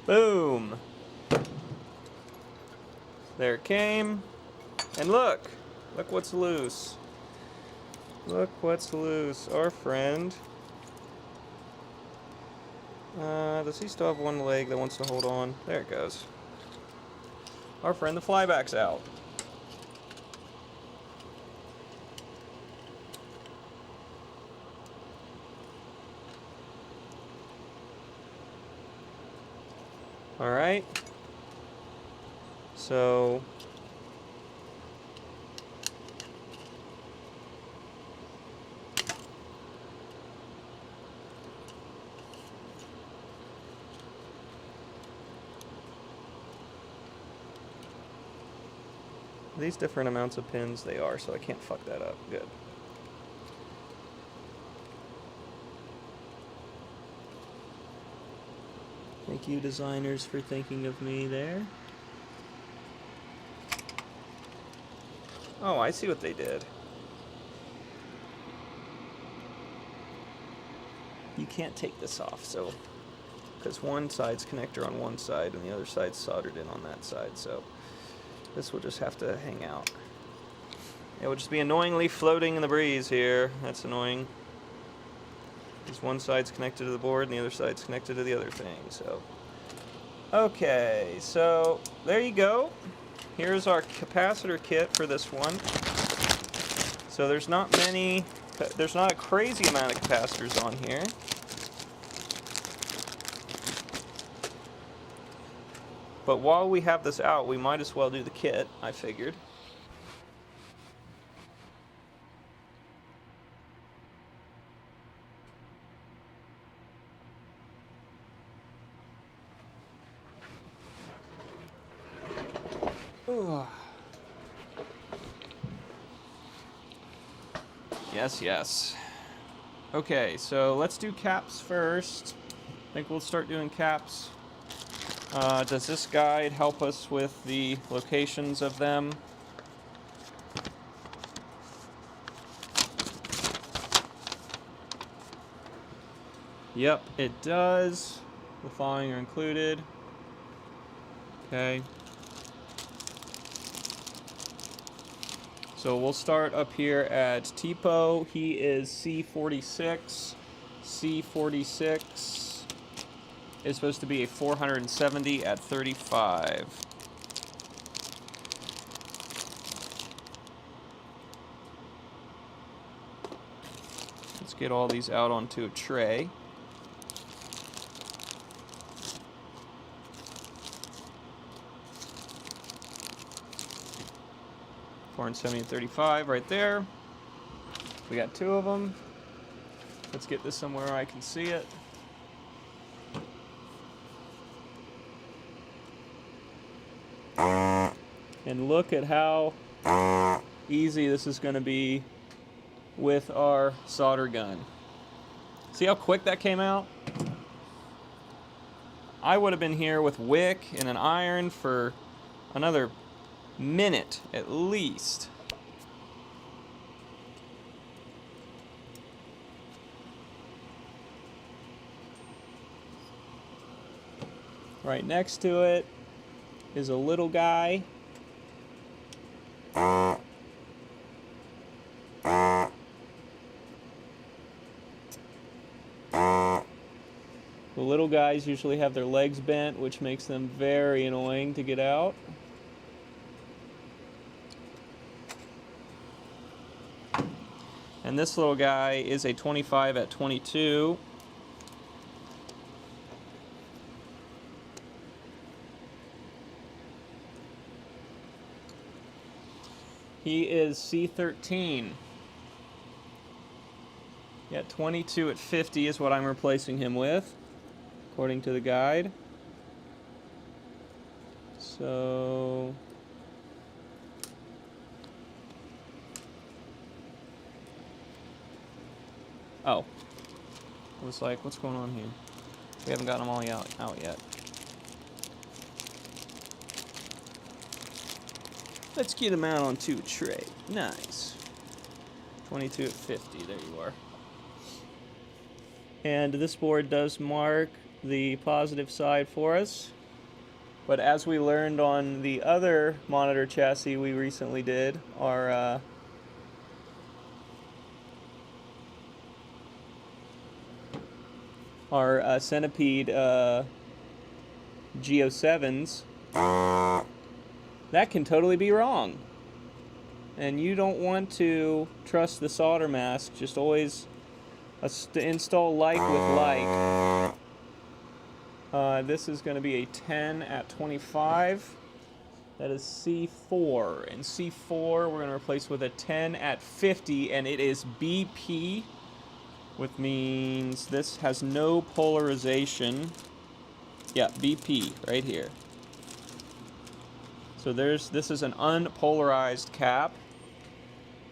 Boom! There it came. And look! Look what's loose. Look what's loose. Our friend. Does he still have one leg that wants to hold on? There it goes. Our friend the flyback's out. Alright. So these different amounts of pins they are, so I can't fuck that up. Good. Thank you, designers, for thinking of me there. Oh, I see what they did. You can't take this off, so because one side's connector on one side and the other side's soldered in on that side, so this will just have to hang out. It will just be annoyingly floating in the breeze here. That's annoying. Because one side's connected to the board and the other side's connected to the other thing, so. Okay, so there you go. Here's our capacitor kit for this one. So there's not a crazy amount of capacitors on here. But while we have this out, we might as well do the kit, I figured. Ooh. Yes, yes. Okay, so let's do caps first. I think we'll start doing caps Does this guide help us with the locations of them? Yep, it does. The following are included. Okay. So we'll start up here at Tipo. He is C46. C46 is supposed to be a 470 at 35. Let's get all these out onto a tray. And 70 and 35 right there. We got 2 of them. Let's get this somewhere where I can see it. And look at how easy this is going to be with our solder gun. See how quick that came out? I would have been here with wick and an iron for another minute at least. Right next to it is a little guy. The little guys usually have their legs bent, which makes them very annoying to get out. And this little guy is a 25 at 22. He is C13. Yeah, 22 at 50 is what I'm replacing him with, according to the guide. So oh, I was like, what's going on here? We haven't gotten them all out yet. Let's get them out onto a tray. Nice. 22 at 50, there you are. And this board does mark the positive side for us. But as we learned on the other monitor chassis we recently did, our Centipede G07s, that can totally be wrong. And you don't want to trust the solder mask. Just always install like with like. This is going to be a 10 at 25. That is C4. And C4 we're going to replace with a 10 at 50, and it is BP, which means this has no polarization. Yeah, BP right here. So this is an unpolarized cap.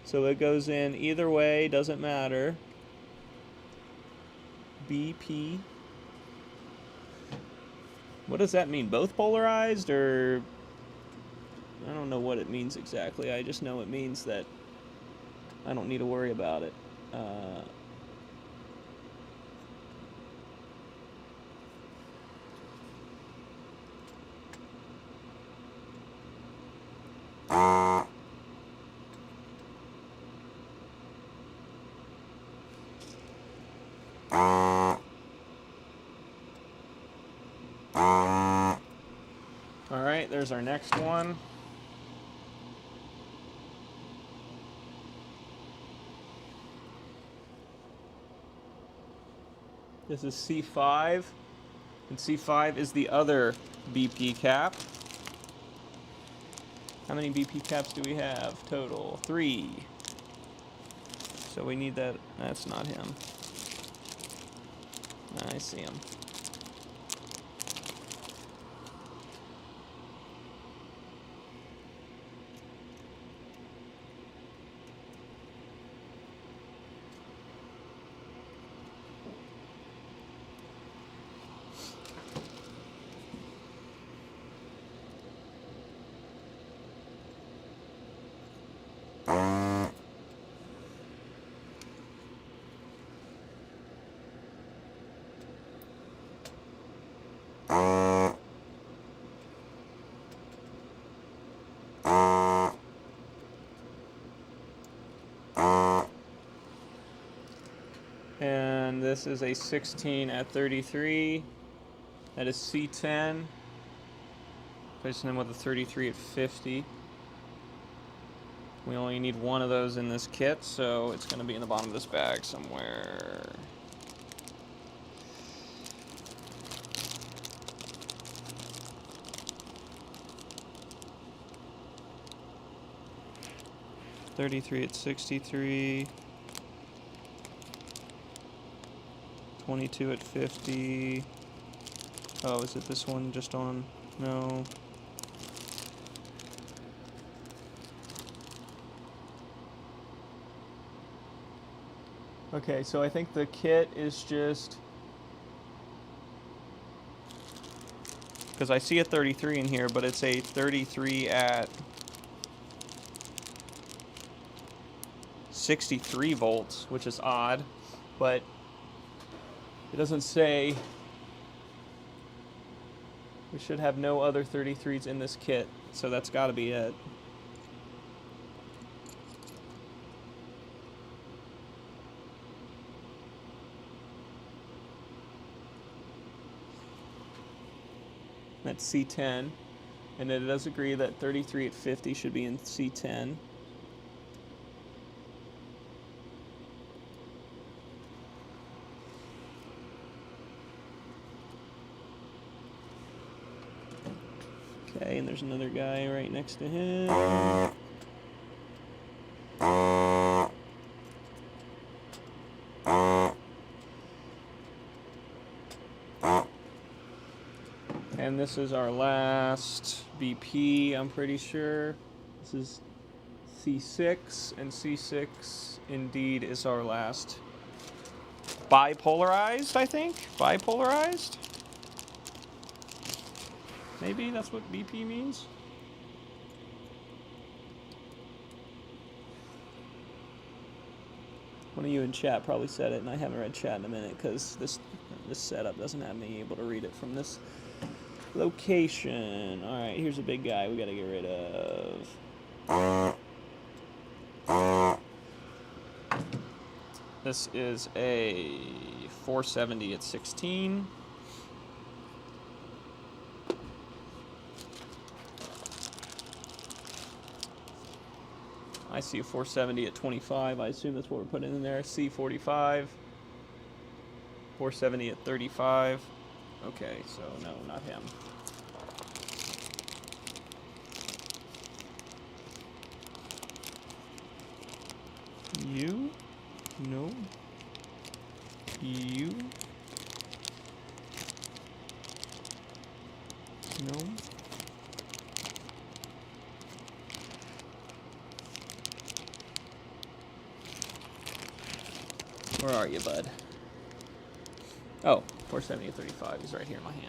So it goes in either way, doesn't matter. BP. What does that mean? Both polarized, or I don't know what it means exactly. I just know it means that I don't need to worry about it. Alright, there's our next one. This is C5, and C5 is the other BP cap. How many BP caps do we have total? 3. So we need that. That's not him. I see him. And this is a 16 at 33. That is C10. Placing them with a 33 at 50. We only need one of those in this kit, so it's going to be in the bottom of this bag somewhere. $33 at 63. 22 at 50. Oh, is it this one just on? No. Okay, so I think the kit is just... because I see a 33 in here, but it's a 33 at 63 volts, which is odd, but it doesn't say. We should have no other 33s in this kit, so that's got to be it. That's C10, and it does agree that 33 at 50 should be in C10. Okay, and there's another guy right next to him. And this is our last BP, I'm pretty sure. This is C6, and C6 indeed is our last bipolarized, I think? Bipolarized? Maybe that's what BP means? One of you in chat probably said it, and I haven't read chat in a minute because this setup doesn't have me able to read it from this location. Alright, here's a big guy we gotta get rid of. This is a 470 at 16. I see a 470 at 25. I assume that's what we're putting in there. C45. 470 at 35. Okay, so no, not him. You? No. You? No. Where are you, bud? Oh, 470 at 35 is right here in my hand.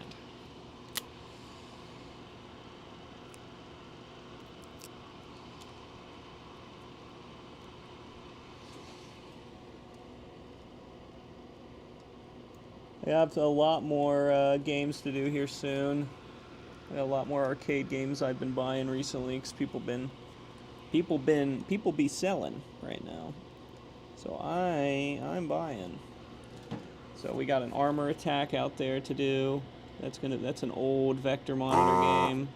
I have a lot more games to do here soon. I got a lot more arcade games I've been buying recently because people be selling right now. So I'm buying. So we got an armor attack out there to do. That's an old vector monitor game.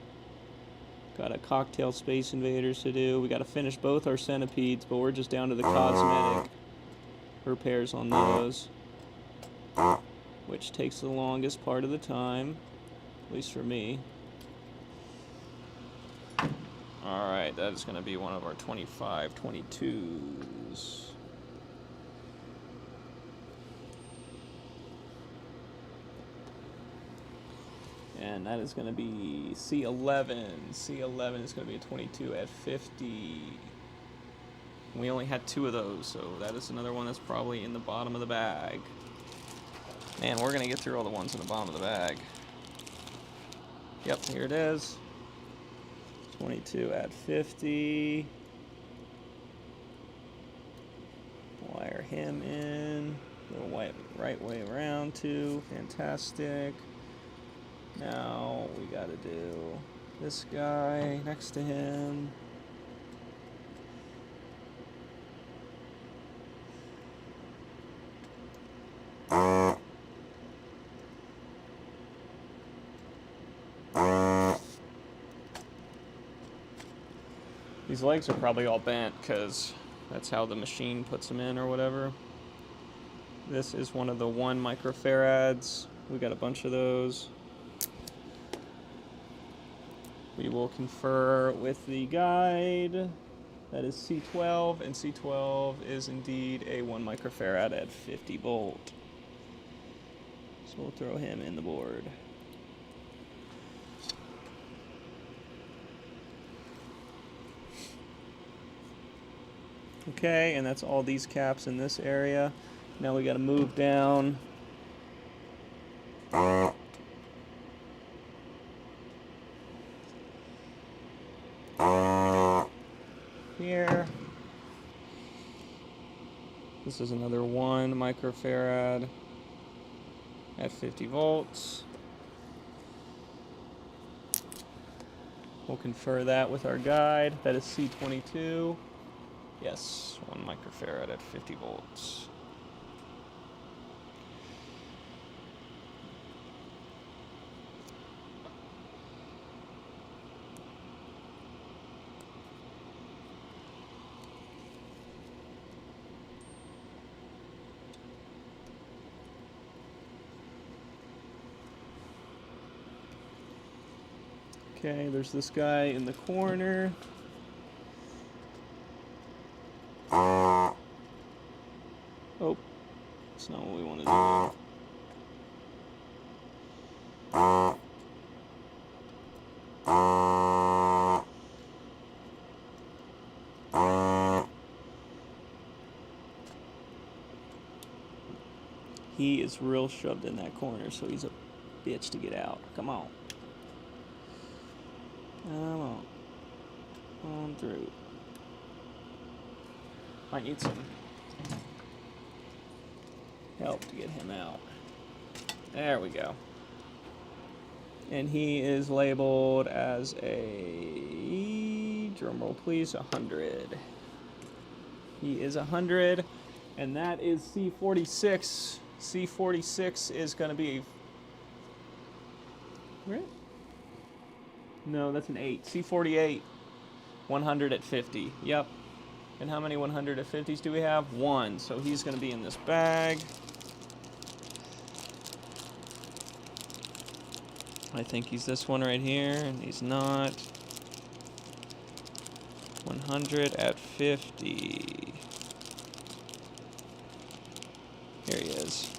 Got a cocktail Space Invaders to do. We got to finish both our centipedes, but we're just down to the cosmetic repairs on those, which takes the longest part of the time, at least for me. Alright, that is going to be one of our 25-22s. And that is going to be C11. C11 is going to be a 22 at 50. We only had 2 of those, so that is another one that's probably in the bottom of the bag. Man, we're going to get through all the ones in the bottom of the bag. Yep, here it is. 22 at 50. Wire him in. Little right way around too. Fantastic. Now we got to do this guy next to him. These legs are probably all bent because that's how the machine puts them in or whatever. This is one of the 1 microfarads. We got a bunch of those. We will confer with the guide. That is C12, and C12 is indeed a 1 microfarad at 50 volt. So we'll throw him in the board. Okay, and that's all these caps in this area. Now we got to move down. Here. This is another 1 microfarad at 50 volts. We'll confer that with our guide. That is C22. Yes, 1 microfarad at 50 volts. Okay, there's this guy in the corner. Oh, that's not what we want to do. He is real shoved in that corner, so he's a bitch to get out. Come on. Come on. On through. Might need some help to get him out. There we go. And he is labeled as a, drumroll please, 100. He is 100, and that is C46. C46 is going to be, right? No, that's an 8. C48, 100 at 50. Yep. And how many 100 at 50s do we have? 1. So he's going to be in this bag. I think he's this one right here, and he's not. 100 at 50. Here he is.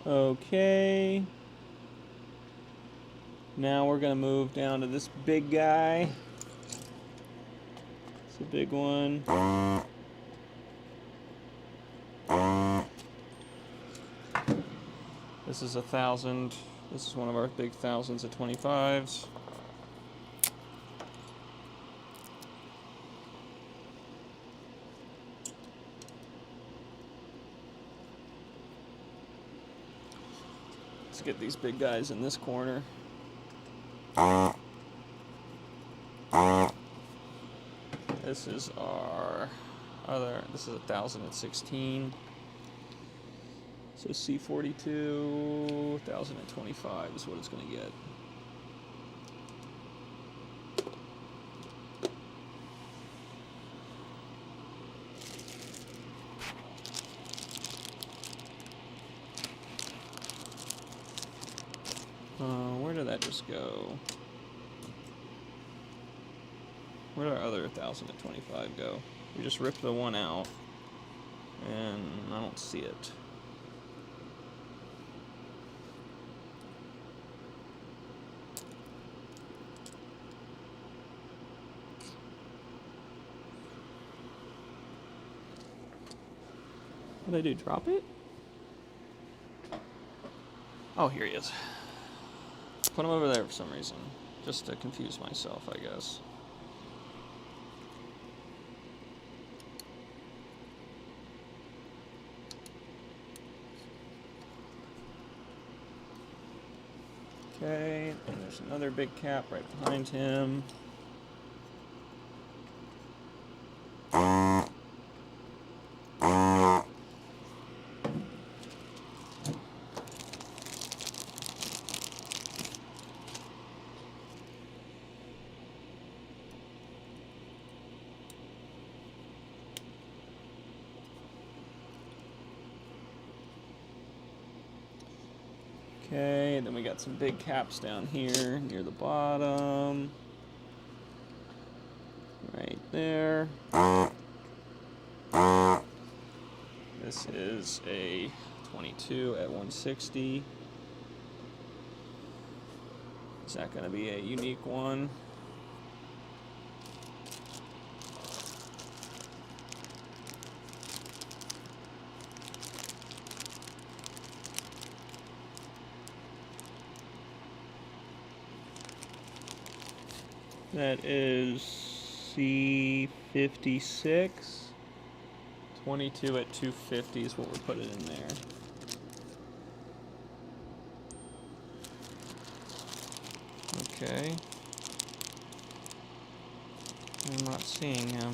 Okay. Now we're going to move down to this big guy. It's a big one. This is 1,000. This is one of our big 1000s at 25s. Let's get these big guys in this corner. This is our other, this is 1,000 at 16. So C42, 1,000 at 25 is what it's going to get. Where did that just go? Where did our other 1,000 at 25 go? We just ripped the one out, and I don't see it. What did I do? Drop it? Oh, here he is. Put him over there for some reason. Just to confuse myself, I guess. Okay, and there's another big cap right behind him. Okay, then we got some big caps down here near the bottom. Right there. This is a 22 at 160. Is that going to be a unique one? That is C56. 22 at 250 is what we're putting in there. Okay. I'm not seeing him.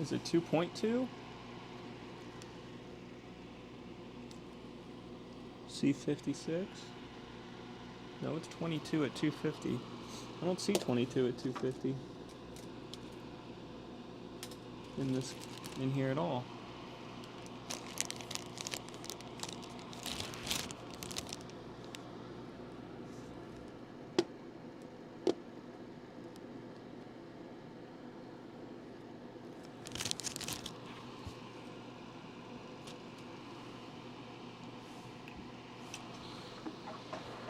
Is it 2.2? C56? No, it's 22 at 250. I don't see 22 at 250 in here at all.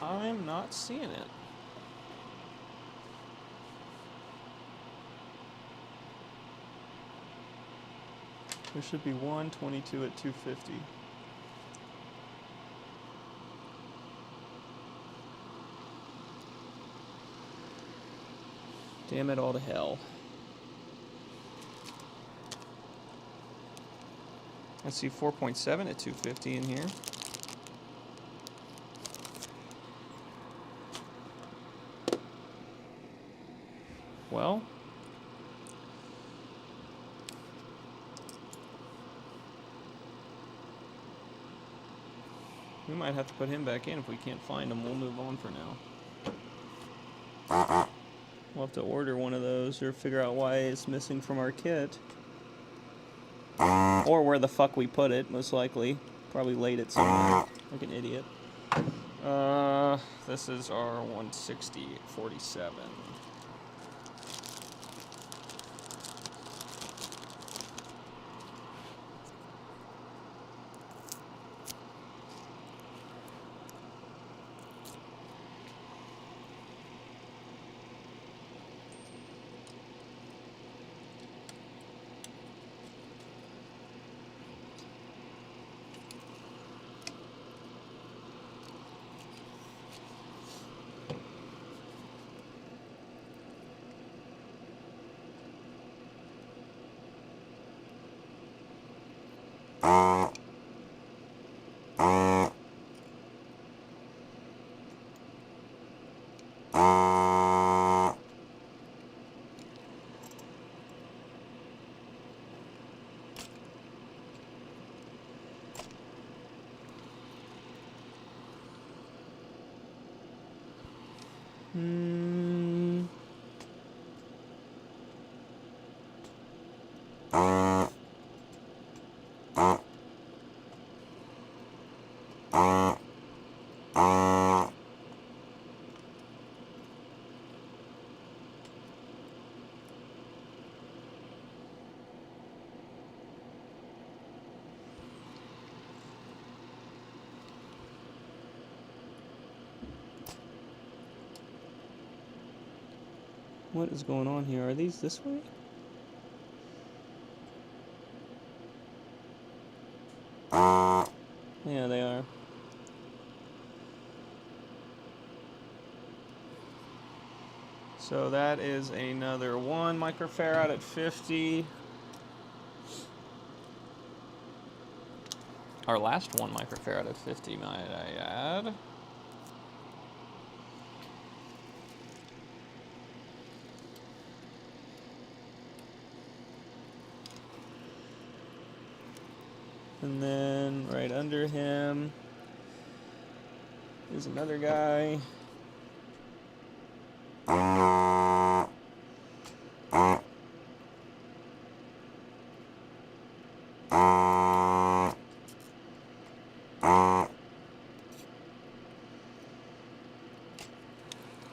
I'm not seeing it. There should be 122 at 250. Damn it all to hell. I see 4.7 at 250 in here. Well, we might have to put him back in. If we can't find him, we'll move on for now. We'll have to order one of those or figure out why it's missing from our kit. Or where the fuck we put it, most likely. Probably laid it somewhere, like an idiot. This is our 160-47. What is going on here? Are these this way? Yeah, they are. So that is another 1 microfarad at 50. Our last 1 microfarad at 50, might I add. And then right under him is another guy.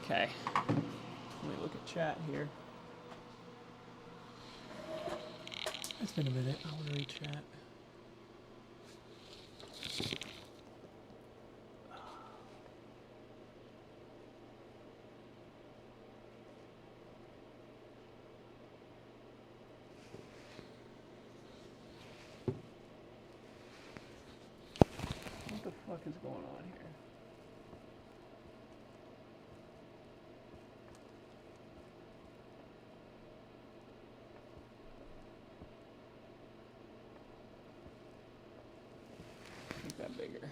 Okay. Let me look at chat here. It's been a minute. I want to read chat. What the fuck is going on here? Make that bigger.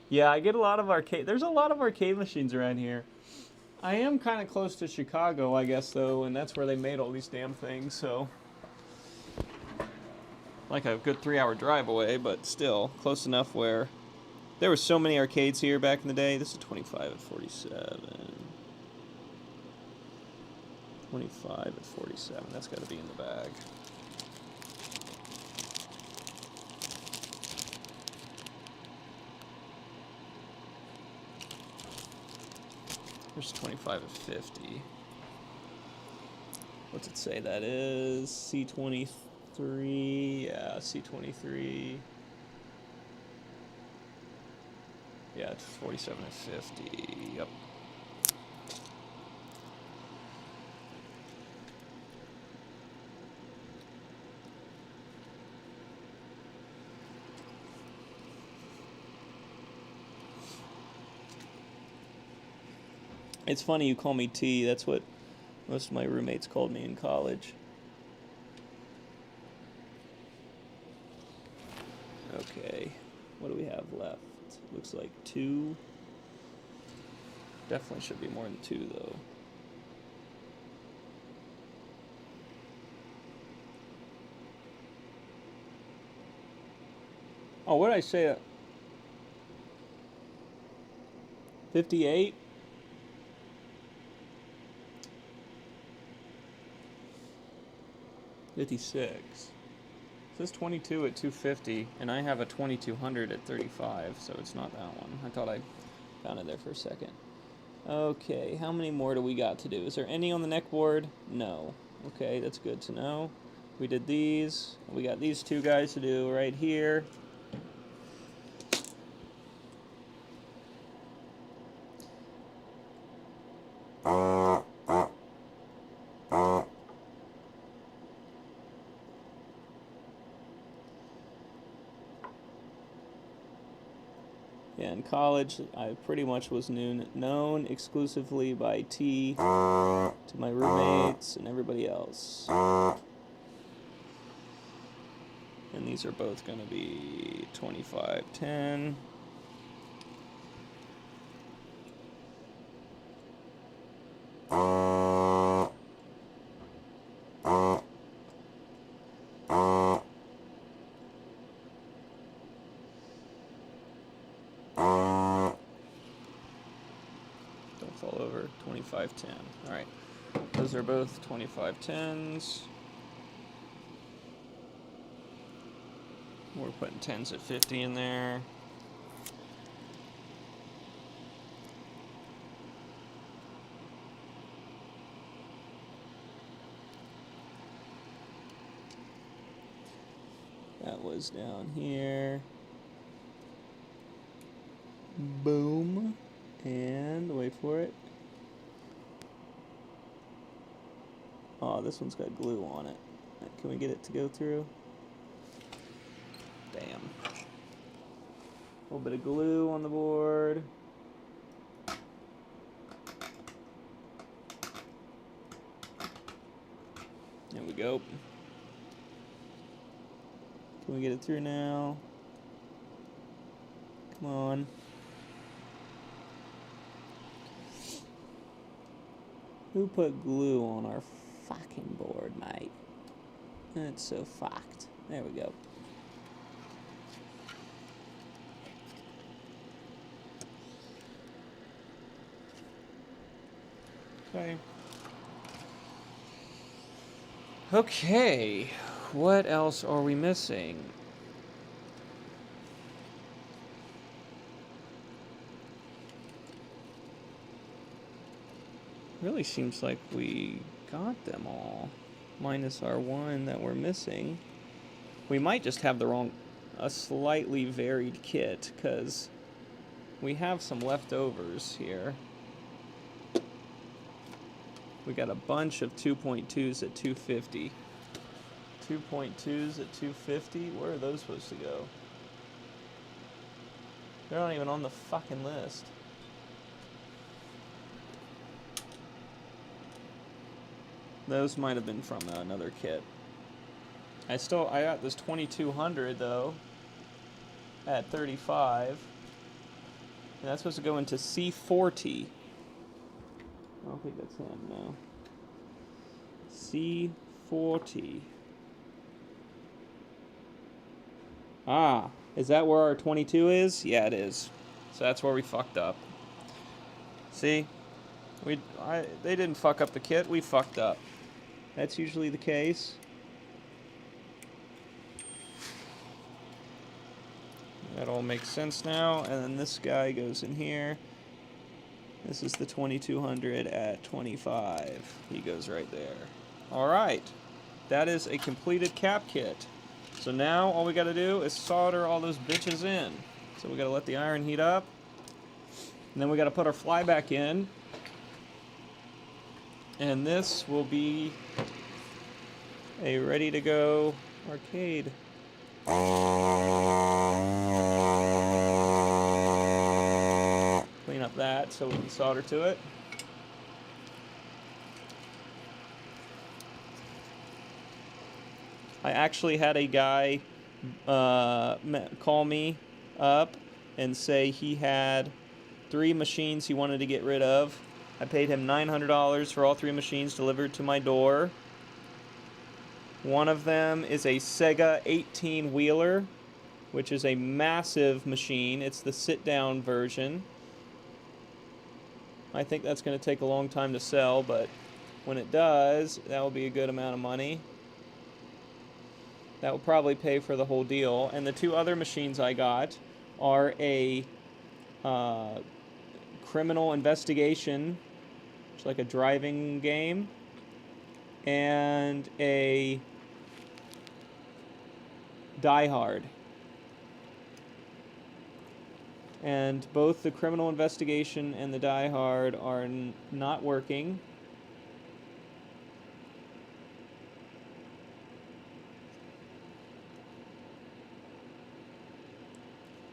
Yeah, I get a lot of arcade. There's a lot of arcade machines around here. I am kind of close to Chicago, I guess, though, and that's where they made all these damn things, so. Like a good 3-hour drive away, but still close enough where there were so many arcades here back in the day. This is 25 at 47. 25 at 47. That's got to be in the bag. There's 25 at 50. What's it say that is? C23. Yeah, C23. Yeah, it's 47 at 50. Yep. It's funny you call me T. That's what most of my roommates called me in college. Okay. What do we have left? Looks like 2. Definitely should be more than 2, though. Oh, what did I say? 58? $56. It says 22 at 250, and I have a 2200 at 35, so it's not that one. I thought I found it there for a second. Okay, how many more do we got to do? Is there any on the neck board? No. Okay, that's good to know. We did these. We got these 2 guys to do right here. Yeah, in college, I pretty much was known exclusively by T to my roommates and everybody else. And these are both going to be 2510. Fall over 2510. All right, those are both 2510s. We're putting 10s at 50 in there. That was down here. Boom. And wait for it. Oh, this one's got glue on it. Can we get it to go through? Damn. A little bit of glue on the board. There we go. Can we get it through now? Come on. Who put glue on our fucking board, mate? That's so fucked. There we go. Okay. Okay. What else are we missing? Really seems like we got them all, minus our one that we're missing. We might just have a slightly varied kit, because we have some leftovers here. We got a bunch of 2.2s at 250. 2.2s at 250? Where are those supposed to go? They're not even on the fucking list. Those might have been from another kit. I got this 2200 though at 35. And that's supposed to go into C40. I don't think that's him, no. C40. Ah, is that where our 22 is? Yeah, it is. So that's where we fucked up. See? They didn't fuck up the kit, we fucked up. That's usually the case. That all makes sense now. And then this guy goes in here. This is the 2200 at 25. He goes right there. Alright. That is a completed cap kit. So now all we gotta do is solder all those bitches in. So we gotta let the iron heat up. And then we gotta put our fly back in. And this will be a ready-to-go arcade. Clean up that so we can solder to it. I actually had a guy call me up and say he had 3 machines he wanted to get rid of. I paid him $900 for all 3 machines delivered to my door. One of them is a Sega 18-wheeler, which is a massive machine. It's the sit-down version. I think that's going to take a long time to sell, but when it does, that will be a good amount of money. That will probably pay for the whole deal. And the 2 other machines I got are a criminal investigation, which is like a driving game, and a Die Hard. And both the criminal investigation and the Die Hard are not working.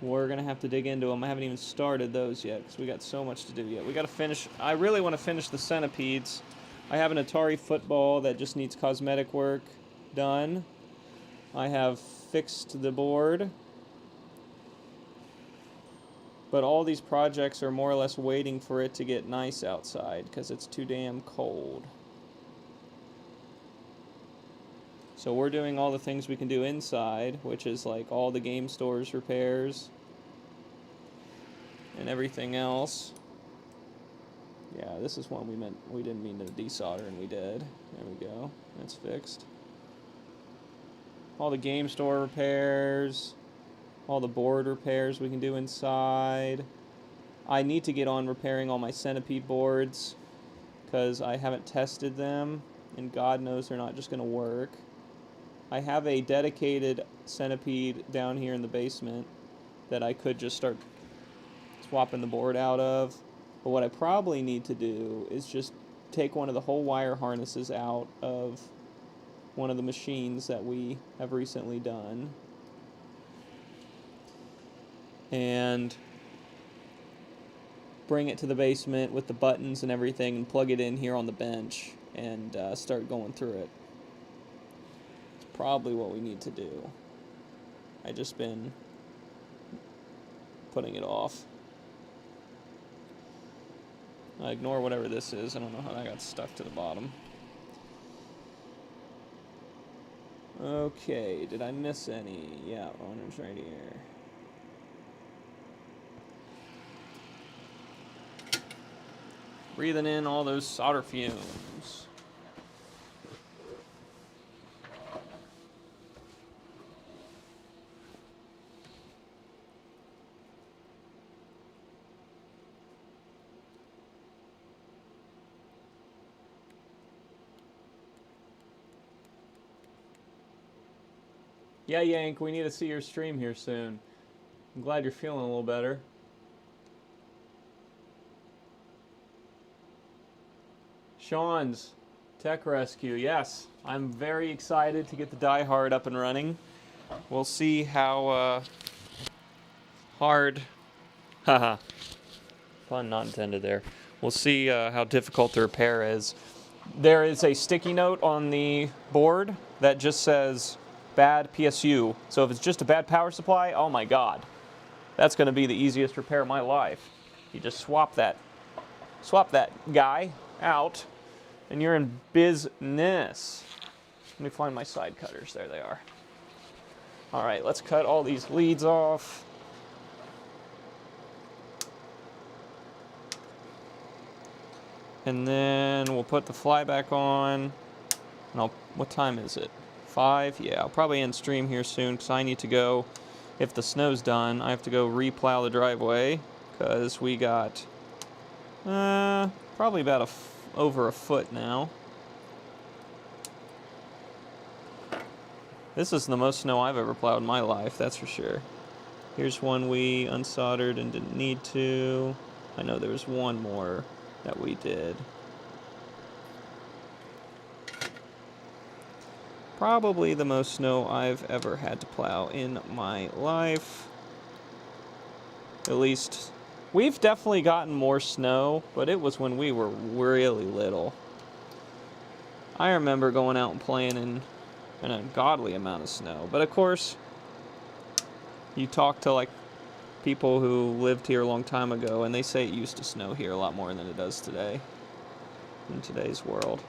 We're going to have to dig into them. I haven't even started those yet because we got so much to do yet. We got to finish. I really want to finish the centipedes. I have an Atari football that just needs cosmetic work done. I have fixed the board. But all these projects are more or less waiting for it to get nice outside because it's too damn cold. So we're doing all the things we can do inside, which is like all the game stores repairs and everything else. Yeah, this is one we didn't mean to desolder and we did. There we go. That's fixed. All the game store repairs, all the board repairs we can do inside. I need to get on repairing all my centipede boards because I haven't tested them and God knows they're not just going to work. I have a dedicated centipede down here in the basement that I could just start swapping the board out of. But what I probably need to do is just take one of the whole wire harnesses out of one of the machines that we have recently done and bring it to the basement with the buttons and everything and plug it in here on the bench and start going through it. It's probably what we need to do. I just been putting it off. I ignore whatever this is. I don't know how that got stuck to the bottom. Okay, did I miss any? Yeah, owner's right here. Breathing in all those solder fumes. Yeah, Yank, we need to see your stream here soon. I'm glad you're feeling a little better. Sean's Tech Rescue, yes. I'm very excited to get the Die Hard up and running. We'll see how hard, haha, pun not intended there. We'll see how difficult the repair is. There is a sticky note on the board that just says bad PSU. So if it's just a bad power supply, oh my god. That's going to be the easiest repair of my life. You just swap that guy out and you're in business. Let me find my side cutters. There they are. All right, let's cut all these leads off. And then we'll put the fly back on. And what time is it? 5? Yeah, I'll probably end stream here soon because I need to go. If the snow's done, I have to go replow the driveway because we got probably about over a foot now. This is the most snow I've ever plowed in my life, that's for sure. Here's one we unsoldered and didn't need to. I know there was one more that we did. Probably the most snow I've ever had to plow in my life. At least, we've definitely gotten more snow, but it was when we were really little. I remember going out and playing in an ungodly amount of snow. But of course, you talk to like people who lived here a long time ago, and they say it used to snow here a lot more than it does today, in today's world.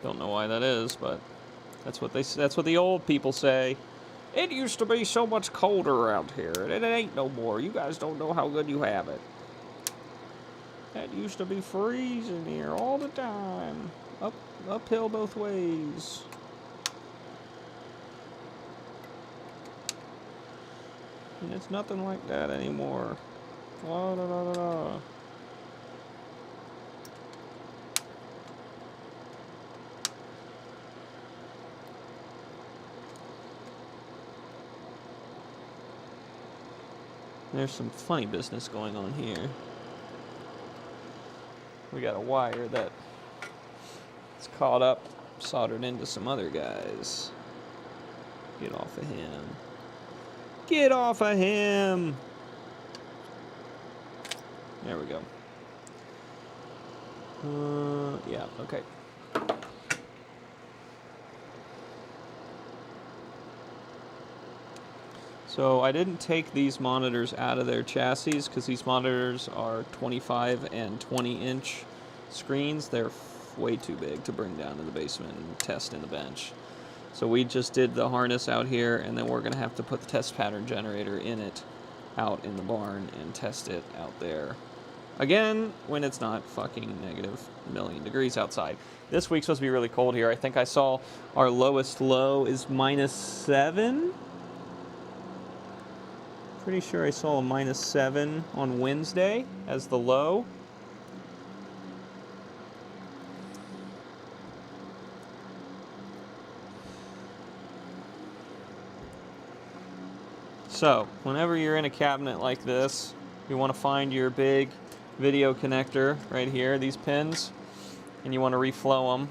Don't know why that is, but that's what the old people say. It used to be so much colder around here, and it ain't no more. You guys don't know how good you have it. It used to be freezing here all the time. Uphill both ways. And it's nothing like that anymore. La la la la la. There's some funny business going on here. We got a wire that is caught up, soldered into some other guys. Get off of him. Get off of him! There we go. Yeah, okay. So I didn't take these monitors out of their chassis because these monitors are 25 and 20-inch screens. They're way too big to bring down to the basement and test in the bench. So we just did the harness out here, and then we're going to have to put the test pattern generator in it out in the barn and test it out there. Again, when it's not fucking negative million degrees outside. This week's supposed to be really cold here. I think I saw our lowest low is -7. Pretty sure I saw a -7 on Wednesday as the low. So, whenever you're in a cabinet like this, you want to find your big video connector right here, these pins, and you want to reflow them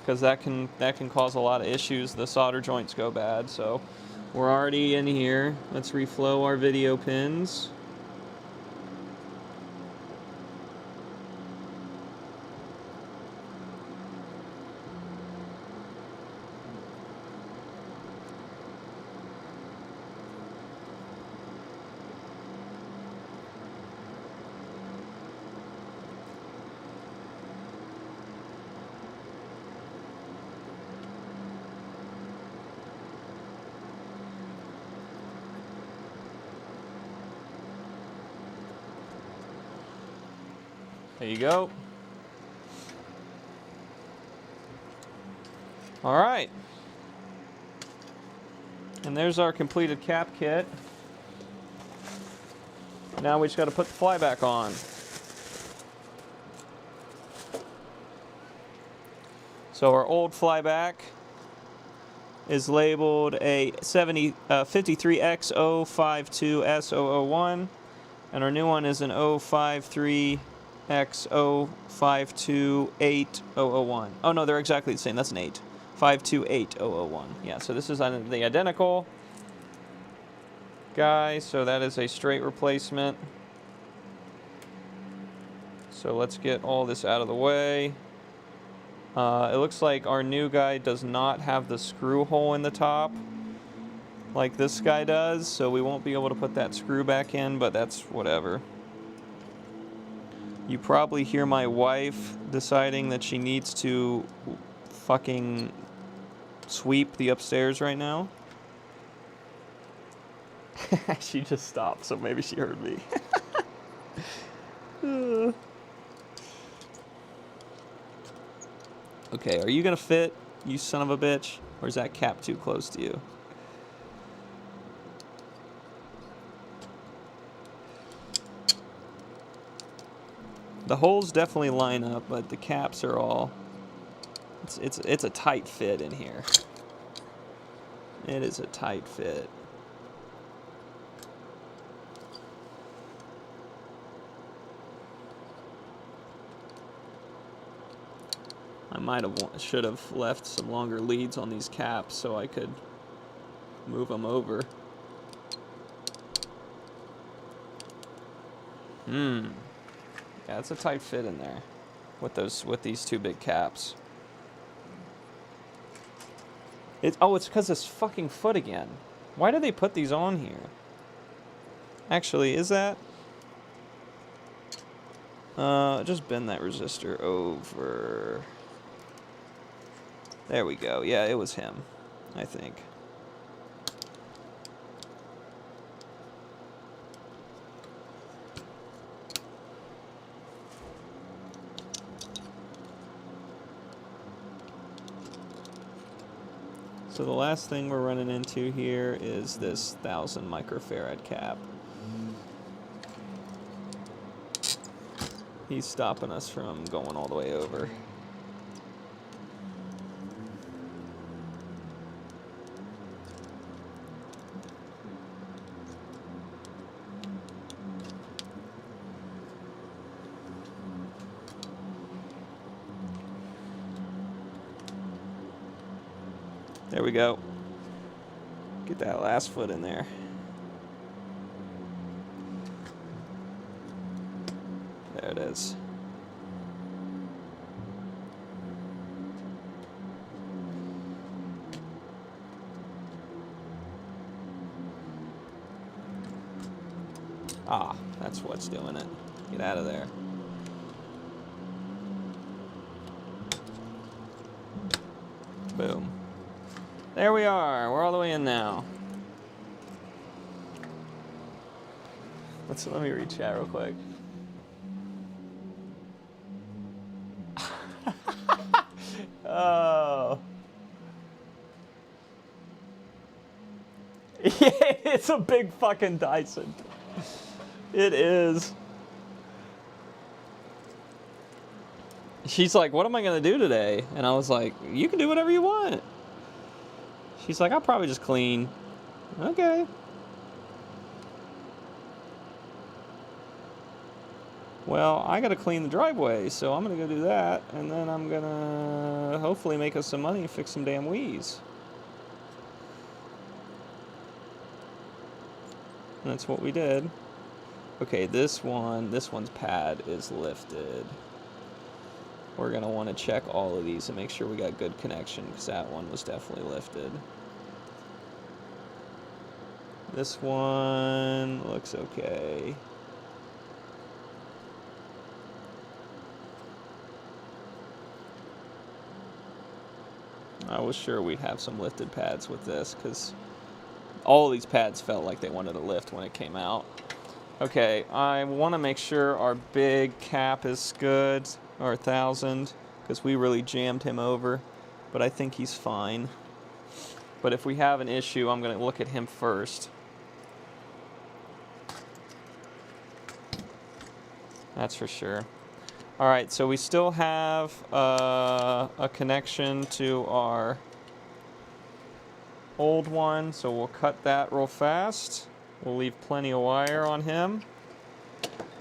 because that can cause a lot of issues. The solder joints go bad. So, we're already in here. Let's reflow our video pins. There you go. All right. And there's our completed cap kit. Now we just got to put the fly back on. So our old flyback is labeled a 53X052S001, and our new one is an 053X05280001. Oh no, they're exactly the same. That's an 8. 528001. Yeah, so this is the identical guy, so that is a straight replacement. So let's get all this out of the way. It looks like our new guy does not have the screw hole in the top like this guy does, so we won't be able to put that screw back in, but that's whatever. You probably hear my wife deciding that she needs to fucking sweep the upstairs right now. She just stopped, so maybe she heard me. Okay, are you gonna fit, you son of a bitch? Or is that cap too close to you? The holes definitely line up, but the caps are all... It's a tight fit in here. It is a tight fit. I should have left some longer leads on these caps so I could move them over. Yeah, it's a tight fit in there with these two big caps. It's because this fucking foot again. Why do they put these on here? Actually, is that? Just bend that resistor over. There we go. Yeah, it was him, I think. So the last thing we're running into here is this 1000 microfarad cap. He's stopping us from going all the way over. There we go. Get that last foot in there. There it is. Ah, that's what's doing it. Get out of there. Boom. There we are. We're all the way in now. Let me read chat real quick. Oh. Yeah, it's a big fucking Dyson. It is. She's like, what am I going to do today? And I was like, you can do whatever you want. She's like, I'll probably just clean. Okay. Well, I got to clean the driveway, so I'm going to go do that. And then I'm going to hopefully make us some money and fix some damn Wii's. And that's what we did. Okay, this one's pad is lifted. We're going to want to check all of these and make sure we got good connection, because that one was definitely lifted. This one looks okay. I was sure we'd have some lifted pads with this, because all of these pads felt like they wanted to lift when it came out. Okay, I want to make sure our big cap is good, our 1000, because we really jammed him over, but I think he's fine. But if we have an issue, I'm going to look at him first. That's for sure. All right, so we still have a connection to our old one, so we'll cut that real fast. We'll leave plenty of wire on him.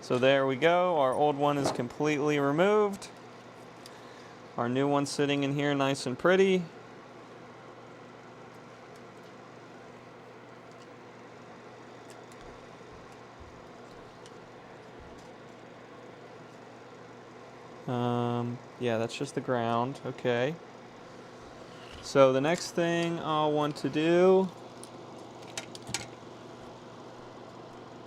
So there we go. Our old one is completely removed. Our new one's sitting in here nice and pretty. Yeah, that's just the ground. Okay. So the next thing I'll want to do...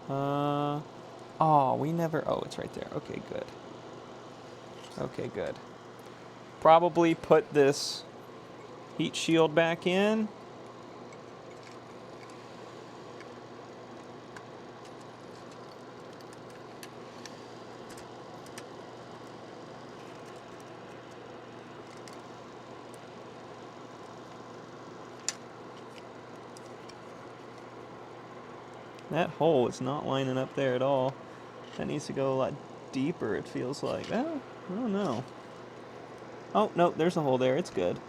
oh, we never... Oh, it's right there. Okay, good. Okay, good. Probably put this heat shield back in. That hole is not lining up there at all. That needs to go a lot deeper, it feels like. Oh, I don't know. Oh, no, there's a hole there. It's good.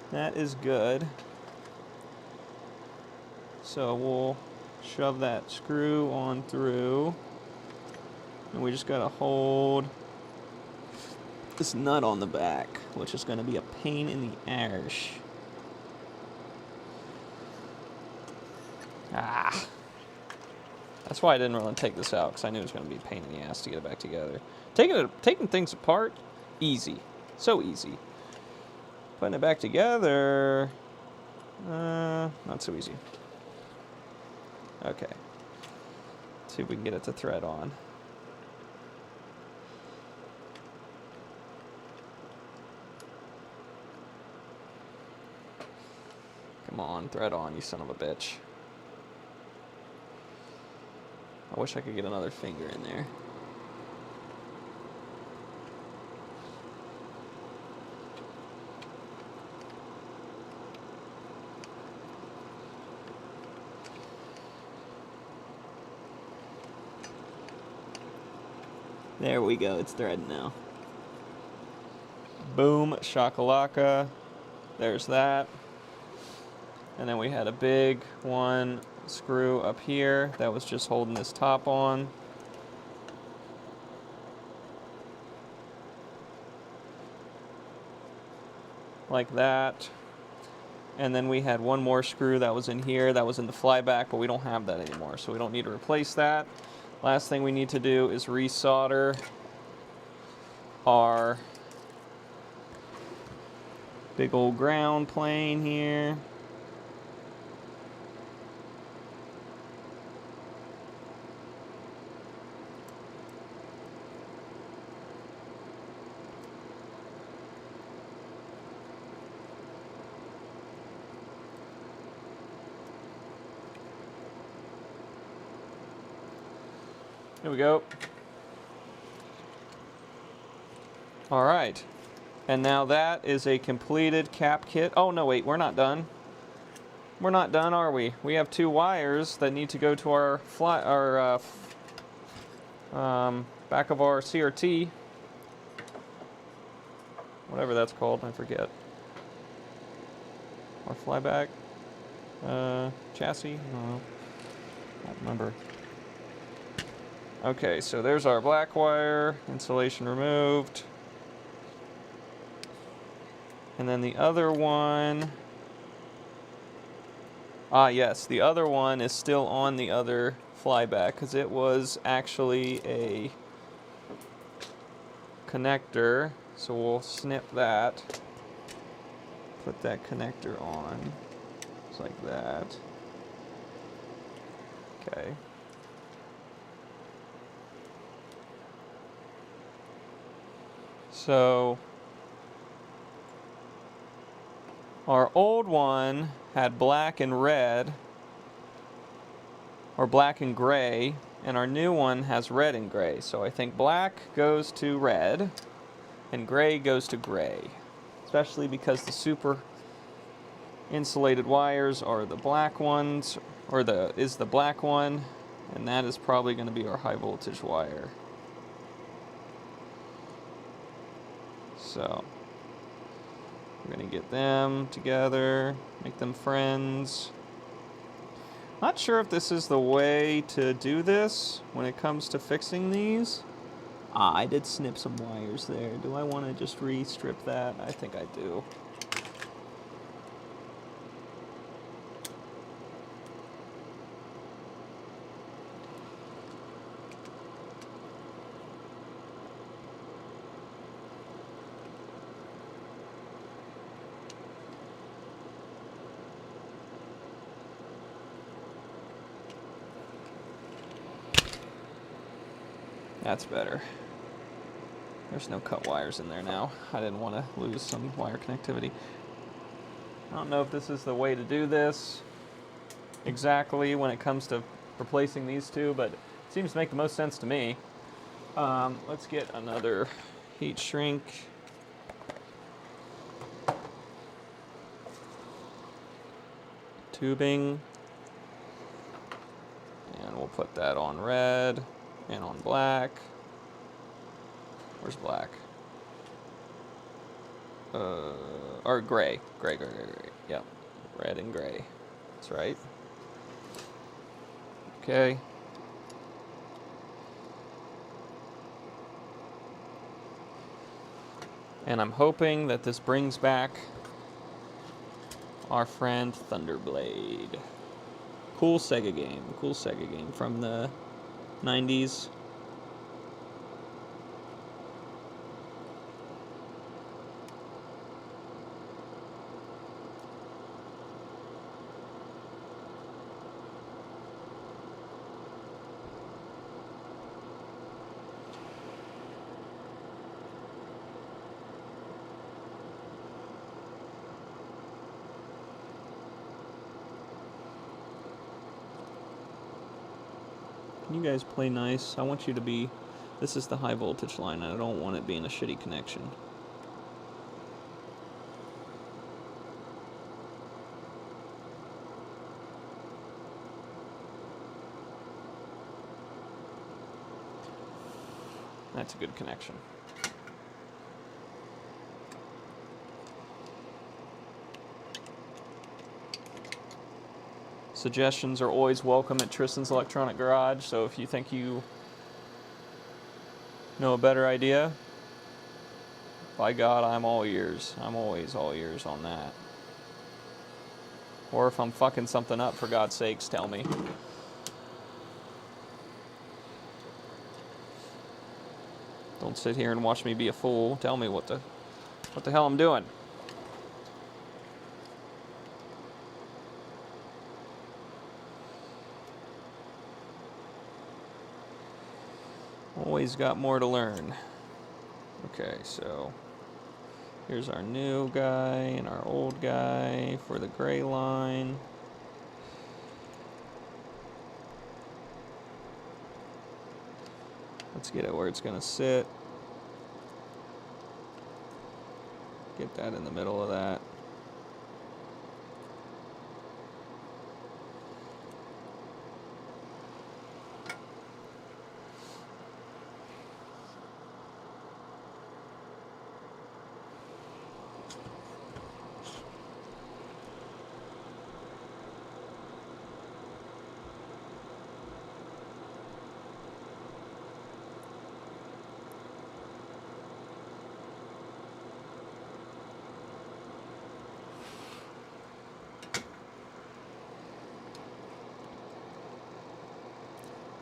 That is good. So we'll shove that screw on through. And we just gotta hold this nut on the back, which is gonna be a pain in the arse. Ah. That's why I didn't really take this out, because I knew it was going to be a pain in the ass to get it back together. Taking things apart, easy. So easy. Putting it back together, not so easy. Okay. Let's see if we can get it to thread on. Come on, thread on, you son of a bitch. I wish I could get another finger in there. There we go, it's threading now. Boom, shakalaka. There's that. And then we had a big one screw up here that was just holding this top on. Like that. And then we had one more screw that was in here that was in the flyback, but we don't have that anymore, so we don't need to replace that. Last thing we need to do is resolder our big old ground plane here. Here we go. All right. And now that is a completed cap kit. Oh, no, wait, we're not done. We're not done, are we? We have 2 wires that need to go to our back of our CRT. Whatever that's called, I forget. Our flyback chassis? I don't remember. Okay, so there's our black wire, insulation removed. And then the other one, yes, the other one is still on the other flyback because it was actually a connector. So we'll snip that, put that connector on, just like that. Okay. So our old one had black and red, or black and gray, and our new one has red and gray. So I think black goes to red, and gray goes to gray, especially because the super insulated wires are the black ones, or is the black one, and that is probably going to be our high voltage wire. So we're going to get them together, make them friends. Not sure if this is the way to do this when it comes to fixing these. I did snip some wires there. Do I want to just re-strip that? I think I do. That's better. There's no cut wires in there now. I didn't want to lose some wire connectivity. I don't know if this is the way to do this exactly when it comes to replacing these two, but it seems to make the most sense to me. Let's get another heat shrink. Tubing. And we'll put that on red and on black. Where's black? Or gray. Gray. Yep. Red and gray. That's right. Okay. And I'm hoping that this brings back our friend Thunderblade. Cool Sega game. Cool Sega game from the 90s. Can you guys play nice? I want you to be... This is the high voltage line, and I don't want it being a shitty connection. That's a good connection. Suggestions are always welcome at Tristan's Electronic Garage, so if you think you know a better idea, by God, I'm all ears. I'm always all ears on that. Or if I'm fucking something up, for God's sakes, tell me. Don't sit here and watch me be a fool. Tell me what the hell I'm doing. Always got more to learn. Okay, so here's our new guy and our old guy for the gray line. Let's get it where it's gonna sit. Get that in the middle of that.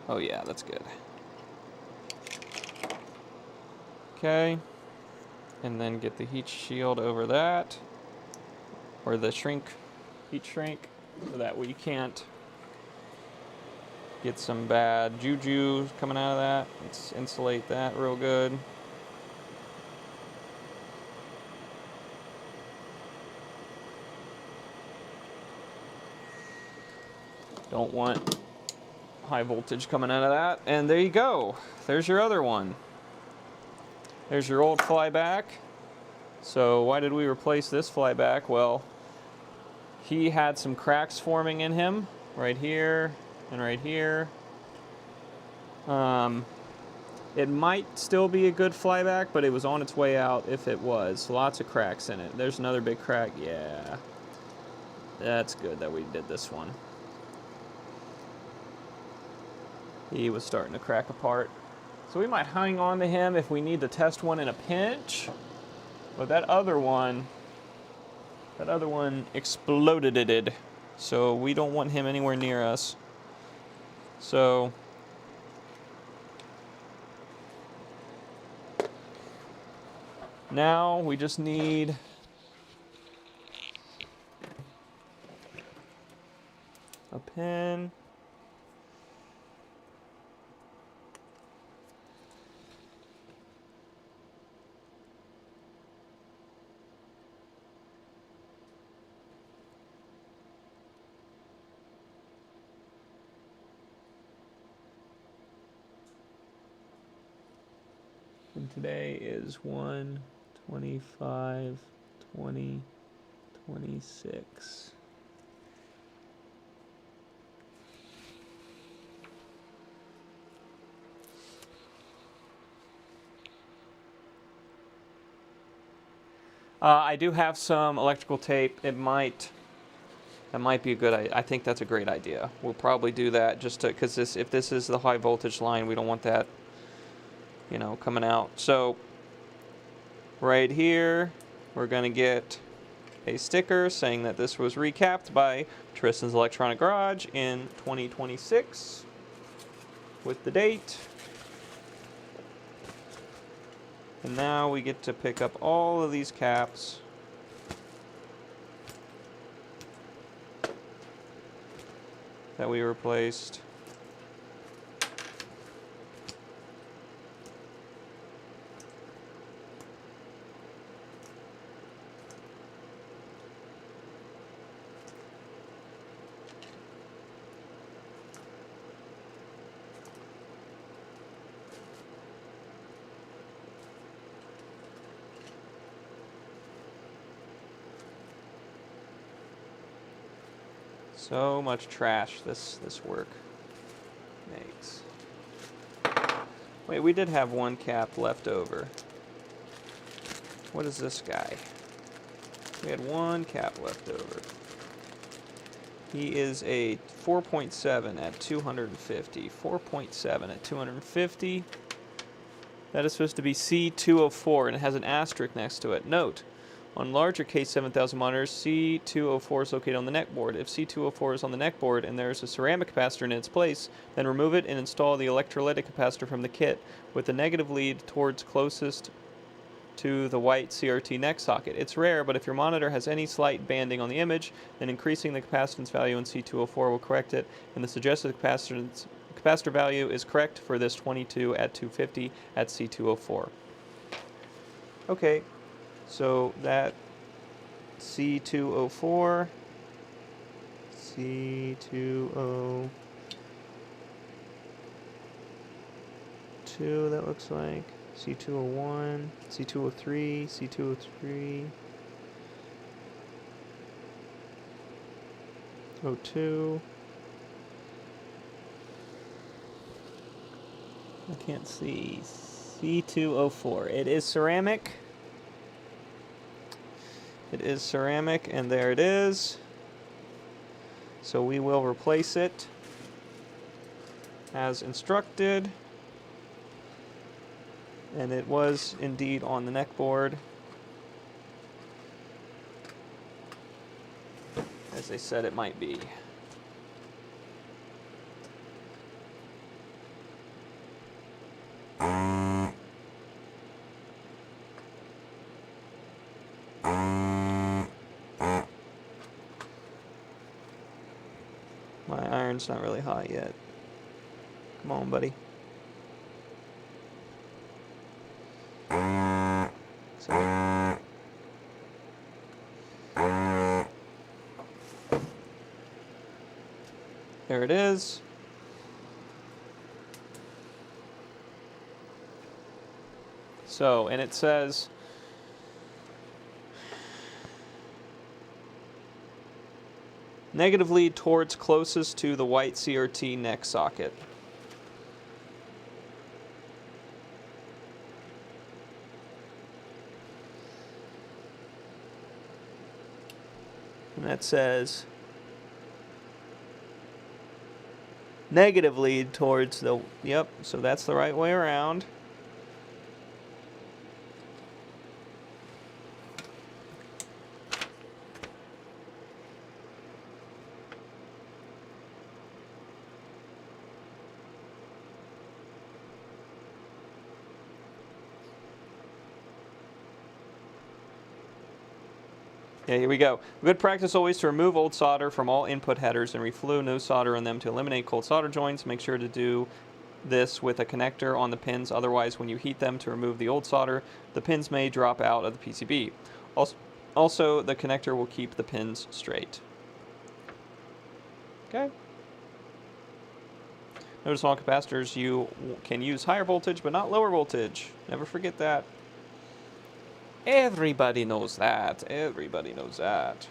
Oh yeah, that's good. Okay. And then get the heat shield over that. Or the heat shrink, so that we can't get some bad juju coming out of that. Let's insulate that real good. Don't want high voltage coming out of that. And there you go. There's your other one. There's your old flyback. So why did we replace this flyback? Well, he had some cracks forming in him right here and right here. It might still be a good flyback, but it was on its way out if it was. Lots of cracks in it. There's another big crack. Yeah. That's good that we did this one. He was starting to crack apart. So we might hang on to him if we need to test one in a pinch. But that other one exploded. So we don't want him anywhere near us. So now we just need a pin. And today is 1/25/2026. I do have some electrical tape. That might be a good idea. I think that's a great idea. We'll probably do that just to, because if this is the high voltage line, we don't want that, coming out. So right here, we're going to get a sticker saying that this was recapped by Tristan's Electronic Garage in 2026 with the date. And now we get to pick up all of these caps. That we replaced. So much trash this work makes. Wait, we did have one cap left over. What is this guy? We had one cap left over. He is a 4.7 at 250. 4.7 at 250. That is supposed to be C204, and it has an asterisk next to it. Note, on larger K7000 monitors, C204 is located on the neck board. If C204 is on the neck board and there is a ceramic capacitor in its place, then remove it and install the electrolytic capacitor from the kit with the negative lead towards closest to the white CRT neck socket. It's rare, but if your monitor has any slight banding on the image, then increasing the capacitance value in C204 will correct it, and the suggested capacitor value is correct for this 22 at 250 at C204. Okay. So that C204, C202, that looks like, C201, C203, C203, 02. I can't see. C204. It is ceramic. It is ceramic, and there it is. So we will replace it as instructed. And it was indeed on the neck board, as they said it might be. My iron's not really hot yet. Come on, buddy. Sorry. There it is. So, and it says negative lead towards closest to the white CRT neck socket. And that says negative lead towards the, yep, so that's the right way around. Yeah, here we go. Good practice always to remove old solder from all input headers and reflow no solder on them to eliminate cold solder joints. Make sure to do this with a connector on the pins, otherwise when you heat them to remove the old solder, the pins may drop out of the PCB. Also, the connector will keep the pins straight. Okay. Notice on capacitors you can use higher voltage but not lower voltage. Never forget that. Everybody knows that. Everybody knows that.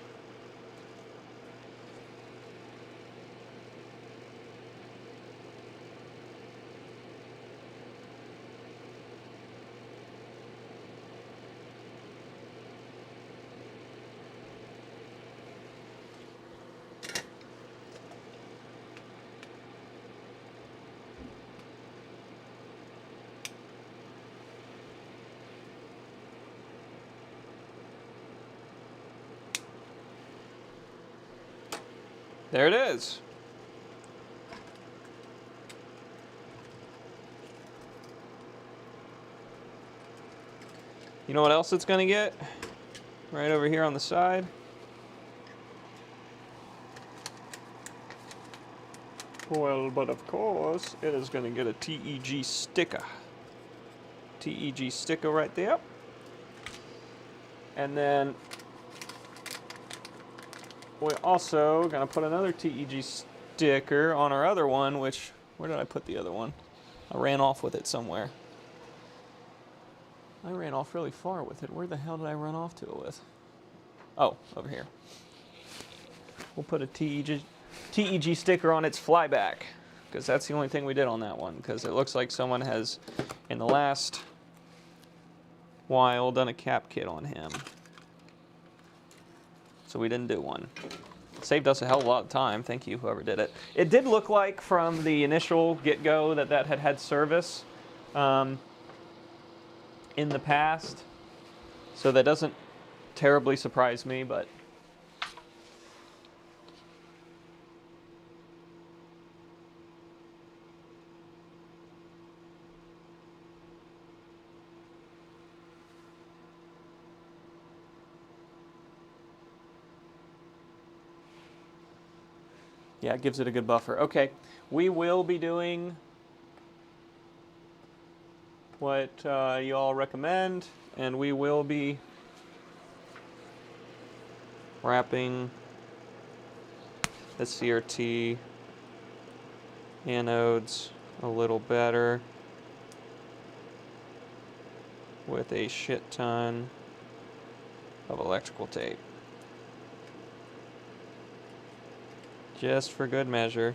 There it is. You know what else it's going to get? Right over here on the side. Well, but of course, it is going to get a TEG sticker. TEG sticker right there. And then we're also going to put another TEG sticker on our other one, which, where did I put the other one? I ran off with it somewhere. I ran off really far with it. Where the hell did I run off to it with? Oh, over here. We'll put a TEG sticker on its flyback, because that's the only thing we did on that one, because it looks like someone has, in the last while, done a cap kit on him. So we didn't do one. Saved us a hell of a lot of time. Thank you, whoever did it. It did look like from the initial get-go that that had service in the past. So that doesn't terribly surprise me, but yeah, it gives it a good buffer. Okay, we will be doing what you all recommend, and we will be wrapping the CRT anodes a little better with a shit ton of electrical tape. Just for good measure.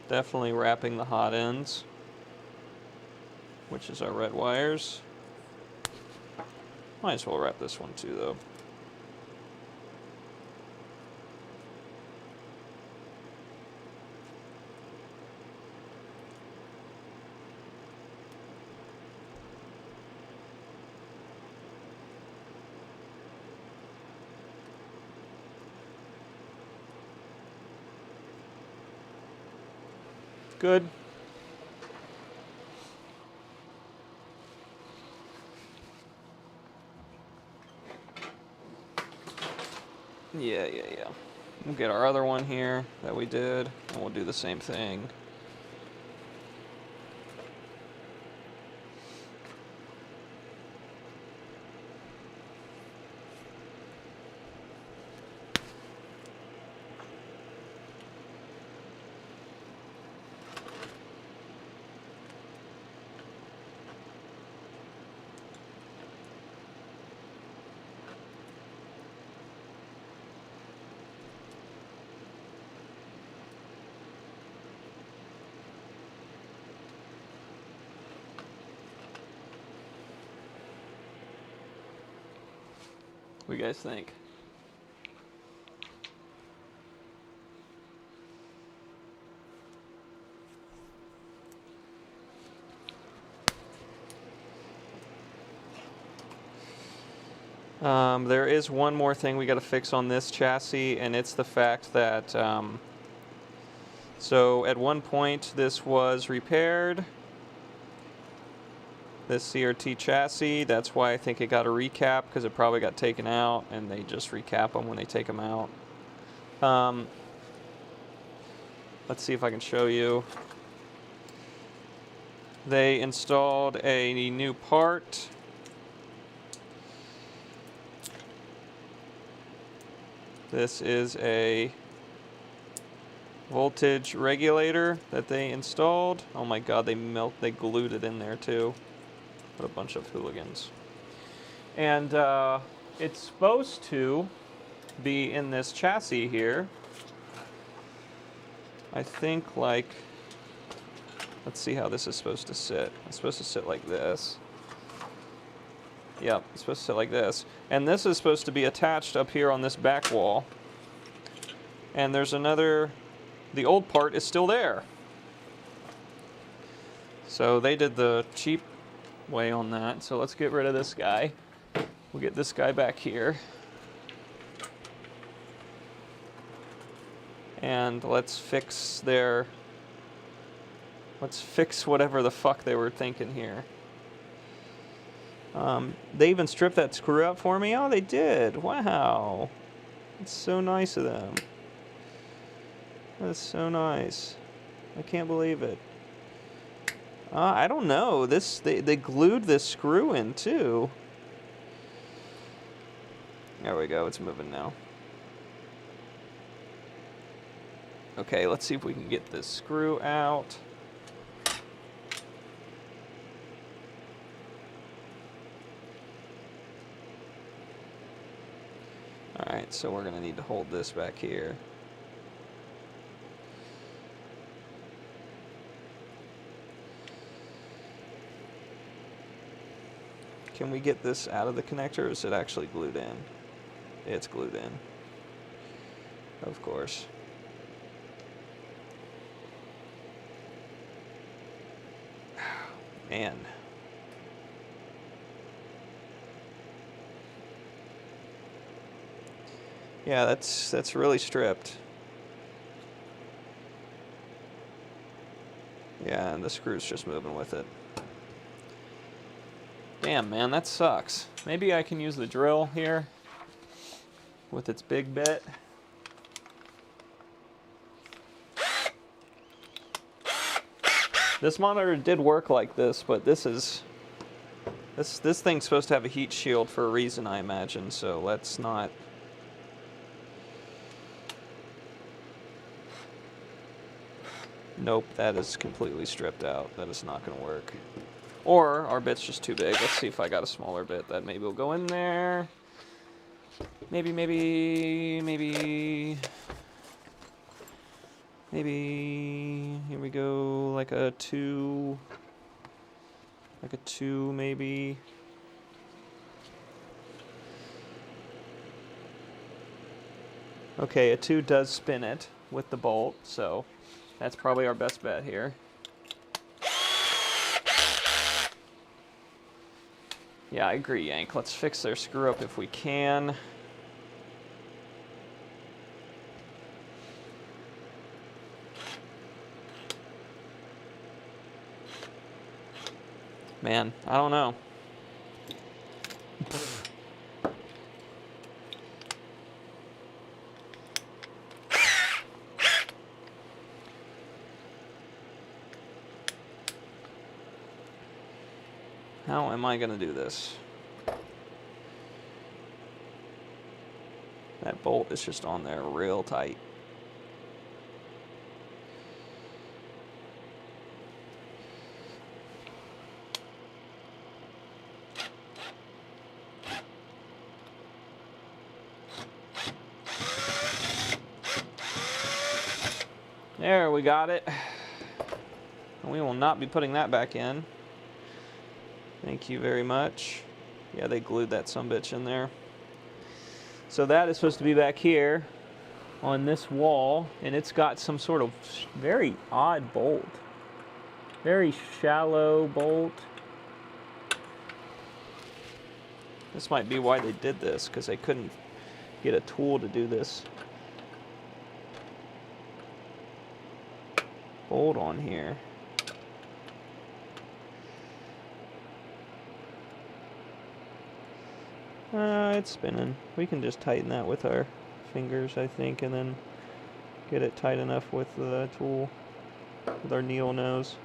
Definitely wrapping the hot ends, which is our red wires. Might as well wrap this one too, though. Good. Yeah. We'll get our other one here that we did, and we'll do the same thing. What do you guys think? There is one more thing we got to fix on this chassis, and it's the fact that, so at one point this was repaired, this CRT chassis. That's why I think it got a recap, because it probably got taken out, and they just recap them when they take them out. Let's see if I can show you. They installed a new part. This is a voltage regulator that they installed. Oh my god, they glued it in there too. What a bunch of hooligans. And it's supposed to be in this chassis here. I think, like, let's see how this is supposed to sit. It's supposed to sit like this. Yep, it's supposed to sit like this. And this is supposed to be attached up here on this back wall. And there's another, the old part is still there. So they did the cheap way on that. So let's get rid of this guy. We'll get this guy back here. And let's fix whatever the fuck they were thinking here. They even stripped that screw out for me. Oh, they did. Wow. It's so nice of them. That's so nice. I can't believe it. I don't know. They glued this screw in too. There we go. It's moving now. Okay, let's see if we can get this screw out. Alright, so we're going to need to hold this back here. Can we get this out of the connector, or is it actually glued in? It's glued in. Of course. Man. Yeah, that's really stripped. Yeah, and the screw's just moving with it. Damn, man, that sucks. Maybe I can use the drill here with its big bit. This monitor did work like this, but this thing's supposed to have a heat shield for a reason, I imagine, so let's not. Nope, that is completely stripped out. That is not going to work. Or our bit's just too big. Let's see if I got a smaller bit that maybe will go in there. Maybe. Here we go, like a 2. Like a 2, maybe. Okay, a 2 does spin it with the bolt, so that's probably our best bet here. Yeah, I agree, Yank. Let's fix their screw up if we can. Man, I don't know. How am I going to do this? That bolt is just on there real tight. There, we got it. And we will not be putting that back in. Thank you very much. Yeah, they glued that sumbitch in there. So that is supposed to be back here on this wall, and it's got some sort of very odd bolt. Very shallow bolt. This might be why they did this, because they couldn't get a tool to do this. Bolt on here. It's spinning. We can just tighten that with our fingers, I think, and then get it tight enough with the tool, with our needle nose.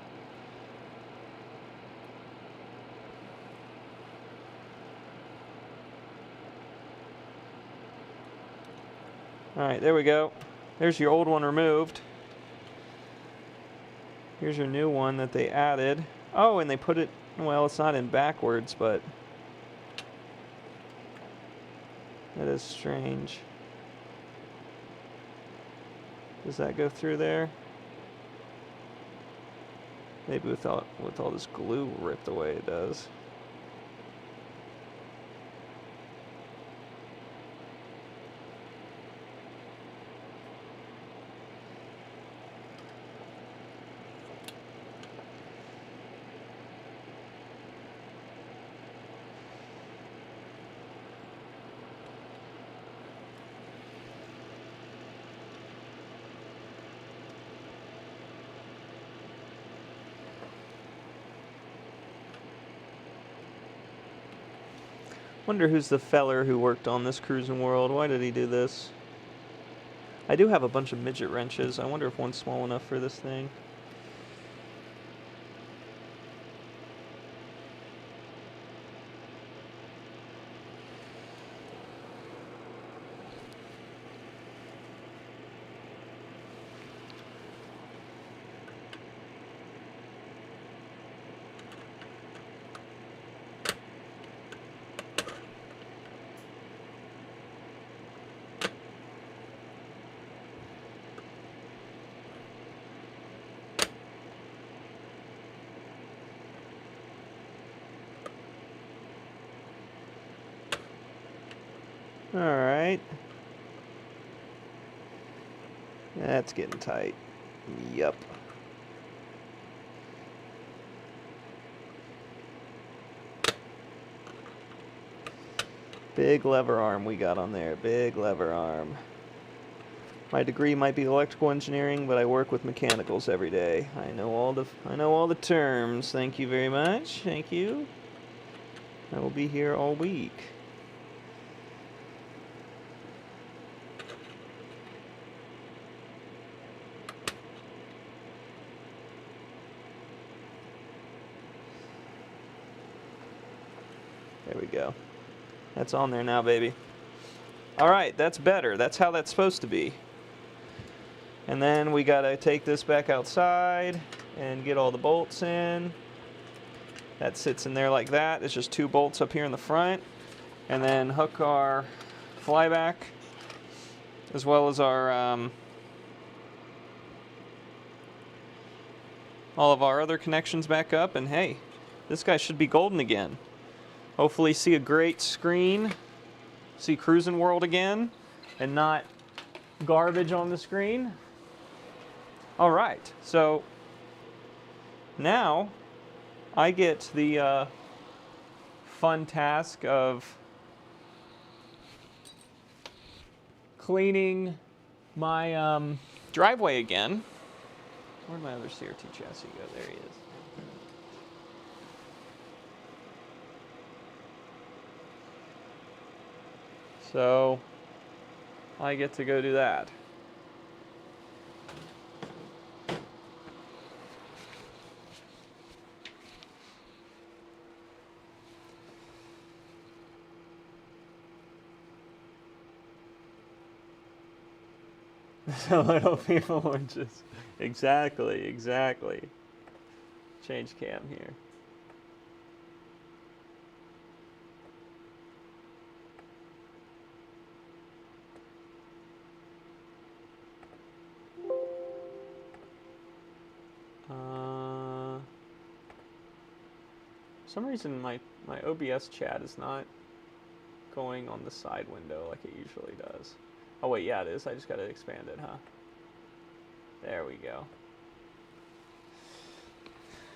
Alright, there we go. There's your old one removed. Here's your new one that they added. Oh, and they put it, well, it's not in backwards, but that is strange. Does that go through there? Maybe with all this glue ripped away it does. Wonder who's the feller who worked on this Cruising World. Why did he do this? I do have a bunch of midget wrenches. I wonder if one's small enough for this thing. Alright. That's getting tight. Yup. Big lever arm we got on there. Big lever arm. My degree might be electrical engineering, but I work with mechanicals every day. I know all the terms. Thank you very much. Thank you. I will be here all week. There we go. That's on there now, baby. All right, that's better. That's how that's supposed to be. And then we gotta take this back outside and get all the bolts in. That sits in there like that. It's just 2 bolts up here in the front. And then hook our flyback as well as our all of our other connections back up. And hey, this guy should be golden again. Hopefully see a great screen, see Cruising World again, and not garbage on the screen. All right, so now I get the fun task of cleaning my driveway again. Where'd my other CRT chassis go? There he is. So I get to go do that. So little people are just exactly. Change cam here. For some reason my OBS chat is not going on the side window like it usually does. Oh wait, yeah it is. I just gotta expand it, huh? There we go.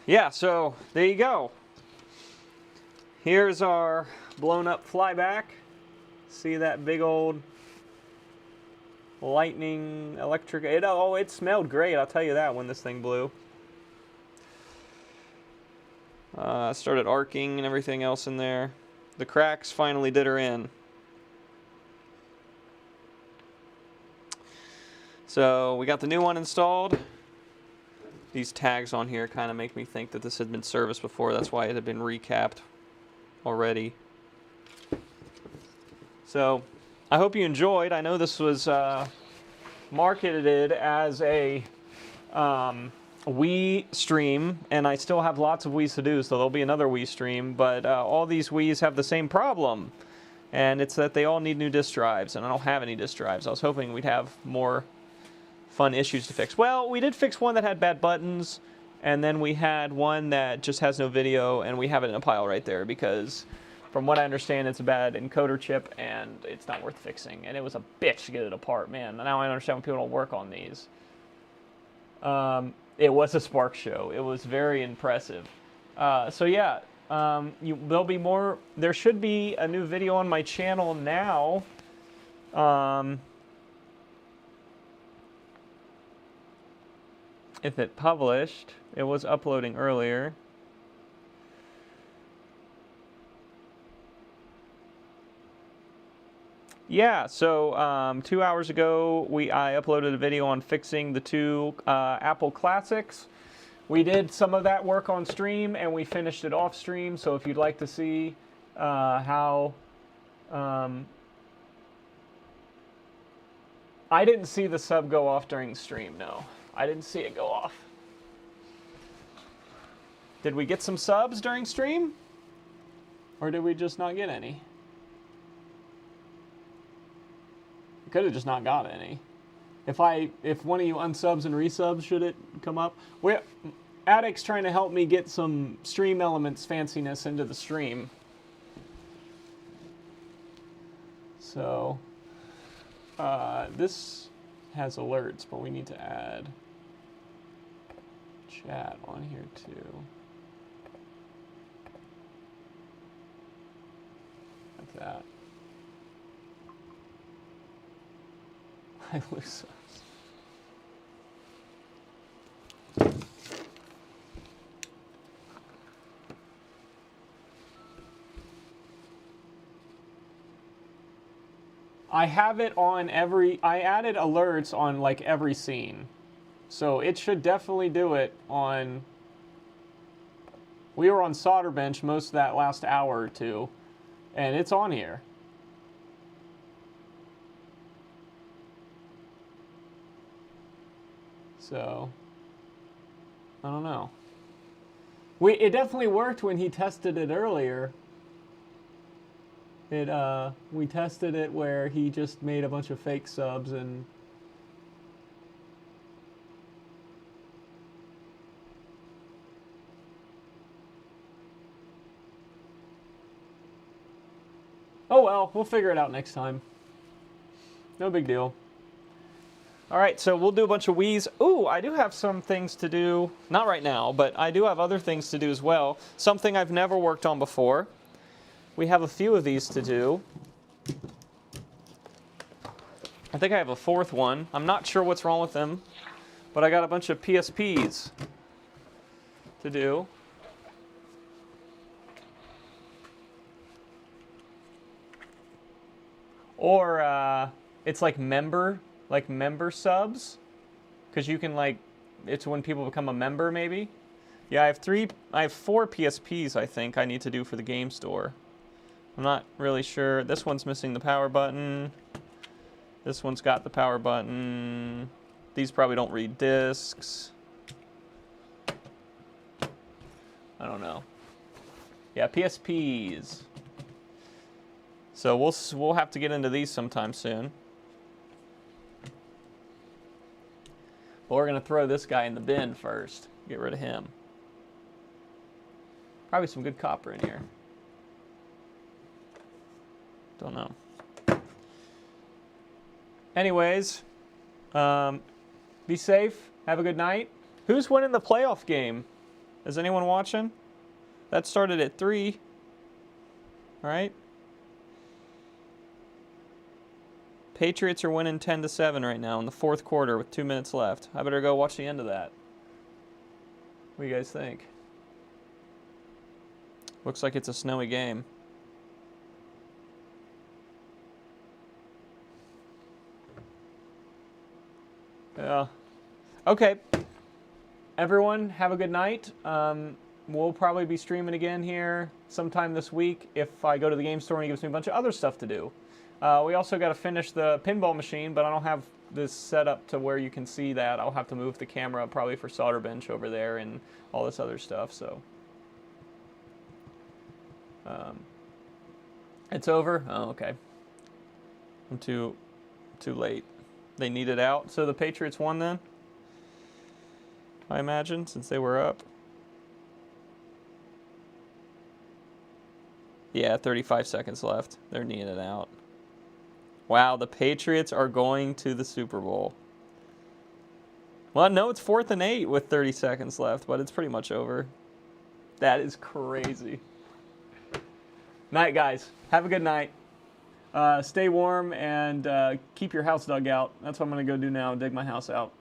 Yeah, so there you go. Here's our blown up flyback. See that big old lightning electric? It smelled great, I'll tell you that, when this thing blew. Started arcing and everything else in there. The cracks finally did her in. So we got the new one installed. These tags on here kind of make me think that this had been serviced before. That's why it had been recapped already. So I hope you enjoyed. I know this was marketed as a Wii stream, and I still have lots of Wiis to do, so there'll be another Wii stream, but all these Wiis have the same problem, and it's that they all need new disk drives, and I don't have any disk drives. I was hoping we'd have more fun issues to fix. Well, we did fix one that had bad buttons, and then we had one that just has no video, and we have it in a pile right there because from what I understand, it's a bad encoder chip, and it's not worth fixing, and it was a bitch to get it apart, man. Now I understand when people don't work on these. It was a spark show. It was very impressive. So yeah, there'll be more. There should be a new video on my channel now. If it published, it was uploading earlier. Yeah, so 2 hours ago, I uploaded a video on fixing the 2 Apple Classics. We did some of that work on stream, and we finished it off stream. So if you'd like to see how... I didn't see the sub go off during stream, no. I didn't see it go off. Did we get some subs during stream? Or did we just not get any? Could have just not got any. If one of you unsubs and resubs, should it come up? Addict's trying to help me get some stream elements fanciness into the stream. So this has alerts, but we need to add chat on here too. Like that. I lose subs. I have it on I added alerts on like every scene. So it should definitely do it on... We were on Solder Bench most of that last hour or two. And it's on here. So, I don't know. It definitely worked when he tested it earlier. We tested it where he just made a bunch of fake subs and... Oh well, we'll figure it out next time. No big deal. All right, so we'll do a bunch of Wiis. Ooh, I do have some things to do. Not right now, but I do have other things to do as well. Something I've never worked on before. We have a few of these to do. I think I have a fourth one. I'm not sure what's wrong with them, but I got a bunch of PSPs to do. Or it's like member subs, because you can it's when people become a member maybe. Yeah, I have 4 PSPs I think I need to do for the game store. I'm not really sure. This one's missing the power button. This one's got the power button. These probably don't read discs. I don't know. Yeah, PSPs. So we'll have to get into these sometime soon. But we're gonna throw this guy in the bin first. Get rid of him. Probably some good copper in here. Don't know. Anyways, be safe. Have a good night. Who's winning the playoff game? Is anyone watching? That started at 3. All right. Patriots are winning 10-7 right now in the 4th quarter with 2 minutes left. I better go watch the end of that. What do you guys think? Looks like it's a snowy game. Yeah. Okay. Everyone, have a good night. We'll probably be streaming again here sometime this week if I go to the game store and he gives me a bunch of other stuff to do. We also got to finish the pinball machine, but I don't have this set up to where you can see that. I'll have to move the camera probably for solder bench over there and all this other stuff. So it's over. Oh, okay. I'm too late. They need it out. So the Patriots won then, I imagine, since they were up. Yeah, 35 seconds left. They're needing it out. Wow, the Patriots are going to the Super Bowl. Well, no, it's 4th and 8 with 30 seconds left, but it's pretty much over. That is crazy. Night, guys. Have a good night. Stay warm and keep your house dug out. That's what I'm going to go do now, dig my house out.